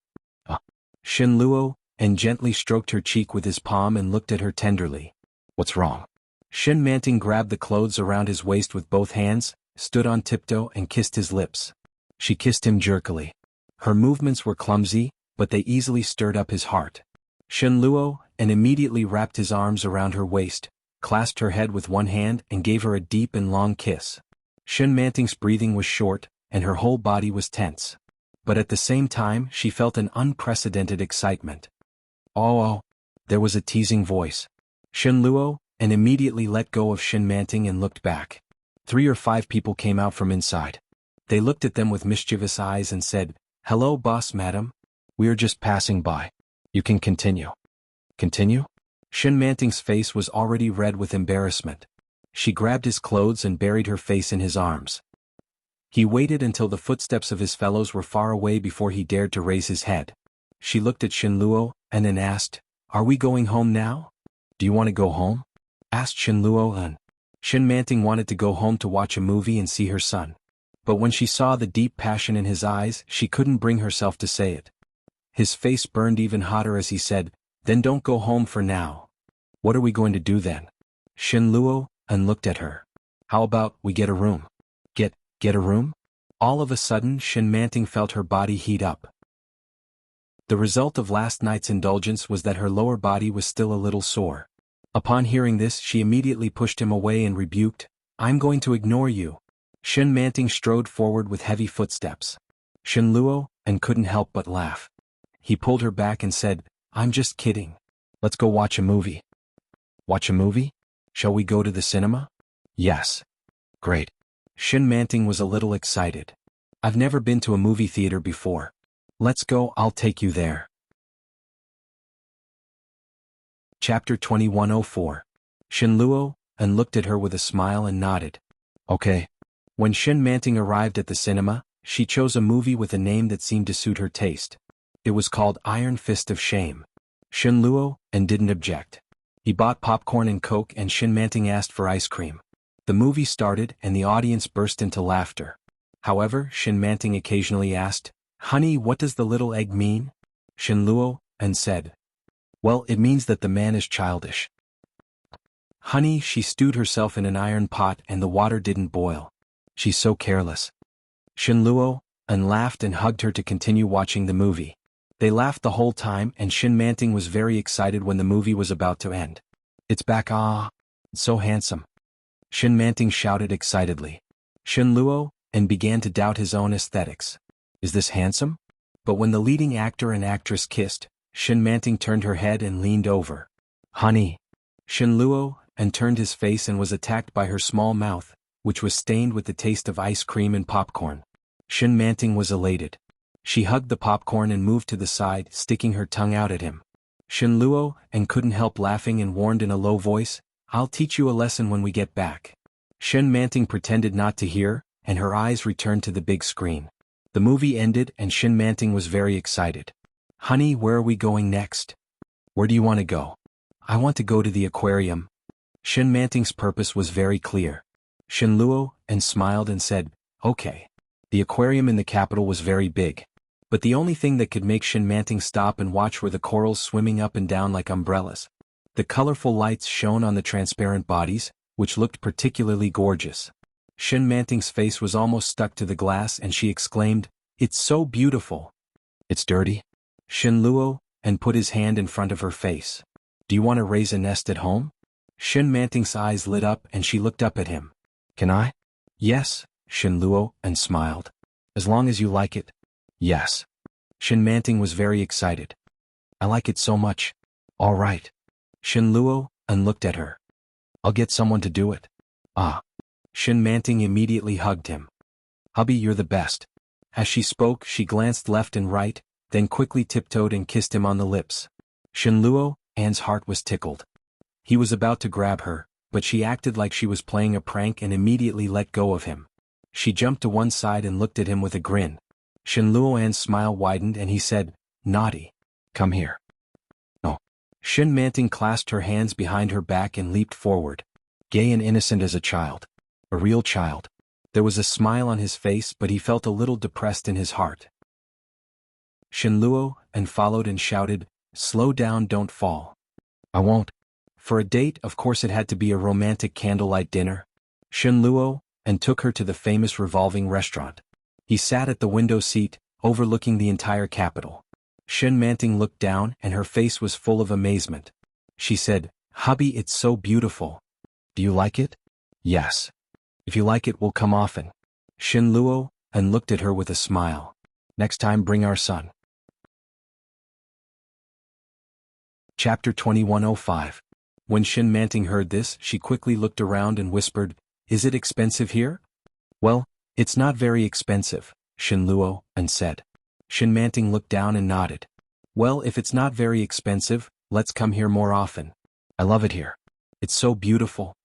Shin Luo, and gently stroked her cheek with his palm and looked at her tenderly. "What's wrong?" Shin Manting grabbed the clothes around his waist with both hands, stood on tiptoe and kissed his lips. She kissed him jerkily. Her movements were clumsy, but they easily stirred up his heart. Shin Luo, and immediately wrapped his arms around her waist, clasped her head with one hand and gave her a deep and long kiss. Shin Manting's breathing was short, and her whole body was tense. But at the same time she felt an unprecedented excitement. Oh, there was a teasing voice. Shin Luo, and immediately let go of Shin Manting and looked back. 3 or 5 people came out from inside. They looked at them with mischievous eyes and said, "Hello, boss madam. We are just passing by. You can continue." Continue? Shin Manting's face was already red with embarrassment. She grabbed his clothes and buried her face in his arms. He waited until the footsteps of his fellows were far away before he dared to raise his head. She looked at Shin Luo, and then asked, "Are we going home now?" "Do you want to go home?" asked Shin Luo, and Shin Manting wanted to go home to watch a movie and see her son. But when she saw the deep passion in his eyes, she couldn't bring herself to say it. His face burned even hotter as he said, "Then don't go home for now. What are we going to do then?" Shin Luo, and looked at her. "How about we get a room?" Get a room? All of a sudden Shin Manting felt her body heat up. The result of last night's indulgence was that her lower body was still a little sore. Upon hearing this, she immediately pushed him away and rebuked, "I'm going to ignore you." Shin Manting strode forward with heavy footsteps. Shin Luo, and couldn't help but laugh. He pulled her back and said, "I'm just kidding. Let's go watch a movie." "Watch a movie? Shall we go to the cinema?" "Yes." "Great." Shin Manting was a little excited. "I've never been to a movie theater before. Let's go, I'll take you there." Chapter 2104. Shin Luo, and looked at her with a smile and nodded. "Okay." When Shin Manting arrived at the cinema, she chose a movie with a name that seemed to suit her taste. It was called Iron Fist of Shame. Shin Luo, and didn't object. He bought popcorn and Coke and Shin Manting asked for ice cream. The movie started and the audience burst into laughter. However, Shin Manting occasionally asked, "Honey, what does the little egg mean?" Shin Luo, and said, "Well, it means that the man is childish." "Honey, she stewed herself in an iron pot and the water didn't boil. She's so careless." Shin Luo, and laughed and hugged her to continue watching the movie. They laughed the whole time and Shin Manting was very excited when the movie was about to end. "It's back, ah, so handsome," Shin Manting shouted excitedly. Shin Luo, and began to doubt his own aesthetics. "Is this handsome?" But when the leading actor and actress kissed, Shin Manting turned her head and leaned over. "Honey." Shin Luo, and turned his face and was attacked by her small mouth, which was stained with the taste of ice cream and popcorn. Shin Manting was elated. She hugged the popcorn and moved to the side, sticking her tongue out at him. Shin Luo, and couldn't help laughing and warned in a low voice, "I'll teach you a lesson when we get back." Shin Manting pretended not to hear, and her eyes returned to the big screen. The movie ended and Shin Manting was very excited. "Honey, where are we going next?" "Where do you want to go?" "I want to go to the aquarium." Shin Manting's purpose was very clear. Shin Luo, and smiled and said, "Okay." The aquarium in the capital was very big. But the only thing that could make Shin Manting stop and watch were the corals swimming up and down like umbrellas. The colorful lights shone on the transparent bodies, which looked particularly gorgeous. Shin Manting's face was almost stuck to the glass and she exclaimed, "It's so beautiful." "It's dirty?" Shin Luo, and put his hand in front of her face. "Do you want to raise a nest at home?" Shin Manting's eyes lit up and she looked up at him. "Can I?" "Yes," Shin Luo, and smiled. "As long as you like it." "Yes." Shin Manting was very excited. "I like it so much." "All right." Shin Luo, and looked at her. "I'll get someone to do it." "Ah." Shin Manting immediately hugged him. "Hubby, you're the best." As she spoke, she glanced left and right, then quickly tiptoed and kissed him on the lips. Shin Luo, Anne's heart was tickled. He was about to grab her, but she acted like she was playing a prank and immediately let go of him. She jumped to one side and looked at him with a grin. Shin Luo's smile widened and he said, "Naughty. Come here." "No." Shin Manting clasped her hands behind her back and leaped forward. Gay and innocent as a child. A real child. There was a smile on his face but he felt a little depressed in his heart. Shin Luo, and followed and shouted, "Slow down, don't fall." "I won't." For a date, of course it had to be a romantic candlelight dinner. Shin Luo, and took her to the famous revolving restaurant. He sat at the window seat, overlooking the entire capital. Shin Manting looked down and her face was full of amazement. She said, "Hubby, it's so beautiful." "Do you like it?" "Yes." "If you like it, we'll come often." Shin Luo, and looked at her with a smile. "Next time bring our son." Chapter 2105. When Shin Manting heard this, she quickly looked around and whispered, "Is it expensive here?" "Well, it's not very expensive," Shin Luo, and said. Shin Manting looked down and nodded. "Well, if it's not very expensive, let's come here more often. I love it here. It's so beautiful."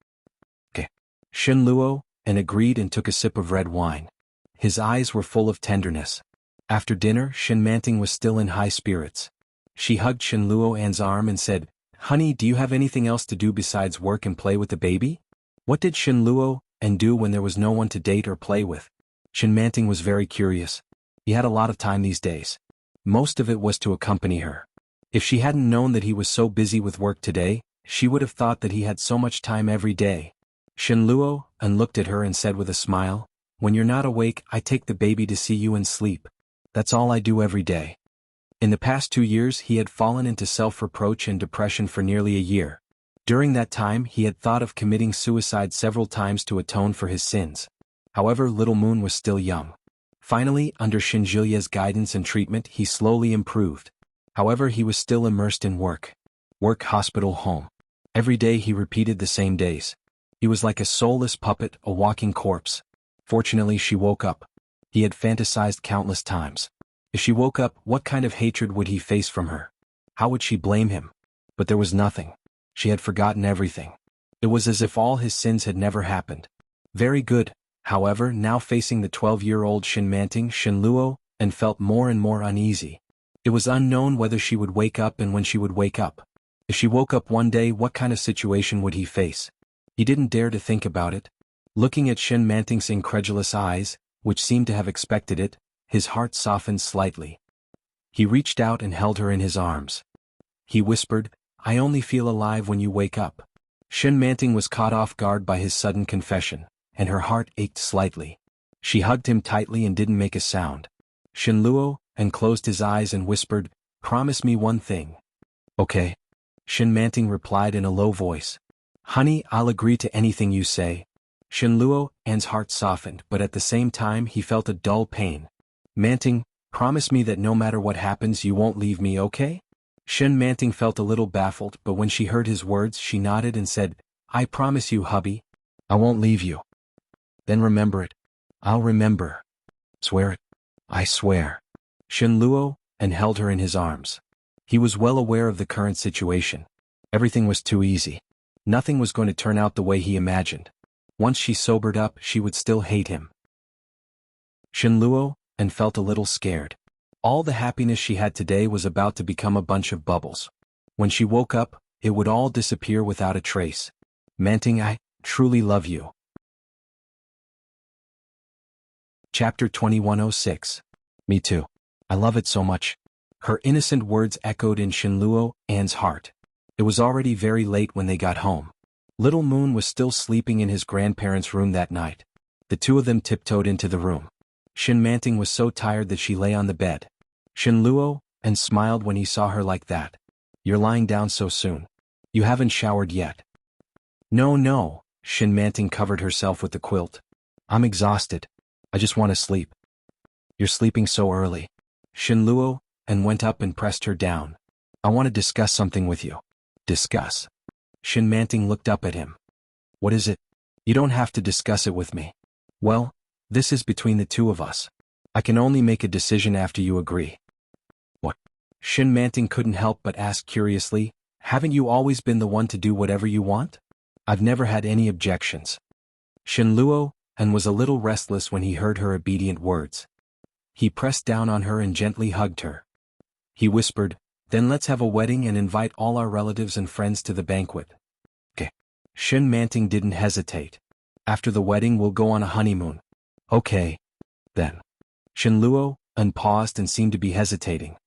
"Okay." Shin Luo, and agreed and took a sip of red wine. His eyes were full of tenderness. After dinner, Shin Manting was still in high spirits. She hugged Shin Luo's arm and said, "Honey, do you have anything else to do besides work and play with the baby?" What did Shin Luo and do when there was no one to date or play with? Shin Manting was very curious. He had a lot of time these days. Most of it was to accompany her. If she hadn't known that he was so busy with work today, she would have thought that he had so much time every day. Shin Luo and looked at her and said with a smile, "When you're not awake, I take the baby to see you and sleep. That's all I do every day." In the past 2 years he had fallen into self-reproach and depression for nearly a year. During that time he had thought of committing suicide several times to atone for his sins. However, little Moon was still young. Finally, under Shin Jilye's guidance and treatment he slowly improved. However, he was still immersed in work. Work, hospital, home. Every day he repeated the same days. He was like a soulless puppet, a walking corpse. Fortunately she woke up. He had fantasized countless times. If she woke up, what kind of hatred would he face from her? How would she blame him? But there was nothing. She had forgotten everything. It was as if all his sins had never happened. Very good. However, now facing the 12-year-old Shin Manting, Shin Luo, and felt more and more uneasy. It was unknown whether she would wake up and when she would wake up. If she woke up one day, what kind of situation would he face? He didn't dare to think about it. Looking at Shin Manting's incredulous eyes, which seemed to have expected it, his heart softened slightly. He reached out and held her in his arms. He whispered, "I only feel alive when you wake up." Shin Manting was caught off guard by his sudden confession, and her heart ached slightly. She hugged him tightly and didn't make a sound. Shin Luo and closed his eyes and whispered, "Promise me one thing." "Okay." Shin Manting replied in a low voice. "Honey, I'll agree to anything you say." Shin Luo An's heart softened, but at the same time he felt a dull pain. "Manting, promise me that no matter what happens you won't leave me, okay?" Shin Manting felt a little baffled, but when she heard his words she nodded and said, "I promise you, hubby. I won't leave you." "Then remember it." "I'll remember." "Swear it." "I swear." Shin Luo and held her in his arms. He was well aware of the current situation. Everything was too easy. Nothing was going to turn out the way he imagined. Once she sobered up, she would still hate him. Shin Luo and felt a little scared. All the happiness she had today was about to become a bunch of bubbles. When she woke up, it would all disappear without a trace. "Manting, I truly love you." Chapter 2106. "Me too. I love it so much." Her innocent words echoed in Shin Luo An's heart. It was already very late when they got home. Little Moon was still sleeping in his grandparents' room that night. The two of them tiptoed into the room. Shin Manting was so tired that she lay on the bed. Shin Luo and smiled when he saw her like that. "You're lying down so soon. You haven't showered yet." No, Shin Manting covered herself with the quilt. "I'm exhausted. I just want to sleep." "You're sleeping so early." Shin Luo and went up and pressed her down. "I want to discuss something with you." "Discuss?" Shin Manting looked up at him. "What is it?" "You don't have to discuss it with me." "Well, this is between the two of us. I can only make a decision after you agree." "What?" Shin Manting couldn't help but ask curiously, "Haven't you always been the one to do whatever you want?" "I've never had any objections." Shin Luo and was a little restless when he heard her obedient words. He pressed down on her and gently hugged her. He whispered, "Then let's have a wedding and invite all our relatives and friends to the banquet." "Okay." Shin Manting didn't hesitate. "After the wedding we'll go on a honeymoon." "Okay. Then." Shin Luo paused and seemed to be hesitating.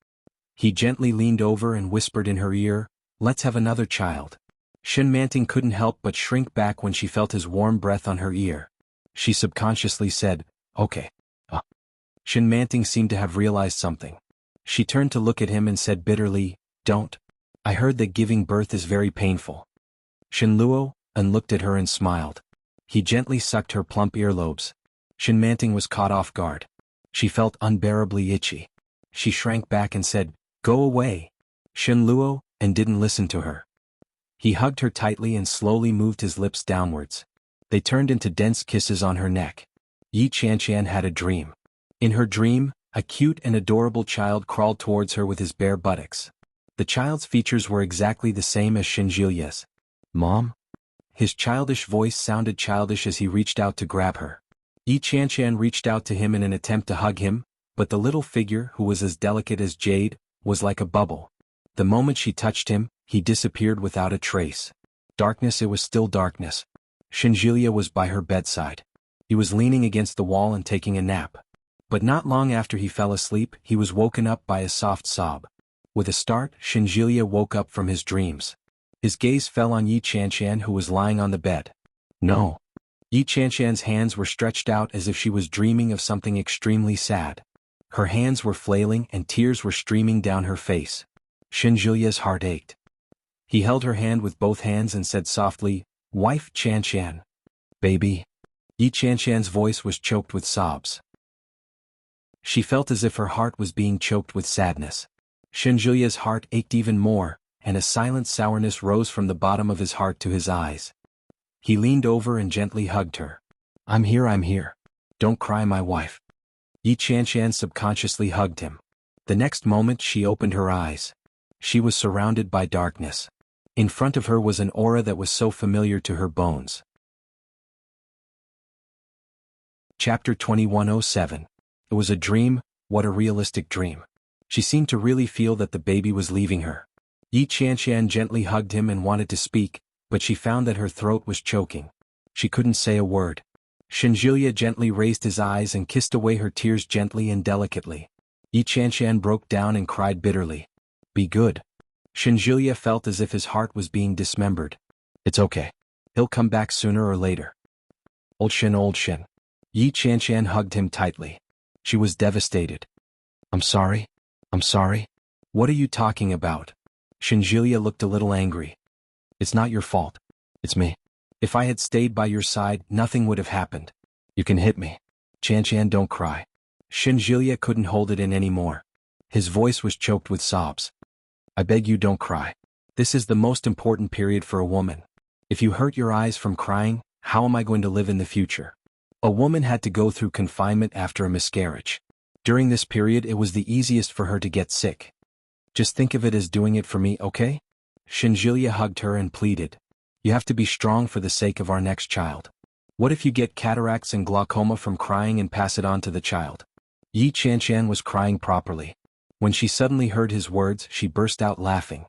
He gently leaned over and whispered in her ear, "Let's have another child." Shin Manting couldn't help but shrink back when she felt his warm breath on her ear. She subconsciously said, "Okay." Shin Manting seemed to have realized something. She turned to look at him and said bitterly, "Don't. I heard that giving birth is very painful." Shin Luo looked at her and smiled. He gently sucked her plump earlobes. Shin Manting was caught off guard. She felt unbearably itchy. She shrank back and said, "Go away." Shin Luo didn't listen to her. He hugged her tightly and slowly moved his lips downwards. They turned into dense kisses on her neck. Yi Qianqian had a dream. In her dream, a cute and adorable child crawled towards her with his bare buttocks. The child's features were exactly the same as Shin Jilia's. "Mom?" His childish voice sounded childish as he reached out to grab her. Yi Qianqian reached out to him in an attempt to hug him, but the little figure, who was as delicate as jade, was like a bubble. The moment she touched him, he disappeared without a trace. Darkness, it was still darkness. Shin Jilia was by her bedside. He was leaning against the wall and taking a nap. But not long after he fell asleep, he was woken up by a soft sob. With a start, Shin Jilia woke up from his dreams. His gaze fell on Yi Qianqian, who was lying on the bed. "No." Yi Qianqian's hands were stretched out as if she was dreaming of something extremely sad. Her hands were flailing and tears were streaming down her face. Shin Jilia's heart ached. He held her hand with both hands and said softly, "Wife Qianqian." "Baby." Yi Qianqian's voice was choked with sobs. She felt as if her heart was being choked with sadness. Shin Jilia's heart ached even more, and a silent sourness rose from the bottom of his heart to his eyes. He leaned over and gently hugged her. I'm here. Don't cry, my wife." Yi Qianqian subconsciously hugged him. The next moment she opened her eyes. She was surrounded by darkness. In front of her was an aura that was so familiar to her bones. Chapter 2107. It was a dream. What a realistic dream. She seemed to really feel that the baby was leaving her. Yi Qianqian gently hugged him and wanted to speak, but she found that her throat was choking. She couldn't say a word. Shinjulia gently raised his eyes and kissed away her tears gently and delicately. Yi Qianshan broke down and cried bitterly. Be good. Shinjulia felt as if his heart was being dismembered. It's okay. He'll come back sooner or later. Old Shin, old Shin. Yi Qianshan hugged him tightly. She was devastated. I'm sorry. I'm sorry. What are you talking about? Shinjulia looked a little angry. It's not your fault. It's me. If I had stayed by your side, nothing would have happened. You can hit me. Qianshan, don't cry. Shinjulia couldn't hold it in anymore. His voice was choked with sobs. I beg you, don't cry. This is the most important period for a woman. If you hurt your eyes from crying, how am I going to live in the future? A woman had to go through confinement after a miscarriage. During this period, it was the easiest for her to get sick. Just think of it as doing it for me, okay? Shinjulia hugged her and pleaded. You have to be strong for the sake of our next child. What if you get cataracts and glaucoma from crying and pass it on to the child? Yi Qianshan was crying properly. When she suddenly heard his words, she burst out laughing.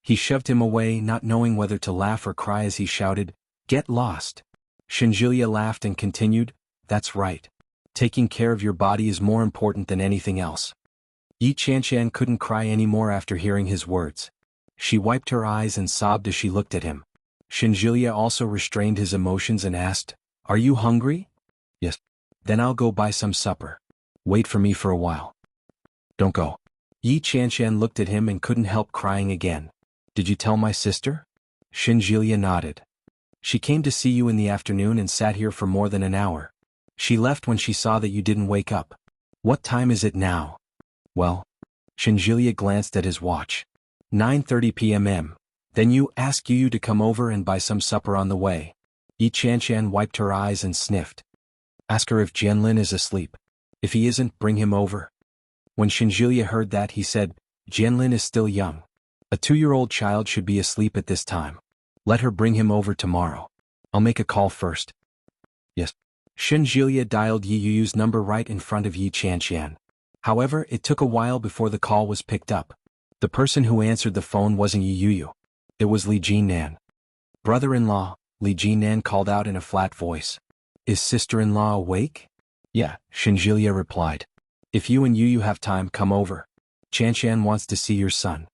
He shoved him away, not knowing whether to laugh or cry as he shouted, Get lost! Shinjulia laughed and continued, That's right. Taking care of your body is more important than anything else. Yi Qianshan couldn't cry anymore after hearing his words. She wiped her eyes and sobbed as she looked at him. Shinjulia also restrained his emotions and asked, Are you hungry? Yes. Then I'll go buy some supper. Wait for me for a while. Don't go. Yi Qianshan looked at him and couldn't help crying again. Did you tell my sister? Shinjulia nodded. She came to see you in the afternoon and sat here for more than an hour. She left when she saw that you didn't wake up. What time is it now? Well. Shinjulia glanced at his watch. 9:30 p.m. Then you ask Yu to come over and buy some supper on the way. Yi Qianshan wiped her eyes and sniffed. Ask her if Jianlin is asleep. If he isn't, bring him over. When Shinjulia heard that, he said, Jianlin is still young. A 2-year-old child should be asleep at this time. Let her bring him over tomorrow. I'll make a call first. Yes. Shinjulia dialed Yi Yu's number right in front of Yi Qianshan. However, it took a while before the call was picked up. The person who answered the phone wasn't Yi Yu. It was Li Jinan. Brother-in-law, Li Jinan called out in a flat voice. Is sister-in-law awake? Yeah, Shinjulia replied. If you and Yu have time, come over. Qianshan wants to see your son.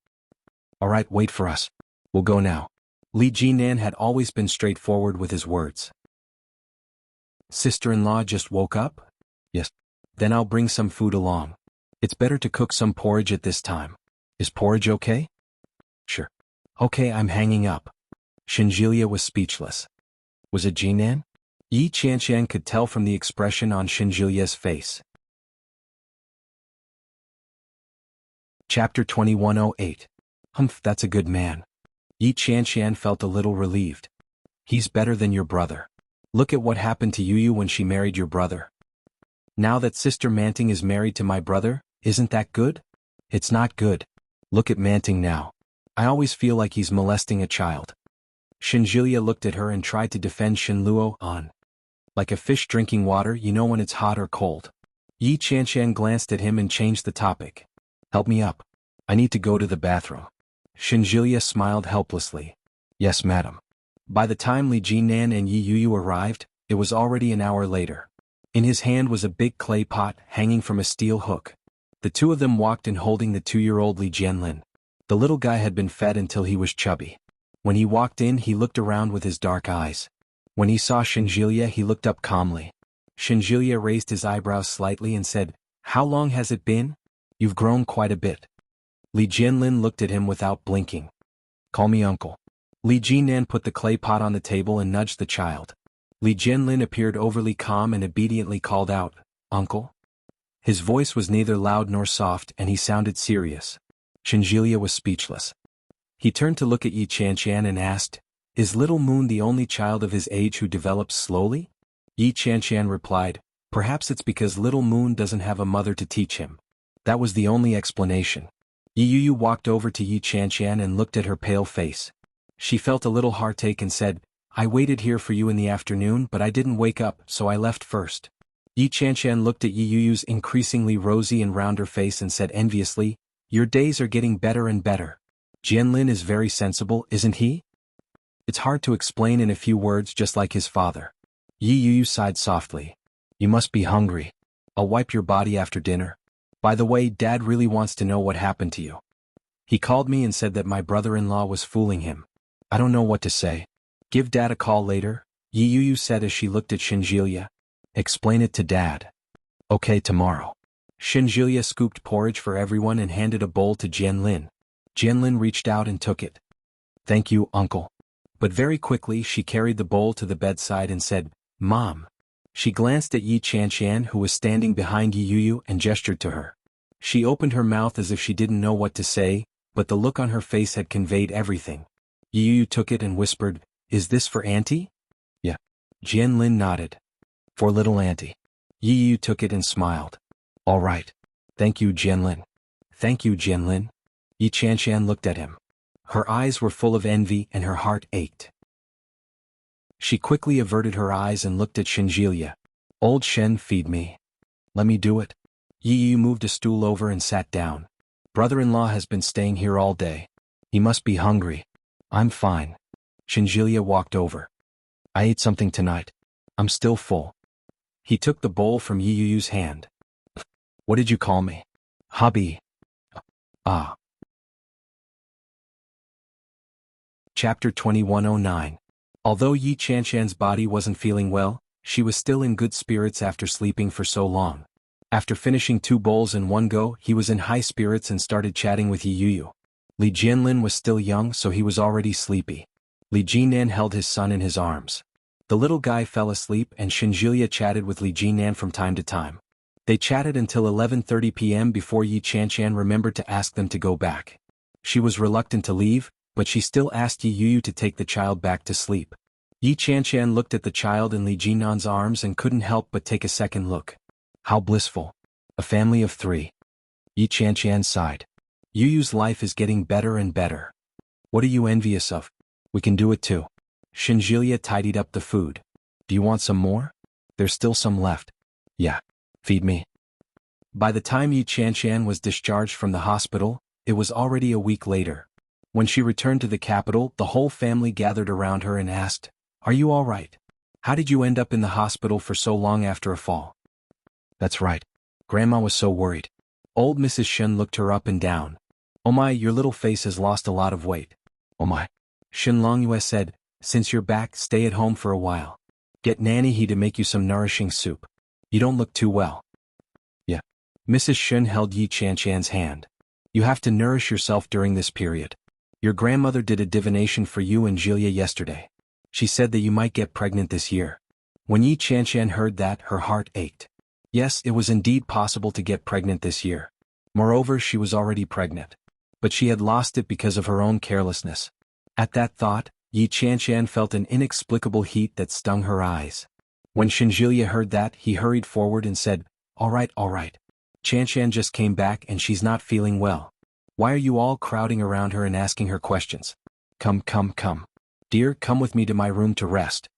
All right, wait for us. We'll go now. Li Jinan had always been straightforward with his words. Sister-in-law just woke up? Yes. Then I'll bring some food along. It's better to cook some porridge at this time. Is porridge okay? Sure. Okay, I'm hanging up. Shinjulia was speechless. Was it Jinan? Yi Qianshan could tell from the expression on Shinjulia's face. Chapter 2108. Humph, that's a good man. Yi Qianshan felt a little relieved. He's better than your brother. Look at what happened to Yu when she married your brother. Now that Sister Manting is married to my brother, isn't that good? It's not good. Look at Manting now. I always feel like he's molesting a child. Shinjulia looked at her and tried to defend Shinluo on. Like a fish drinking water, you know when it's hot or cold. Yi Qianshan glanced at him and changed the topic. Help me up. I need to go to the bathroom. Shinjulia smiled helplessly. Yes, madam. By the time Li Jinan and Yi Yu arrived, it was already an hour later. In his hand was a big clay pot hanging from a steel hook. The two of them walked in holding the 2-year-old Li Jianlin. The little guy had been fed until he was chubby. When he walked in, he looked around with his dark eyes. When he saw Shinjulia, he looked up calmly. Shinjulia raised his eyebrows slightly and said, How long has it been? You've grown quite a bit. Li Jianlin looked at him without blinking. Call me uncle. Li Jinan put the clay pot on the table and nudged the child. Li Jianlin appeared overly calm and obediently called out, Uncle? His voice was neither loud nor soft and he sounded serious. Shinjulia was speechless. He turned to look at Yi Qianshan and asked, Is little Moon the only child of his age who develops slowly? Yi Qianshan replied, Perhaps it's because little Moon doesn't have a mother to teach him. That was the only explanation. Yi Yu walked over to Yi Qianshan and looked at her pale face. She felt a little heartache and said, I waited here for you in the afternoon, but I didn't wake up, so I left first. Yi Qianshan looked at Yi Yu's increasingly rosy and rounder face and said enviously, Your days are getting better and better. Jianlin is very sensible, isn't he? It's hard to explain in a few words, just like his father. Yi Yu sighed softly. You must be hungry. I'll wipe your body after dinner. By the way, Dad really wants to know what happened to you. He called me and said that my brother-in-law was fooling him. I don't know what to say. Give Dad a call later, Yi Yu said as she looked at Shinjilia. Explain it to Dad. Okay, tomorrow. Shinjilia scooped porridge for everyone and handed a bowl to Jianlin. Jianlin reached out and took it. Thank you, Uncle. But very quickly she carried the bowl to the bedside and said, Mom. She glanced at Yi Chanshan who was standing behind Yi Yu and gestured to her. She opened her mouth as if she didn't know what to say, but the look on her face had conveyed everything. Yi Yu took it and whispered, Is this for Auntie? Yeah. Jianlin nodded. For little Auntie. Yi Yu took it and smiled. All right. Thank you, Jianlin. Thank you, Jianlin. Yi Chanshan looked at him. Her eyes were full of envy and her heart ached. She quickly averted her eyes and looked at Shinjilia. Old Shen, feed me. Let me do it. Yi Yu moved a stool over and sat down. Brother-in-law has been staying here all day. He must be hungry. I'm fine. Shinjilia walked over. I ate something tonight. I'm still full. He took the bowl from Yi Yu's hand. What did you call me? Hubby. Ah. Chapter 2109. Although Yi Chanshan's body wasn't feeling well, she was still in good spirits after sleeping for so long. After finishing 2 bowls in one go, he was in high spirits and started chatting with Yi Yu. Li Jianlin was still young, so he was already sleepy. Li Jinan held his son in his arms. The little guy fell asleep and Shinjilia chatted with Li Jinan from time to time. They chatted until 11:30 p.m. before Yi Chanshan remembered to ask them to go back. She was reluctant to leave, but she still asked Yi Yu to take the child back to sleep. Yi Chanshan looked at the child in Li Jinan's arms and couldn't help but take a second look. How blissful. A family of 3. Yi Chanshan sighed. Yu Yu's life is getting better and better. What are you envious of? We can do it too. Shinjilia tidied up the food. Do you want some more? There's still some left. Yeah. Feed me. By the time Yi Chanshan was discharged from the hospital, it was already a week later. When she returned to the capital, the whole family gathered around her and asked, Are you all right? How did you end up in the hospital for so long after a fall? That's right. Grandma was so worried. Old Mrs. Shen looked her up and down. Oh my, your little face has lost a lot of weight. Oh my. Shen Longyue said, Since you're back, stay at home for a while. Get Nanny He to make you some nourishing soup. You don't look too well. Yeah. Mrs. Shen held Yi Chanshan's hand. You have to nourish yourself during this period. Your grandmother did a divination for you and Jilia yesterday. She said that you might get pregnant this year. When Yi Chanshan heard that, her heart ached. Yes, it was indeed possible to get pregnant this year. Moreover, she was already pregnant. But she had lost it because of her own carelessness. At that thought, Yi Chanshan felt an inexplicable heat that stung her eyes. When Shinjilia heard that, he hurried forward and said, All right. Chanshan just came back and she's not feeling well. Why are you all crowding around her and asking her questions? Come. Dear, come with me to my room to rest.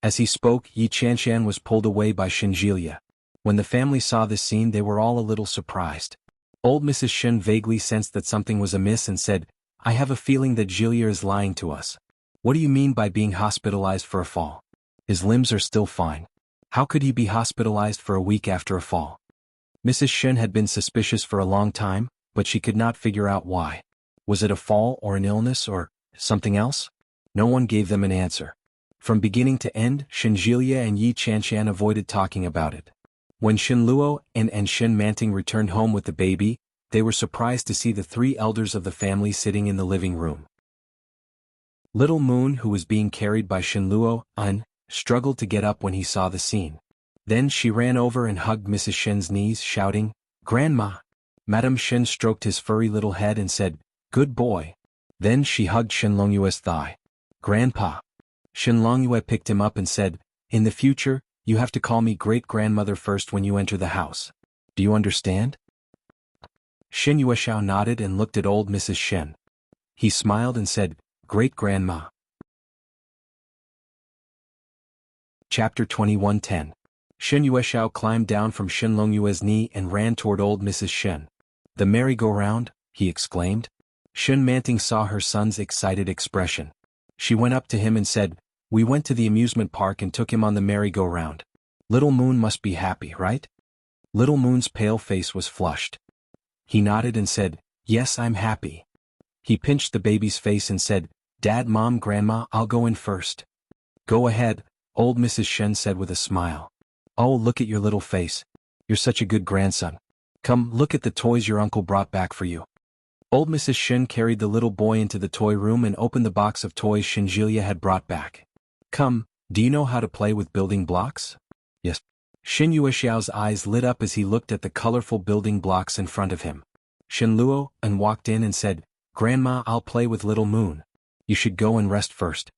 As he spoke, Yi Chanshan was pulled away by Shinjilia. When the family saw this scene, they were all a little surprised. Old Mrs. Shen vaguely sensed that something was amiss and said, I have a feeling that Jilia is lying to us. What do you mean by being hospitalized for a fall? His limbs are still fine. How could he be hospitalized for a week after a fall? Mrs. Shen had been suspicious for a long time, but she could not figure out why. Was it a fall or an illness or something else? No one gave them an answer. From beginning to end, Shinjilia and Yi Chanshan avoided talking about it. When Shin Luo and Shin Manting returned home with the baby, they were surprised to see the 3 elders of the family sitting in the living room. Little Moon, who was being carried by Shin Luo, struggled to get up when he saw the scene. Then she ran over and hugged Mrs. Shen's knees, shouting, Grandma! Madame Shen stroked his furry little head and said, Good boy. Then she hugged Shen Longyue's thigh. Grandpa. Shen Longyue picked him up and said, In the future, you have to call me great-grandmother first when you enter the house. Do you understand? Shen Yueshao nodded and looked at old Mrs. Shen. He smiled and said, Great-grandma. Chapter 2110. Shen Yueshao climbed down from Shen Longyue's knee and ran toward old Mrs. Shen. The merry-go-round, he exclaimed. Shen Manting saw her son's excited expression. She went up to him and said, We went to the amusement park and took him on the merry-go-round. Little Moon must be happy, right? Little Moon's pale face was flushed. He nodded and said, "Yes, I'm happy." He pinched the baby's face and said, "Dad, Mom, Grandma, I'll go in first." "Go ahead," old Mrs. Shen said with a smile. "Oh, look at your little face. You're such a good grandson. Come, look at the toys your uncle brought back for you." Old Mrs. Shen carried the little boy into the toy room and opened the box of toys Shinjilia had brought back. "Come, do you know how to play with building blocks?" "Yes." Shin Yuexiao's eyes lit up as he looked at the colorful building blocks in front of him. Shin Luo walked in and said, "Grandma, I'll play with Little Moon. You should go and rest first."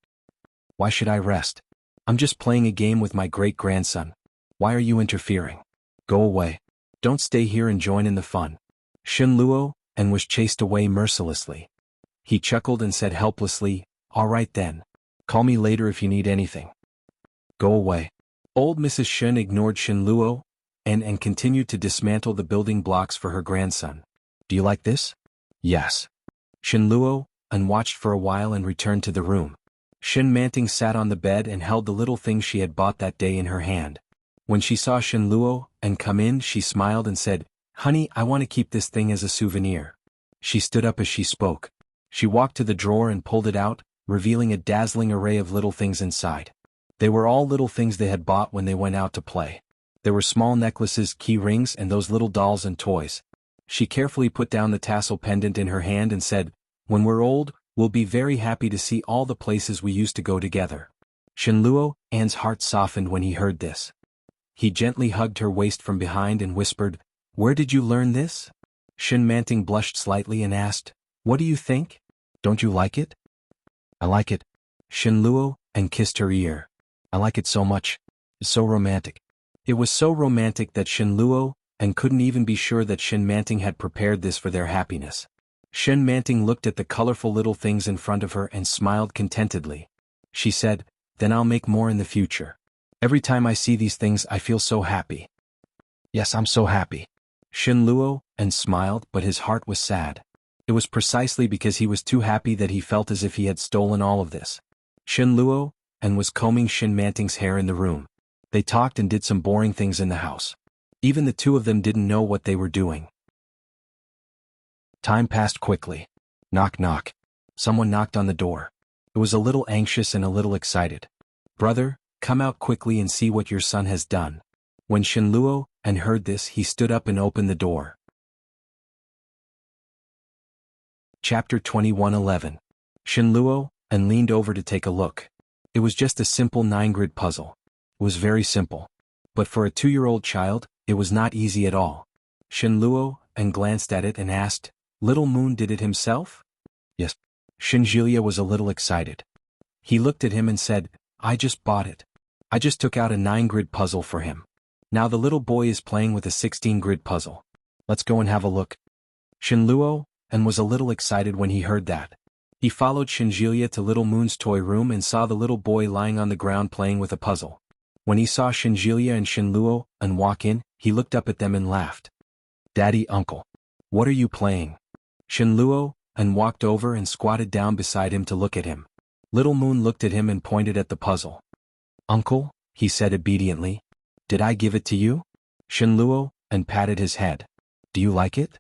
"Why should I rest? I'm just playing a game with my great-grandson. Why are you interfering? Go away. Don't stay here and join in the fun." Shin Luo was chased away mercilessly. He chuckled and said helplessly, "All right then. Call me later if you need anything. Go away." Old Mrs. Shen ignored Shin Luo and continued to dismantle the building blocks for her grandson. "Do you like this?" "Yes." Shin Luo watched for a while and returned to the room. Shin Manting sat on the bed and held the little thing she had bought that day in her hand. When she saw Shin Luo come in, she smiled and said, "Honey, I want to keep this thing as a souvenir." She stood up as she spoke. She walked to the drawer and pulled it out, revealing a dazzling array of little things inside. They were all little things they had bought when they went out to play. There were small necklaces, key rings, and those little dolls and toys. She carefully put down the tassel pendant in her hand and said, "When we're old, we'll be very happy to see all the places we used to go together." Shin Luo's heart softened when he heard this. He gently hugged her waist from behind and whispered, "Where did you learn this?" Shin Manting blushed slightly and asked, "What do you think? Don't you like it?" "I like it." Shin Luo kissed her ear. "I like it so much. It's so romantic." It was so romantic that Shin Luo couldn't even be sure that Shin Manting had prepared this for their happiness. Shin Manting looked at the colorful little things in front of her and smiled contentedly. She said, "Then I'll make more in the future. Every time I see these things I feel so happy." "Yes, I'm so happy." Shin Luo smiled, but his heart was sad. It was precisely because he was too happy that he felt as if he had stolen all of this. Shin Luo was combing Shin Manting's hair in the room. They talked and did some boring things in the house. Even the two of them didn't know what they were doing. Time passed quickly. Knock knock. Someone knocked on the door. It was a little anxious and a little excited. "Brother, come out quickly and see what your son has done." When Shin Luo heard this, he stood up and opened the door. Chapter 21:11. Shin Luo leaned over to take a look. It was just a simple 9-grid puzzle. It was very simple. But for a 2-year-old child, it was not easy at all. Shin Luo glanced at it and asked, "Little Moon did it himself?" "Yes." Shinjilia was a little excited. He looked at him and said, "I just bought it. I just took out a 9-grid puzzle for him. Now the little boy is playing with a 16-grid puzzle. Let's go and have a look." Shin Luo was a little excited when he heard that. He followed Shinjilia to Little Moon's toy room and saw the little boy lying on the ground playing with a puzzle. When he saw Shinjilia and Shin Luo walk in, he looked up at them and laughed. "Daddy, uncle. What are you playing?" Shin Luo walked over and squatted down beside him to look at him. Little Moon looked at him and pointed at the puzzle. "Uncle," he said obediently, "did I give it to you?" Shin Luo patted his head. "Do you like it?"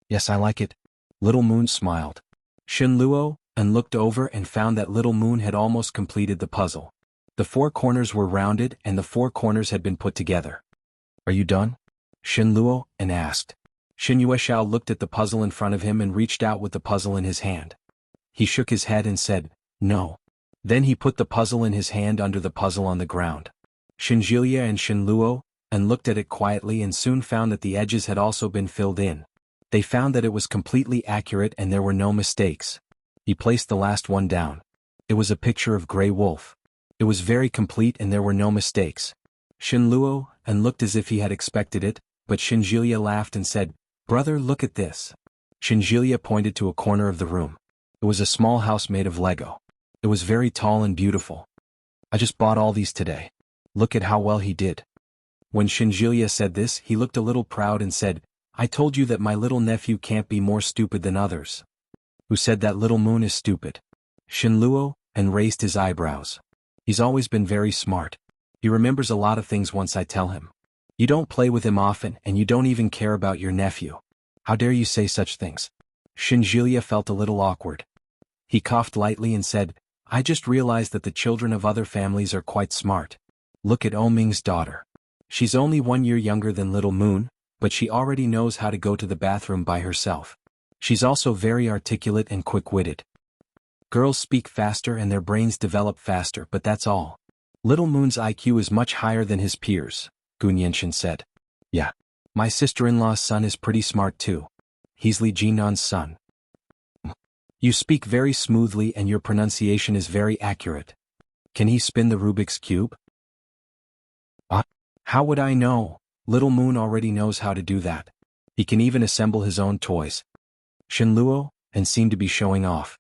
"Yes, I like it." Little Moon smiled. Shin Luo looked over and found that Little Moon had almost completed the puzzle. The 4 corners were rounded and the 4 corners had been put together. "Are you done?" Shin Luo asked. Shin Yuexiao looked at the puzzle in front of him and reached out with the puzzle in his hand. He shook his head and said, "No." Then he put the puzzle in his hand under the puzzle on the ground. Shinjilia and Shin Luo looked at it quietly and soon found that the edges had also been filled in. They found that it was completely accurate and there were no mistakes. He placed the last one down. It was a picture of Grey Wolf. It was very complete and there were no mistakes. Shin Luo looked as if he had expected it, but Shinjilia laughed and said, "Brother, look at this." Shinjilia pointed to a corner of the room. It was a small house made of Lego. It was very tall and beautiful. "I just bought all these today. Look at how well he did." When Shinjilia said this, he looked a little proud and said, "I told you that my little nephew can't be more stupid than others." "Who said that Little Moon is stupid?" Shin Luo raised his eyebrows. He's always been very smart. He remembers a lot of things once I tell him. You don't play with him often and you don't even care about your nephew. How dare you say such things? Shinjilia felt a little awkward. He coughed lightly and said, I just realized that the children of other families are quite smart. Look at Oming's daughter. She's only 1 year younger than Little Moon, but she already knows how to go to the bathroom by herself. She's also very articulate and quick-witted. Girls speak faster and their brains develop faster, but that's all. Little Moon's IQ is much higher than his peers, Gunyenshin said. Yeah. My sister-in-law's son is pretty smart too. He's Li Jinan's son. You speak very smoothly and your pronunciation is very accurate. Can he spin the Rubik's Cube? How would I know? Little Moon already knows how to do that. He can even assemble his own toys. Shinluo, and seemed to be showing off.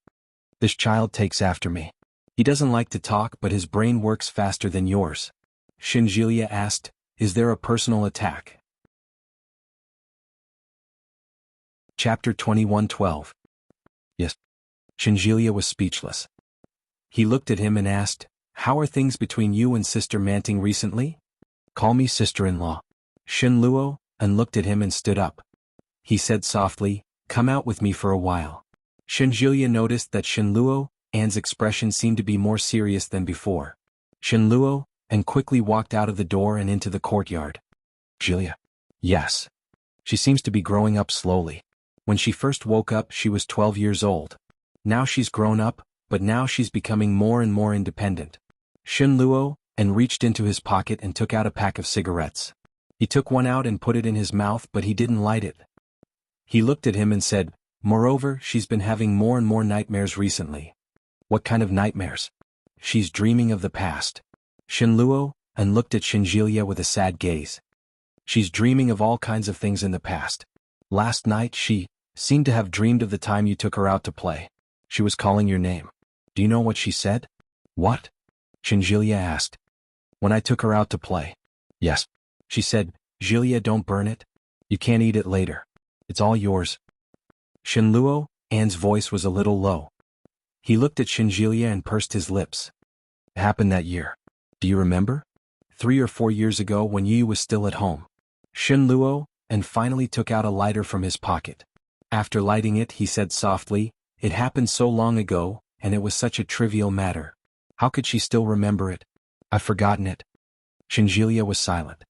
This child takes after me. He doesn't like to talk but his brain works faster than yours. Shinjilia asked, Is there a personal attack? Chapter 21:12. Yes. Shinjilia was speechless. He looked at him and asked, How are things between you and Sister Manting recently? Call me sister-in-law. Shinluo, and looked at him and stood up. He said softly, Come out with me for a while. Shinjilia noticed that Shinluo An's expression seemed to be more serious than before. Shinluo and quickly walked out of the door and into the courtyard. Jilia. Yes. She seems to be growing up slowly. When she first woke up she was 12 years old. Now she's grown up, but now she's becoming more and more independent. Shinluo and reached into his pocket and took out a pack of cigarettes. He took one out and put it in his mouth but he didn't light it. He looked at him and said, Moreover, she's been having more and more nightmares recently. What kind of nightmares? She's dreaming of the past. Shinluo and looked at Shinjilia with a sad gaze. She's dreaming of all kinds of things in the past. Last night she seemed to have dreamed of the time you took her out to play. She was calling your name. Do you know what she said? What? Shinjilia asked. When I took her out to play. Yes. She said, Jilia, don't burn it. You can't eat it later. It's all yours. Shinluo An's voice was a little low. He looked at Shinjilia and pursed his lips. It happened that year. Do you remember? 3 or 4 years ago when Yu was still at home. Shinluo and finally took out a lighter from his pocket. After lighting it he said softly, It happened so long ago, and it was such a trivial matter. How could she still remember it? I've forgotten it. Shinjilia was silent.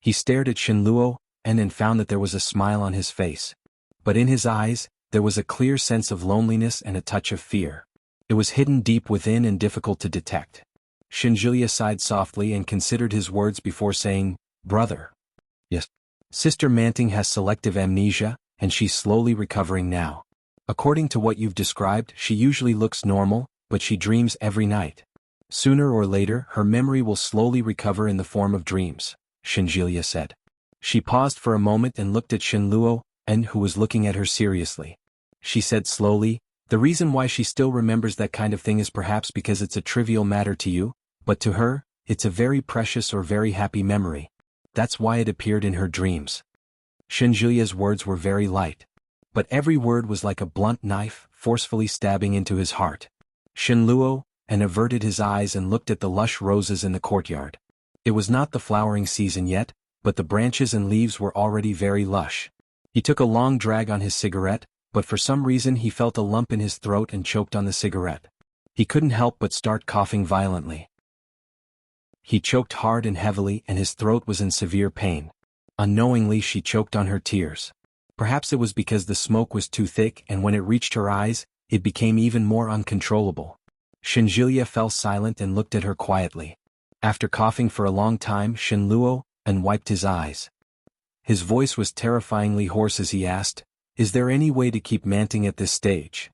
He stared at Shinluo and found that there was a smile on his face. But in his eyes, there was a clear sense of loneliness and a touch of fear. It was hidden deep within and difficult to detect. Shinjilia sighed softly and considered his words before saying, Brother. Yes. Sister Manting has selective amnesia, and she's slowly recovering now. According to what you've described, she usually looks normal, but she dreams every night. Sooner or later, her memory will slowly recover in the form of dreams, Shinjilia said. She paused for a moment and looked at Shinluo, who was looking at her seriously. She said slowly, The reason why she still remembers that kind of thing is perhaps because it's a trivial matter to you, but to her, it's a very precious or very happy memory. That's why it appeared in her dreams. Shinjilia's words were very light. But every word was like a blunt knife, forcefully stabbing into his heart. Shinluo averted his eyes and looked at the lush roses in the courtyard. It was not the flowering season yet, but the branches and leaves were already very lush. He took a long drag on his cigarette, but for some reason he felt a lump in his throat and choked on the cigarette. He couldn't help but start coughing violently. He choked hard and heavily and his throat was in severe pain. Unknowingly she choked on her tears. Perhaps it was because the smoke was too thick and when it reached her eyes, it became even more uncontrollable. Shinjilia fell silent and looked at her quietly. After coughing for a long time, Shinluo wiped his eyes. His voice was terrifyingly hoarse as he asked, Is there any way to keep Manting at this stage?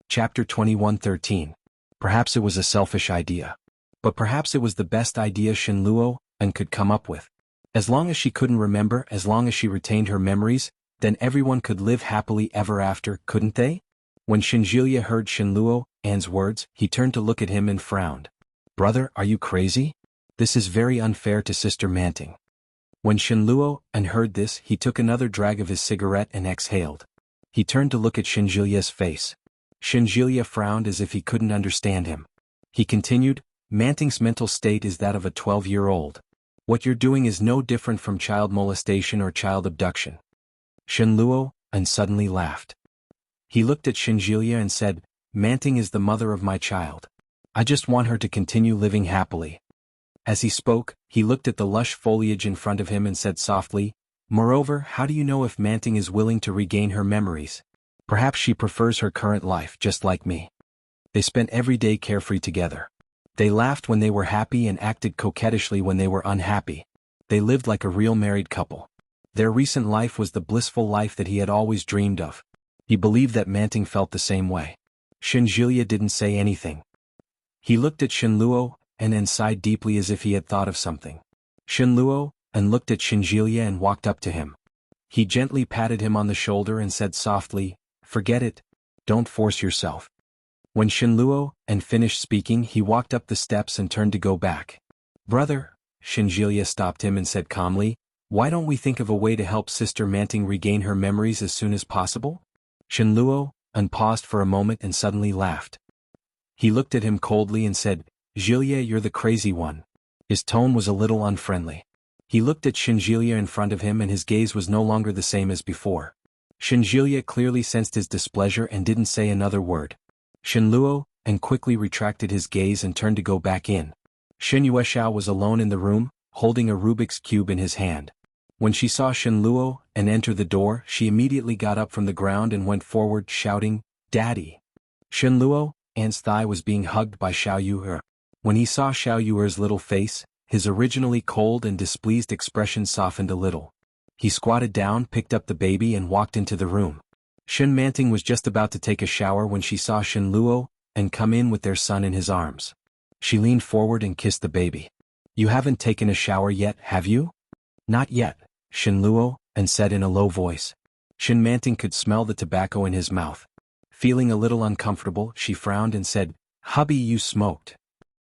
Chapter 21:13. Perhaps it was a selfish idea. But perhaps it was the best idea Shinluo could come up with. As long as she couldn't remember, as long as she retained her memories, then everyone could live happily ever after, couldn't they? When Shinjilia heard Shinluo An's words, he turned to look at him and frowned. Brother, are you crazy? This is very unfair to Sister Manting. When Shinluo heard this, he took another drag of his cigarette and exhaled. He turned to look at Shinjilia's face. Shinjilia frowned as if he couldn't understand him. He continued, Manting's mental state is that of a 12-year-old. What you're doing is no different from child molestation or child abduction. Shinluo, and suddenly laughed. He looked at Shinjilia and said, Manting is the mother of my child. I just want her to continue living happily. As he spoke, he looked at the lush foliage in front of him and said softly, Moreover, how do you know if Manting is willing to regain her memories? Perhaps she prefers her current life just like me. They spent every day carefree together. They laughed when they were happy and acted coquettishly when they were unhappy. They lived like a real married couple. Their recent life was the blissful life that he had always dreamed of. He believed that Manting felt the same way. Shinjilia didn't say anything. He looked at Shinluo, and then sighed deeply as if he had thought of something. Shinluo, and looked at Shinjilia and walked up to him. He gently patted him on the shoulder and said softly, Forget it. Don't force yourself. When Shinluo and finished speaking, he walked up the steps and turned to go back. Brother, Shinjilia stopped him and said calmly, Why don't we think of a way to help Sister Manting regain her memories as soon as possible? Shinluo, and paused for a moment and suddenly laughed. He looked at him coldly and said, Jilia, you're the crazy one. His tone was a little unfriendly. He looked at Shinjilia in front of him and his gaze was no longer the same as before. Shinjilia clearly sensed his displeasure and didn't say another word. Shinluo, and quickly retracted his gaze and turned to go back in. Shin Yueshao was alone in the room, holding a Rubik's Cube in his hand. When she saw Shinluo and enter the door, she immediately got up from the ground and went forward shouting, Daddy! Shinluo, An's thigh was being hugged by Xiao Yuhe. When he saw Xiao Yuer's little face, his originally cold and displeased expression softened a little. He squatted down, picked up the baby and walked into the room. Shin Manting was just about to take a shower when she saw Shinluo and come in with their son in his arms. She leaned forward and kissed the baby. You haven't taken a shower yet, have you? Not yet, Shinluo, and said in a low voice. Shin Manting could smell the tobacco in his mouth. Feeling a little uncomfortable, she frowned and said, Hubby, you smoked.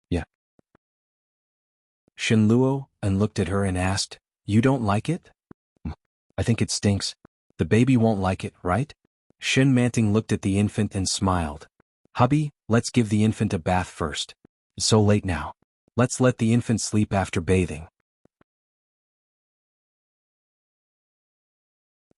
Yeah. Shinluo, and looked at her and asked, You don't like it? I think it stinks. The baby won't like it, right? Shin Manting looked at the infant and smiled. Hubby, let's give the infant a bath first. It's so late now. Let's let the infant sleep after bathing.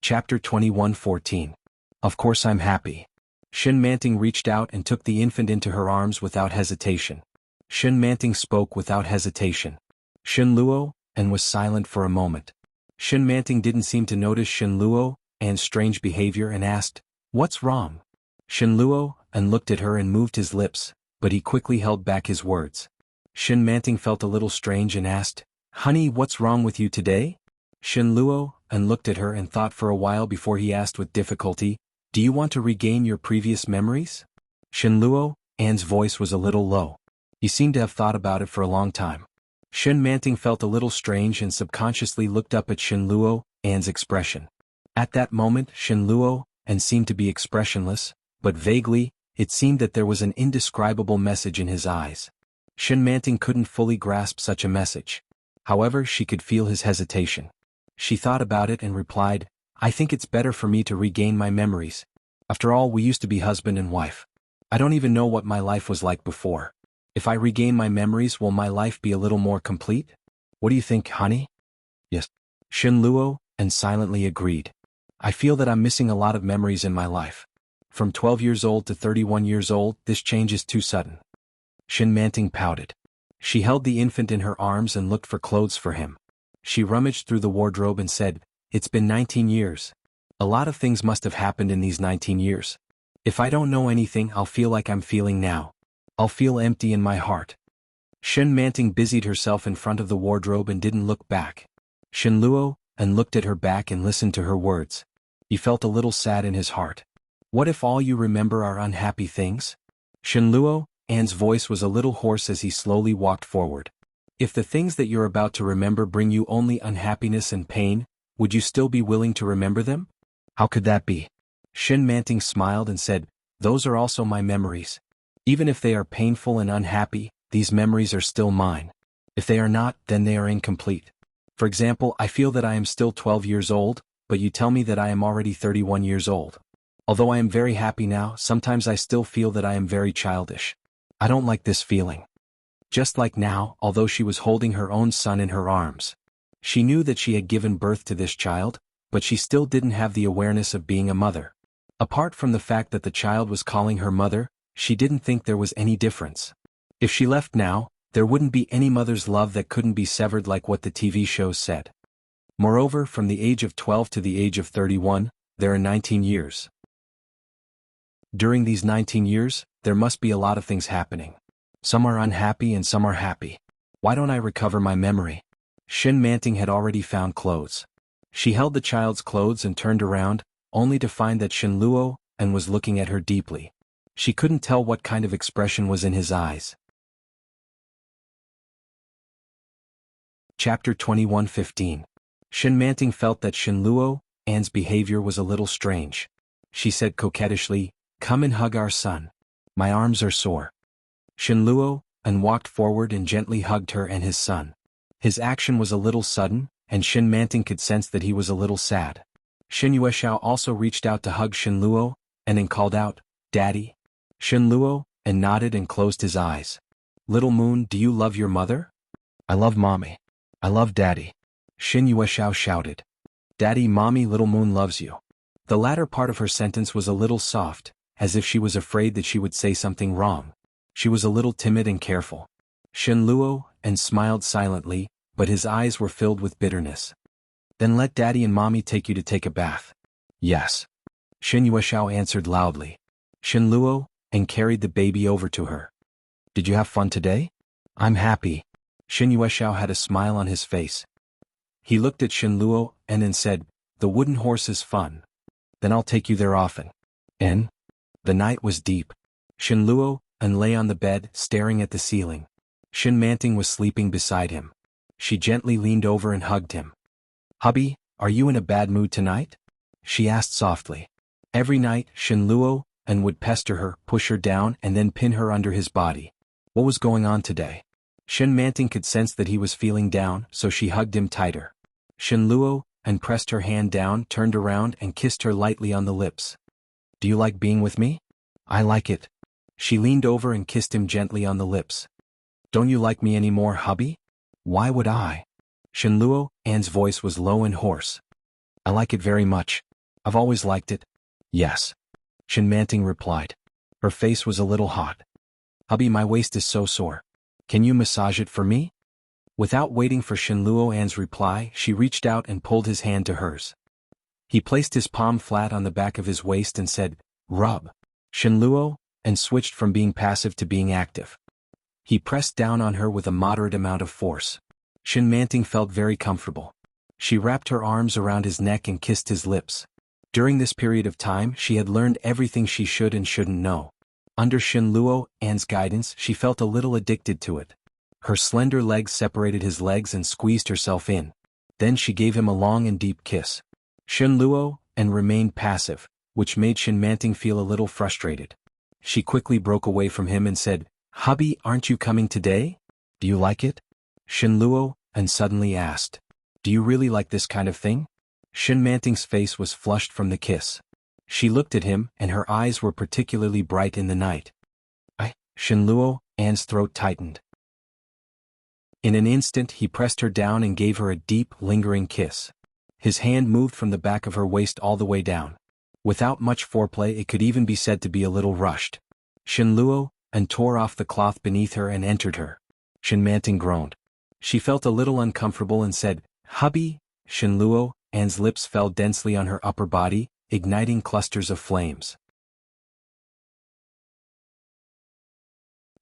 Chapter 21:14. Of course I'm happy. Shin Manting reached out and took the infant into her arms without hesitation. Shin Manting spoke without hesitation. Shinluo, and was silent for a moment. Shin Manting didn't seem to notice Shinluo and strange behavior and asked, What's wrong? Shinluo, and looked at her and moved his lips, but he quickly held back his words. Shin Manting felt a little strange and asked, Honey, what's wrong with you today? Shinluo, and looked at her and thought for a while before he asked with difficulty, Do you want to regain your previous memories? Shinluo, An's voice was a little low. He seemed to have thought about it for a long time. Shin Manting felt a little strange and subconsciously looked up at Shinluo, An's expression. At that moment, Shinluo, and seemed to be expressionless, but vaguely, it seemed that there was an indescribable message in his eyes. Shin Manting couldn't fully grasp such a message. However, she could feel his hesitation. She thought about it and replied, I think it's better for me to regain my memories. After all, we used to be husband and wife. I don't even know what my life was like before. If I regain my memories, will my life be a little more complete? What do you think, honey? Yes. Shinluo, and silently agreed. I feel that I'm missing a lot of memories in my life. From 12 years old to 31 years old, this change is too sudden. Shin Manting pouted. She held the infant in her arms and looked for clothes for him. She rummaged through the wardrobe and said, It's been 19 years. A lot of things must have happened in these 19 years. If I don't know anything, I'll feel like I'm feeling now. I'll feel empty in my heart. Shin Manting busied herself in front of the wardrobe and didn't look back. Shinluo, and looked at her back and listened to her words. He felt a little sad in his heart. What if all you remember are unhappy things? Shinluo, An's voice was a little hoarse as he slowly walked forward. If the things that you're about to remember bring you only unhappiness and pain, would you still be willing to remember them? How could that be? Shin Manting smiled and said, Those are also my memories. Even if they are painful and unhappy, these memories are still mine. If they are not, then they are incomplete. For example, I feel that I am still 12 years old, but you tell me that I am already 31 years old. Although I am very happy now, sometimes I still feel that I am very childish. I don't like this feeling. Just like now, although she was holding her own son in her arms. She knew that she had given birth to this child, but she still didn't have the awareness of being a mother. Apart from the fact that the child was calling her mother, she didn't think there was any difference. If she left now, there wouldn't be any mother's love that couldn't be severed like what the TV shows said. Moreover, from the age of 12 to the age of 31, there are 19 years. During these 19 years, there must be a lot of things happening. Some are unhappy and some are happy. Why don't I recover my memory? Shin Manting had already found clothes. She held the child's clothes and turned around, only to find that Shin Luo and was looking at her deeply. She couldn't tell what kind of expression was in his eyes. Chapter 21:15. Shin Manting felt that Shin Luo An's behavior was a little strange. She said coquettishly, "Come and hug our son. My arms are sore." Shin Luo An walked forward and gently hugged her and his son. His action was a little sudden, and Shin Manting could sense that he was a little sad. Shin Yuexiao also reached out to hug Shin Luo and then called out, "Daddy." Shin Luo and nodded and closed his eyes. "Little Moon, do you love your mother?" "I love Mommy. I love Daddy." Shin Yuexiao shouted. "Daddy, Mommy, Little Moon loves you." The latter part of her sentence was a little soft, as if she was afraid that she would say something wrong. She was a little timid and careful. Shin Luo and smiled silently, but his eyes were filled with bitterness. "Then let Daddy and Mommy take you to take a bath." "Yes." Shin Yuexiao answered loudly. Shin Luo and carried the baby over to her. "Did you have fun today?" "I'm happy." Shin Yuexiao had a smile on his face. He looked at Shin Luo and then said, "The wooden horse is fun. Then I'll take you there often." And the night was deep. Shin Luo and lay on the bed, staring at the ceiling. Shin Manting was sleeping beside him. She gently leaned over and hugged him. "Hubby, are you in a bad mood tonight?" she asked softly. Every night, Shin Luo and would pester her, push her down and then pin her under his body. What was going on today? Shin Manting could sense that he was feeling down, so she hugged him tighter. Shin Luo and pressed her hand down, turned around and kissed her lightly on the lips. "Do you like being with me?" "I like it." She leaned over and kissed him gently on the lips. "Don't you like me anymore, hubby?" "Why would I?" Shin Luo An's voice was low and hoarse. "I like it very much. I've always liked it." "Yes." Shin Manting replied. Her face was a little hot. "Hubby, my waist is so sore. Can you massage it for me?" Without waiting for Shin Luo An's reply, she reached out and pulled his hand to hers. He placed his palm flat on the back of his waist and said, "Rub." Shin Luo and switched from being passive to being active. He pressed down on her with a moderate amount of force. Shin Manting felt very comfortable. She wrapped her arms around his neck and kissed his lips. During this period of time, she had learned everything she should and shouldn't know. Under Shin Luo An's guidance, she felt a little addicted to it. Her slender legs separated his legs and squeezed herself in. Then she gave him a long and deep kiss. Shin Luo An remained passive, which made Shin Manting feel a little frustrated. She quickly broke away from him and said, "Hubby, aren't you coming today? Do you like it?" Shin Luo An suddenly asked, "Do you really like this kind of thing?" Shin Manting's face was flushed from the kiss. She looked at him and her eyes were particularly bright in the night. Shin Luo An's throat tightened. In an instant he pressed her down and gave her a deep, lingering kiss. His hand moved from the back of her waist all the way down. Without much foreplay, it could even be said to be a little rushed. Shin Luo An tore off the cloth beneath her and entered her. Shin Manting groaned. She felt a little uncomfortable and said, "Hubby." Shin Luo An's lips fell densely on her upper body, igniting clusters of flames.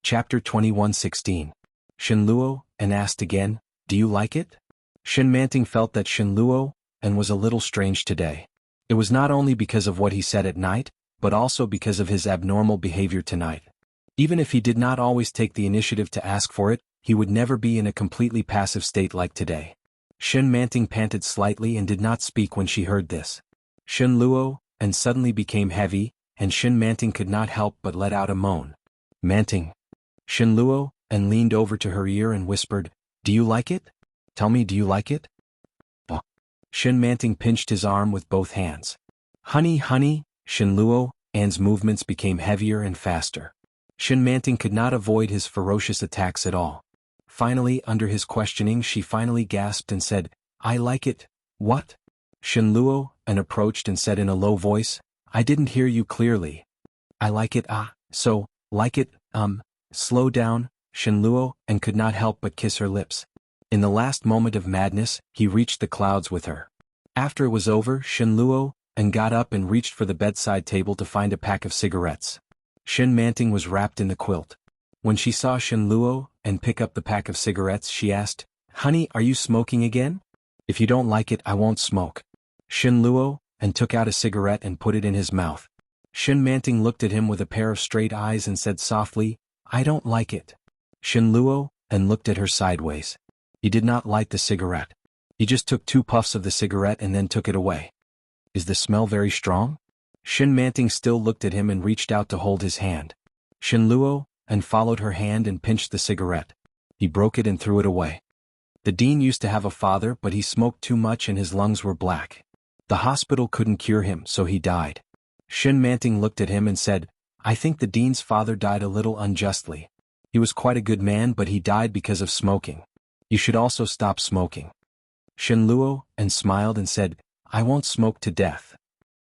Chapter 21:16. Shin Luo An asked again, "Do you like it?" Shin Manting felt that Shin Luo An was a little strange today. It was not only because of what he said at night, but also because of his abnormal behavior tonight. Even if he did not always take the initiative to ask for it, he would never be in a completely passive state like today. Shin Manting panted slightly and did not speak when she heard this. Shin Luo An suddenly became heavy, and Shin Manting could not help but let out a moan. "Manting." Shin Luo An leaned over to her ear and whispered, "Do you like it? Tell me, do you like it?" Shin Manting pinched his arm with both hands. "Honey, honey," Shinluo, Anne's movements became heavier and faster. Shin Manting could not avoid his ferocious attacks at all. Finally, under his questioning, she finally gasped and said, "I like it." "What?" Shinluo, and approached and said in a low voice, "I didn't hear you clearly." "I like it, so, like it, slow down," Shinluo, and could not help but kiss her lips. In the last moment of madness, he reached the clouds with her. After it was over, Shinluo, and got up and reached for the bedside table to find a pack of cigarettes. Shin Manting was wrapped in the quilt. When she saw Shinluo, and pick up the pack of cigarettes, she asked, "Honey, are you smoking again?" "If you don't like it, I won't smoke." Shinluo, and took out a cigarette and put it in his mouth. Shin Manting looked at him with a pair of straight eyes and said softly, "I don't like it." Shinluo, and looked at her sideways. He did not light the cigarette. He just took 2 puffs of the cigarette and then took it away. "Is the smell very strong?" Shin Manting still looked at him and reached out to hold his hand. Shinluo, and followed her hand and pinched the cigarette. He broke it and threw it away. The dean used to have a father, but he smoked too much and his lungs were black. The hospital couldn't cure him, so he died. Shin Manting looked at him and said, "I think the dean's father died a little unjustly. He was quite a good man, but he died because of smoking. You should also stop smoking." Shinluo, and smiled and said, "I won't smoke to death."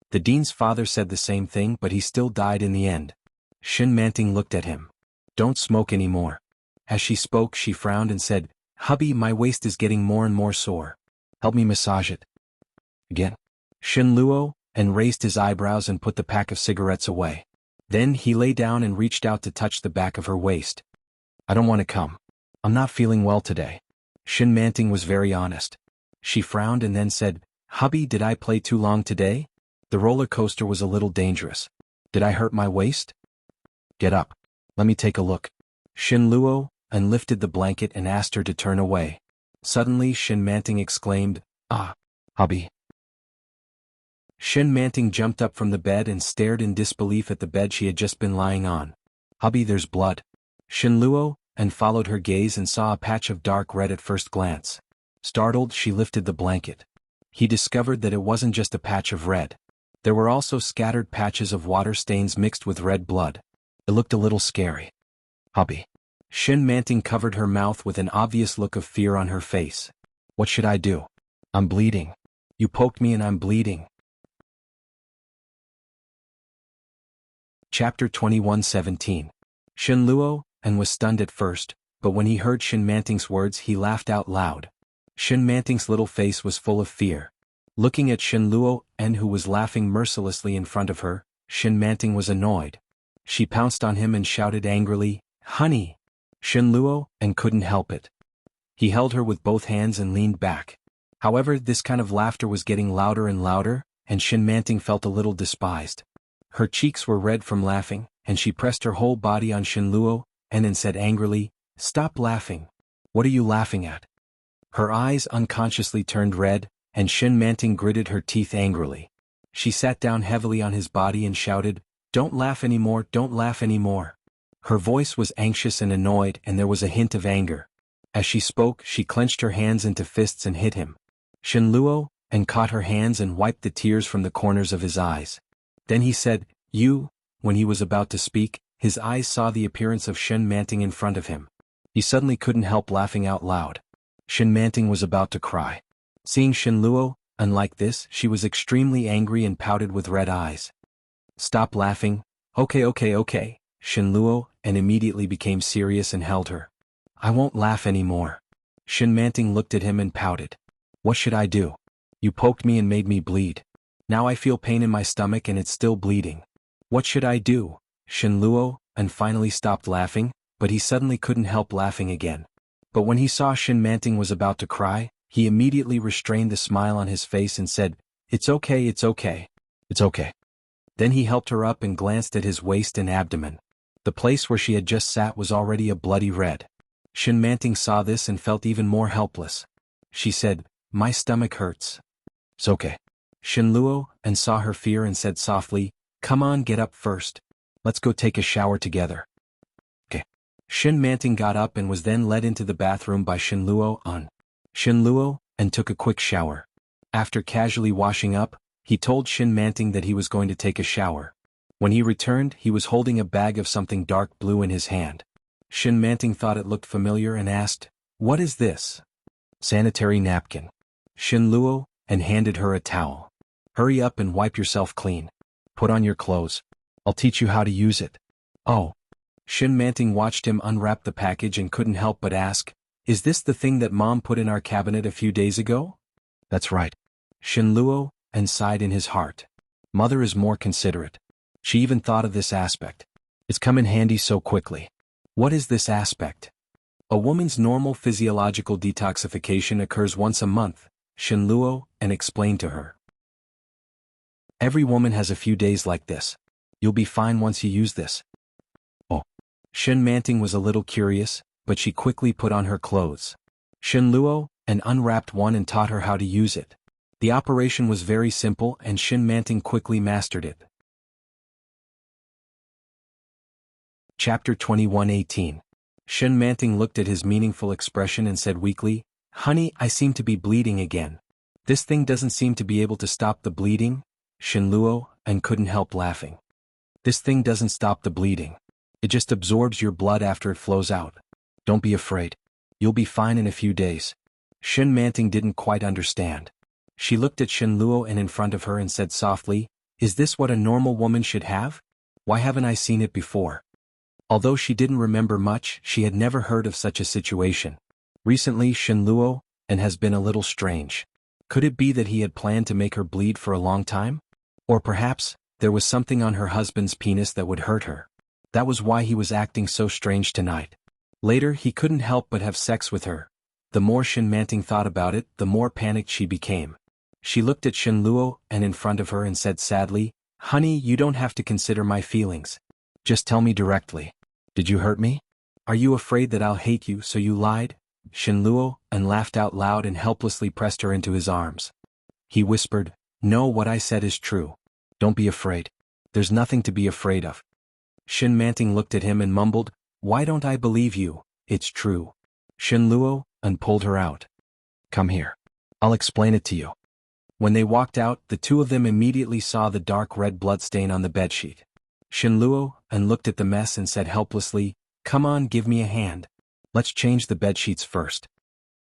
The dean's father said the same thing, but he still died in the end. Shin Manting looked at him. "Don't smoke anymore." As she spoke, she frowned and said, "Hubby, my waist is getting more and more sore. Help me massage it." Again. Shinluo, and raised his eyebrows and put the pack of cigarettes away. Then he lay down and reached out to touch the back of her waist. "I don't want to come. I'm not feeling well today." Shin Manting was very honest. She frowned and then said, "Hubby, did I play too long today? The roller coaster was a little dangerous. Did I hurt my waist?" "Get up. Let me take a look." Shinluo, and lifted the blanket and asked her to turn away. Suddenly Shin Manting exclaimed, "Ah, hubby." Shin Manting jumped up from the bed and stared in disbelief at the bed she had just been lying on. "Hubby, there's blood." Shinluo, and followed her gaze and saw a patch of dark red at first glance. Startled, she lifted the blanket. He discovered that it wasn't just a patch of red. There were also scattered patches of water stains mixed with red blood. It looked a little scary. "Hubby." Shin Manting covered her mouth with an obvious look of fear on her face. "What should I do? I'm bleeding. You poked me and I'm bleeding." Chapter 21:17. Shinluo, and was stunned at first, but when he heard Shin Manting's words he laughed out loud. Shin Manting's little face was full of fear. Looking at Shinluo, and who was laughing mercilessly in front of her, Shin Manting was annoyed. She pounced on him and shouted angrily, "Honey!" Shinluo, and couldn't help it. He held her with both hands and leaned back. However, this kind of laughter was getting louder and louder, and Shin Manting felt a little despised. Her cheeks were red from laughing, and she pressed her whole body on Shinluo, and then said angrily, "Stop laughing. What are you laughing at?" Her eyes unconsciously turned red, and Shin Manting gritted her teeth angrily. She sat down heavily on his body and shouted, "Don't laugh anymore, don't laugh anymore." Her voice was anxious and annoyed, and there was a hint of anger. As she spoke, she clenched her hands into fists and hit him. Shinluo, and caught her hands and wiped the tears from the corners of his eyes. Then he said, "You." When he was about to speak, his eyes saw the appearance of Shin Manting in front of him. He suddenly couldn't help laughing out loud. Shin Manting was about to cry. Seeing Shinluo, unlike this, she was extremely angry and pouted with red eyes. "Stop laughing." Okay. Shinluo, and immediately became serious and held her. "I won't laugh anymore." Shin Manting looked at him and pouted. "What should I do? You poked me and made me bleed. Now I feel pain in my stomach and it's still bleeding. What should I do?" Shinluo, and finally stopped laughing, but he suddenly couldn't help laughing again. But when he saw Shin Manting was about to cry, he immediately restrained the smile on his face and said, It's okay. It's okay." Then he helped her up and glanced at his waist and abdomen. The place where she had just sat was already a bloody red. Shin Manting saw this and felt even more helpless. She said, "My stomach hurts." "It's okay." Shinluo, and saw her fear and said softly, "Come on, get up first. Let's go take a shower together." "Okay." Shin Manting got up and was then led into the bathroom by Shinluo, and took a quick shower. After casually washing up, He told Shin Manting that he was going to take a shower. When he returned, he was holding a bag of something dark blue in his hand. Shin Manting thought it looked familiar and asked, "What is this?" "Sanitary napkin." Shin Luo, and handed her a towel. "Hurry up and wipe yourself clean. Put on your clothes. I'll teach you how to use it." "Oh." Shin Manting watched him unwrap the package and couldn't help but ask, "Is this the thing that Mom put in our cabinet a few days ago?" "That's right." Shin Luo, and sighed in his heart. Mother is more considerate. She even thought of this aspect. It's come in handy so quickly. What is this aspect? A woman's normal physiological detoxification occurs once a month, Shin Luo, and explained to her. Every woman has a few days like this. You'll be fine once you use this. Oh. Shin Manting was a little curious, but she quickly put on her clothes. Shin Luo, and unwrapped one and taught her how to use it. The operation was very simple and Shin Manting quickly mastered it. Chapter 21:18. Shin Manting looked at his meaningful expression and said weakly, "Honey, I seem to be bleeding again." "This thing doesn't seem to be able to stop the bleeding," Shin Luo, and couldn't help laughing. "This thing doesn't stop the bleeding. It just absorbs your blood after it flows out. Don't be afraid. You'll be fine in a few days." Shin Manting didn't quite understand. She looked at Shin Luo and in front of her and said softly, "Is this what a normal woman should have? Why haven't I seen it before?" Although she didn't remember much, she had never heard of such a situation. Recently Shin Luo, and has been a little strange. Could it be that he had planned to make her bleed for a long time? Or perhaps, there was something on her husband's penis that would hurt her. That was why he was acting so strange tonight. Later he couldn't help but have sex with her. The more Shin Manting thought about it, the more panicked she became. She looked at Shin Luo, and in front of her and said sadly, "Honey, you don't have to consider my feelings. Just tell me directly. Did you hurt me? Are you afraid that I'll hate you so you lied?" Shin Luo, and laughed out loud and helplessly pressed her into his arms. He whispered, "No, what I said is true. Don't be afraid. There's nothing to be afraid of." Shin Manting looked at him and mumbled, "Why don't I believe you? It's true." Shin Luo, and pulled her out. "Come here. I'll explain it to you." When they walked out, the two of them immediately saw the dark red bloodstain on the bedsheet. Shin Luo, and looked at the mess and said helplessly, "Come on, give me a hand. Let's change the bedsheets first."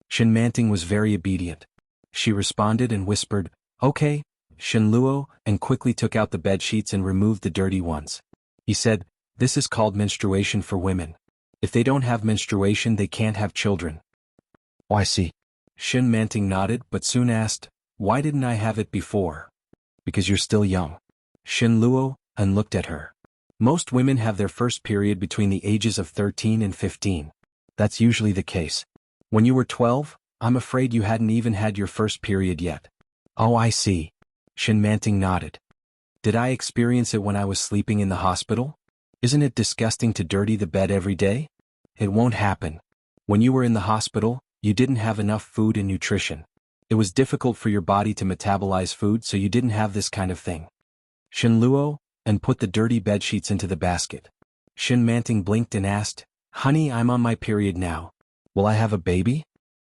Shin Manting was very obedient. She responded and whispered, "Okay." Shin Luo, and quickly took out the bedsheets and removed the dirty ones. He said, "This is called menstruation for women. If they don't have menstruation, they can't have children." "Oh, I see." Shin Manting nodded but soon asked, "Why didn't I have it before?" "Because you're still young." Shin Luo, and looked at her. Most women have their first period between the ages of 13 and 15. That's usually the case. When you were 12, I'm afraid you hadn't even had your first period yet. "Oh, I see." Shin Manting nodded. "Did I experience it when I was sleeping in the hospital? Isn't it disgusting to dirty the bed every day? It won't happen. When you were in the hospital, you didn't have enough food and nutrition. It was difficult for your body to metabolize food, so you didn't have this kind of thing." Shin Luo, and put the dirty bedsheets into the basket. Shin Manting blinked and asked, "Honey, I'm on my period now. Will I have a baby?"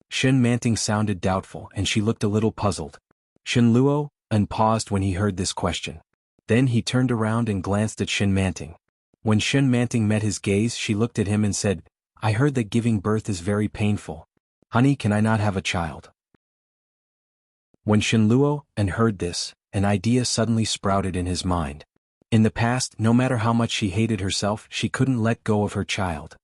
Shin Manting sounded doubtful and she looked a little puzzled. Shin Luo, and paused when he heard this question. Then he turned around and glanced at Shin Manting. When Shin Manting met his gaze, she looked at him and said, "I heard that giving birth is very painful. Honey, can I not have a child?" When Shin Luo, and heard this, an idea suddenly sprouted in his mind. In the past, no matter how much she hated herself, she couldn't let go of her child.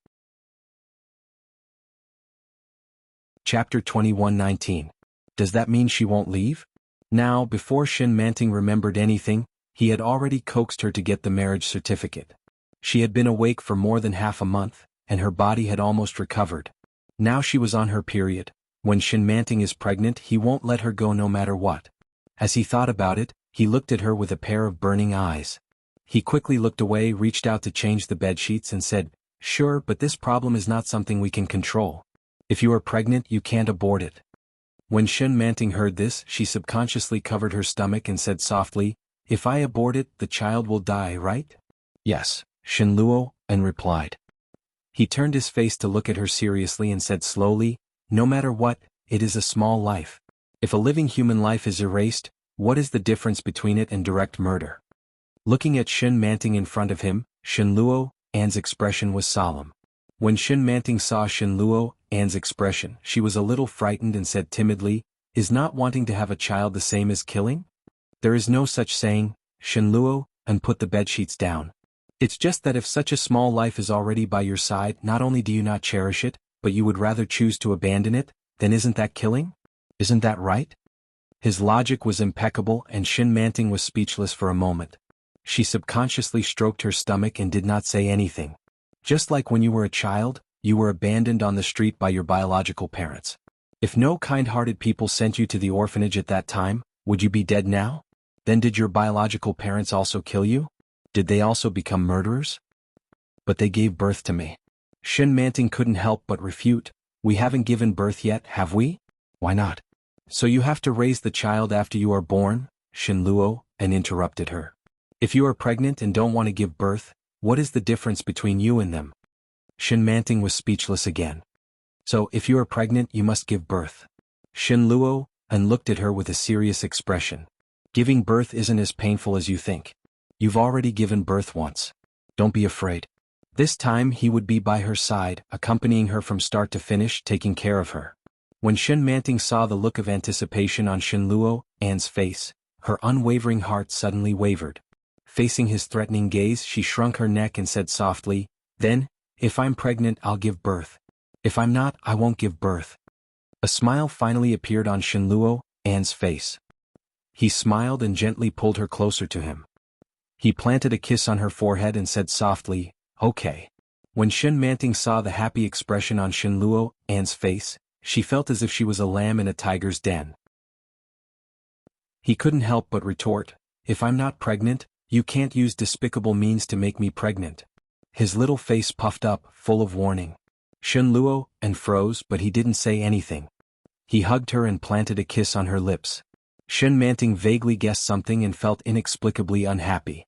Chapter 21:19. Does that mean she won't leave? Now, before Shin Manting remembered anything, he had already coaxed her to get the marriage certificate. She had been awake for more than half a month, and her body had almost recovered. Now she was on her period. When Shin Manting is pregnant, he won't let her go no matter what. As he thought about it, he looked at her with a pair of burning eyes. He quickly looked away, reached out to change the bedsheets and said, "Sure, but this problem is not something we can control. If you are pregnant, you can't abort it." When Shin Manting heard this, she subconsciously covered her stomach and said softly, "If I abort it, the child will die, right?" "Yes," Shin Luo, and replied. He turned his face to look at her seriously and said slowly, "No matter what, it is a small life. If a living human life is erased, What is the difference between it and direct murder? Looking at Shin Manting in front of him, Shinluo An's expression was solemn. When Shin Manting saw Shinluo An's expression, she was a little frightened and said timidly, "Is not wanting to have a child the same as killing?" "There is no such saying," Shinluo An put the bedsheets down. "It's just that if such a small life is already by your side, not only do you not cherish it, but you would rather choose to abandon it, then isn't that killing? Isn't that right?" His logic was impeccable and Shin Manting was speechless for a moment. She subconsciously stroked her stomach and did not say anything. Just like when you were a child, you were abandoned on the street by your biological parents. If no kind-hearted people sent you to the orphanage at that time, would you be dead now? Then did your biological parents also kill you? Did they also become murderers? But they gave birth to me. Shin Manting couldn't help but refute. "We haven't given birth yet, have we?" "Why not?" "So you have to raise the child after you are born?" Shinluo An interrupted her. "If you are pregnant and don't want to give birth, what is the difference between you and them?" Shin Manting was speechless again. "So, if you are pregnant you must give birth." Shinluo An looked at her with a serious expression. "Giving birth isn't as painful as you think. You've already given birth once. Don't be afraid." This time he would be by her side, accompanying her from start to finish, taking care of her. When Shin Manting saw the look of anticipation on Shinluo An's face, her unwavering heart suddenly wavered. Facing his threatening gaze, she shrunk her neck and said softly, "Then, if I'm pregnant I'll give birth. If I'm not, I won't give birth." A smile finally appeared on Shinluo An's face. He smiled and gently pulled her closer to him. He planted a kiss on her forehead and said softly, "Okay." When Shin Manting saw the happy expression on Shinluo An's face, she felt as if she was a lamb in a tiger's den. He couldn't help but retort, "If I'm not pregnant, you can't use despicable means to make me pregnant." His little face puffed up, full of warning. Shinluo An froze, but he didn't say anything. He hugged her and planted a kiss on her lips. Shin Manting vaguely guessed something and felt inexplicably unhappy.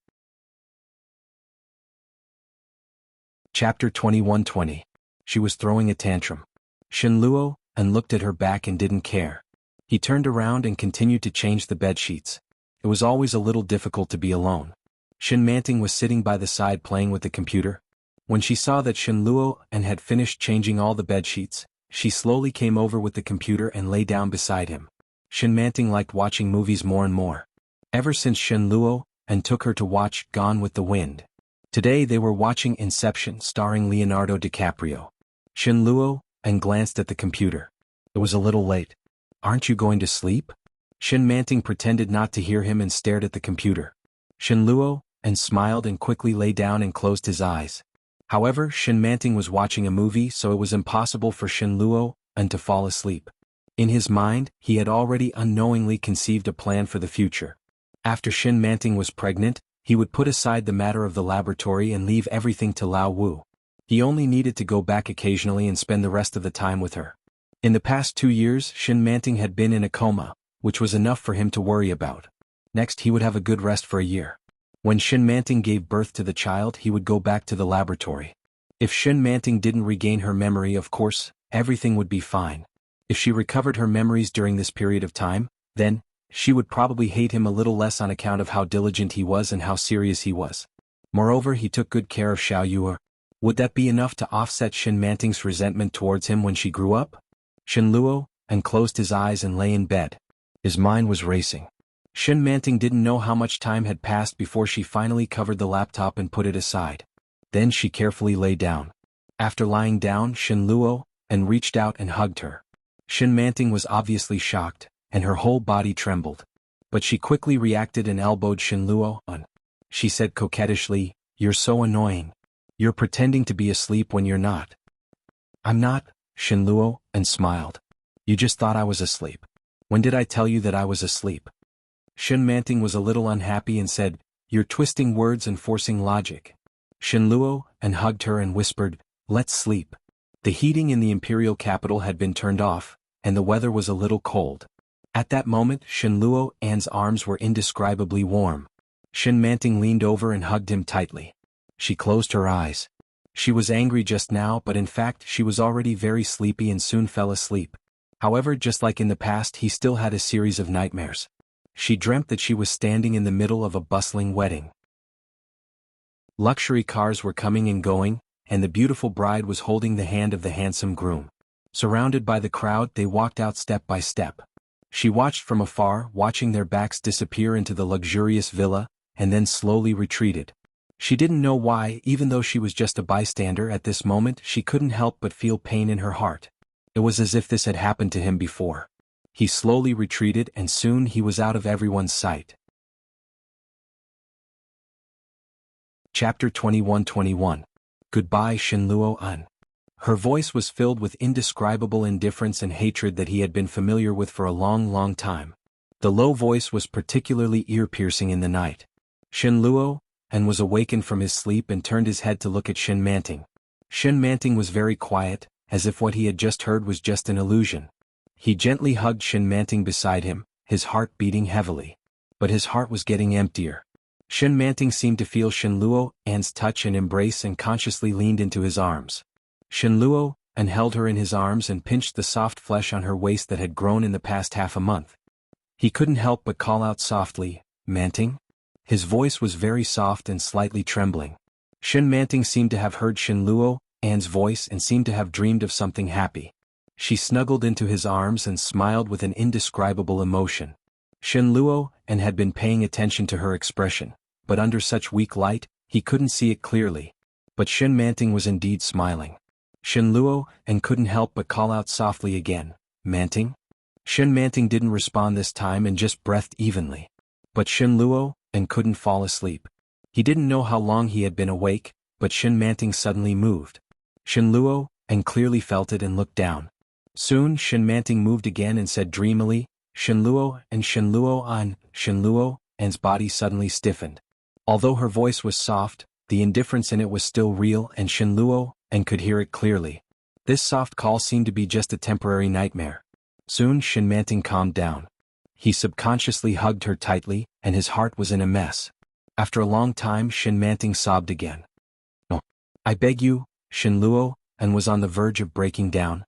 Chapter 21:20. She was throwing a tantrum. Shinluo An looked at her back and didn't care. He turned around and continued to change the bedsheets. It was always a little difficult to be alone. Shin Manting was sitting by the side playing with the computer. When she saw that Shinluo An had finished changing all the bedsheets, she slowly came over with the computer and lay down beside him. Shin Manting liked watching movies more and more. Ever since Shinluo An took her to watch Gone with the Wind. Today they were watching Inception starring Leonardo DiCaprio. Shinluo An glanced at the computer. It was a little late. "Aren't you going to sleep?" Shin Manting pretended not to hear him and stared at the computer. Shinluo An smiled and quickly lay down and closed his eyes. However, Shin Manting was watching a movie, so it was impossible for Shinluo An to fall asleep. In his mind, he had already unknowingly conceived a plan for the future. After Shin Manting was pregnant, he would put aside the matter of the laboratory and leave everything to Lao Wu. He only needed to go back occasionally and spend the rest of the time with her. In the past 2 years, Shin Manting had been in a coma, which was enough for him to worry about. Next, he would have a good rest for a year. When Shin Manting gave birth to the child, he would go back to the laboratory. If Shin Manting didn't regain her memory, of course, everything would be fine. If she recovered her memories during this period of time, then, she would probably hate him a little less on account of how diligent he was and how serious he was. Moreover, he took good care of Xiao Yue. Would that be enough to offset Shin Manting's resentment towards him when she grew up? Shinluo An closed his eyes and lay in bed. His mind was racing. Shin Manting didn't know how much time had passed before she finally covered the laptop and put it aside. Then she carefully lay down. After lying down, Shinluo An reached out and hugged her. Shin Manting was obviously shocked, and her whole body trembled. But she quickly reacted and elbowed Shinluo An. She said coquettishly, "You're so annoying. You're pretending to be asleep when you're not." "I'm not," Shinluo An smiled. "You just thought I was asleep. When did I tell you that I was asleep?" Shin Manting was a little unhappy and said, "You're twisting words and forcing logic." Shinluo An hugged her and whispered, "Let's sleep." The heating in the imperial capital had been turned off, and the weather was a little cold. At that moment, Shinluo An's arms were indescribably warm. Shin Manting leaned over and hugged him tightly. She closed her eyes. She was angry just now, but in fact she was already very sleepy and soon fell asleep. However, just like in the past, he still had a series of nightmares. She dreamt that she was standing in the middle of a bustling wedding. Luxury cars were coming and going, and the beautiful bride was holding the hand of the handsome groom. Surrounded by the crowd, they walked out step by step. She watched from afar, watching their backs disappear into the luxurious villa, and then slowly retreated. She didn't know why, even though she was just a bystander at this moment, she couldn't help but feel pain in her heart. It was as if this had happened to him before. He slowly retreated and soon he was out of everyone's sight. Chapter 21-21. Goodbye Shinluo An. Her voice was filled with indescribable indifference and hatred that he had been familiar with for a long time. The low voice was particularly ear-piercing in the night. Shinluo An was awakened from his sleep and turned his head to look at Shin Manting. Shin Manting was very quiet, as if what he had just heard was just an illusion. He gently hugged Shin Manting beside him, his heart beating heavily. But his heart was getting emptier. Shin Manting seemed to feel Shinluo An's touch and embrace and consciously leaned into his arms. Shinluo An held her in his arms and pinched the soft flesh on her waist that had grown in the past half a month. He couldn't help but call out softly, "Manting?" His voice was very soft and slightly trembling. Shin Manting seemed to have heard Shinluo An's voice and seemed to have dreamed of something happy. She snuggled into his arms and smiled with an indescribable emotion. Shinluo An had been paying attention to her expression, but under such weak light, he couldn't see it clearly. But Shin Manting was indeed smiling. Shinluo An couldn't help but call out softly again, "Manting?" Shin Manting didn't respond this time and just breathed evenly. But Shinluo An couldn't fall asleep. He didn't know how long he had been awake, but Shin Manting suddenly moved. Shinluo An clearly felt it and looked down. Soon Shin Manting moved again and said dreamily, "Shinluo An, Shinluo An." Shinluo An's body suddenly stiffened. Although her voice was soft, the indifference in it was still real and Shinluo An could hear it clearly. This soft call seemed to be just a temporary nightmare. Soon Shin Manting calmed down. He subconsciously hugged her tightly, and his heart was in a mess. After a long time Shin Manting sobbed again. "No. I beg you," Shinluo An was on the verge of breaking down.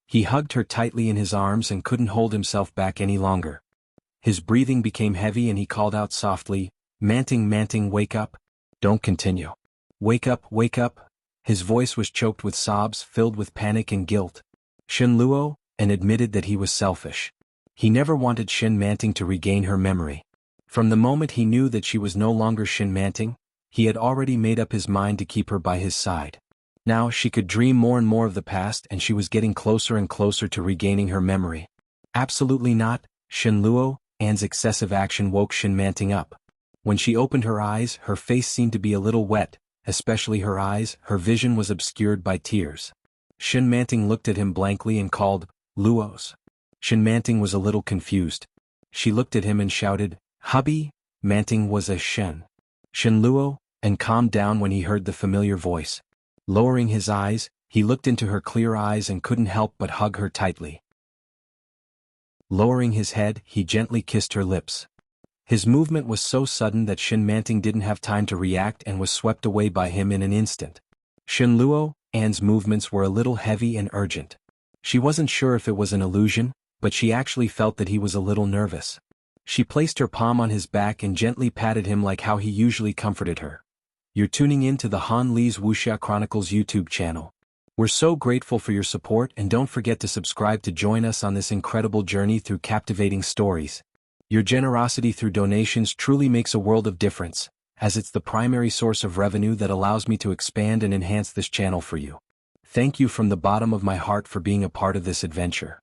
He hugged her tightly in his arms and couldn't hold himself back any longer. His breathing became heavy and he called out softly, "Manting, Manting, wake up. Don't continue. Wake up, wake up." His voice was choked with sobs filled with panic and guilt. Shinluo An admitted that he was selfish. He never wanted Shin Manting to regain her memory. From the moment he knew that she was no longer Shin Manting, he had already made up his mind to keep her by his side. Now she could dream more and more of the past and she was getting closer and closer to regaining her memory. Absolutely not, Shinluo An's excessive action woke Shin Manting up. When she opened her eyes, her face seemed to be a little wet, especially her eyes, her vision was obscured by tears. Shin Manting looked at him blankly and called, "Luos." Shin Manting was a little confused. She looked at him and shouted, "Hubby." Manting was a Shin. Shinluo An calmed down when he heard the familiar voice. Lowering his eyes, he looked into her clear eyes and couldn't help but hug her tightly. Lowering his head, he gently kissed her lips. His movement was so sudden that Shin Manting didn't have time to react and was swept away by him in an instant. Shinluo An's movements were a little heavy and urgent. She wasn't sure if it was an illusion, but she actually felt that he was a little nervous. She placed her palm on his back and gently patted him like how he usually comforted her. You're tuning in to the Han Lee's Wuxia Chronicles YouTube channel. We're so grateful for your support and don't forget to subscribe to join us on this incredible journey through captivating stories. Your generosity through donations truly makes a world of difference, as it's the primary source of revenue that allows me to expand and enhance this channel for you. Thank you from the bottom of my heart for being a part of this adventure.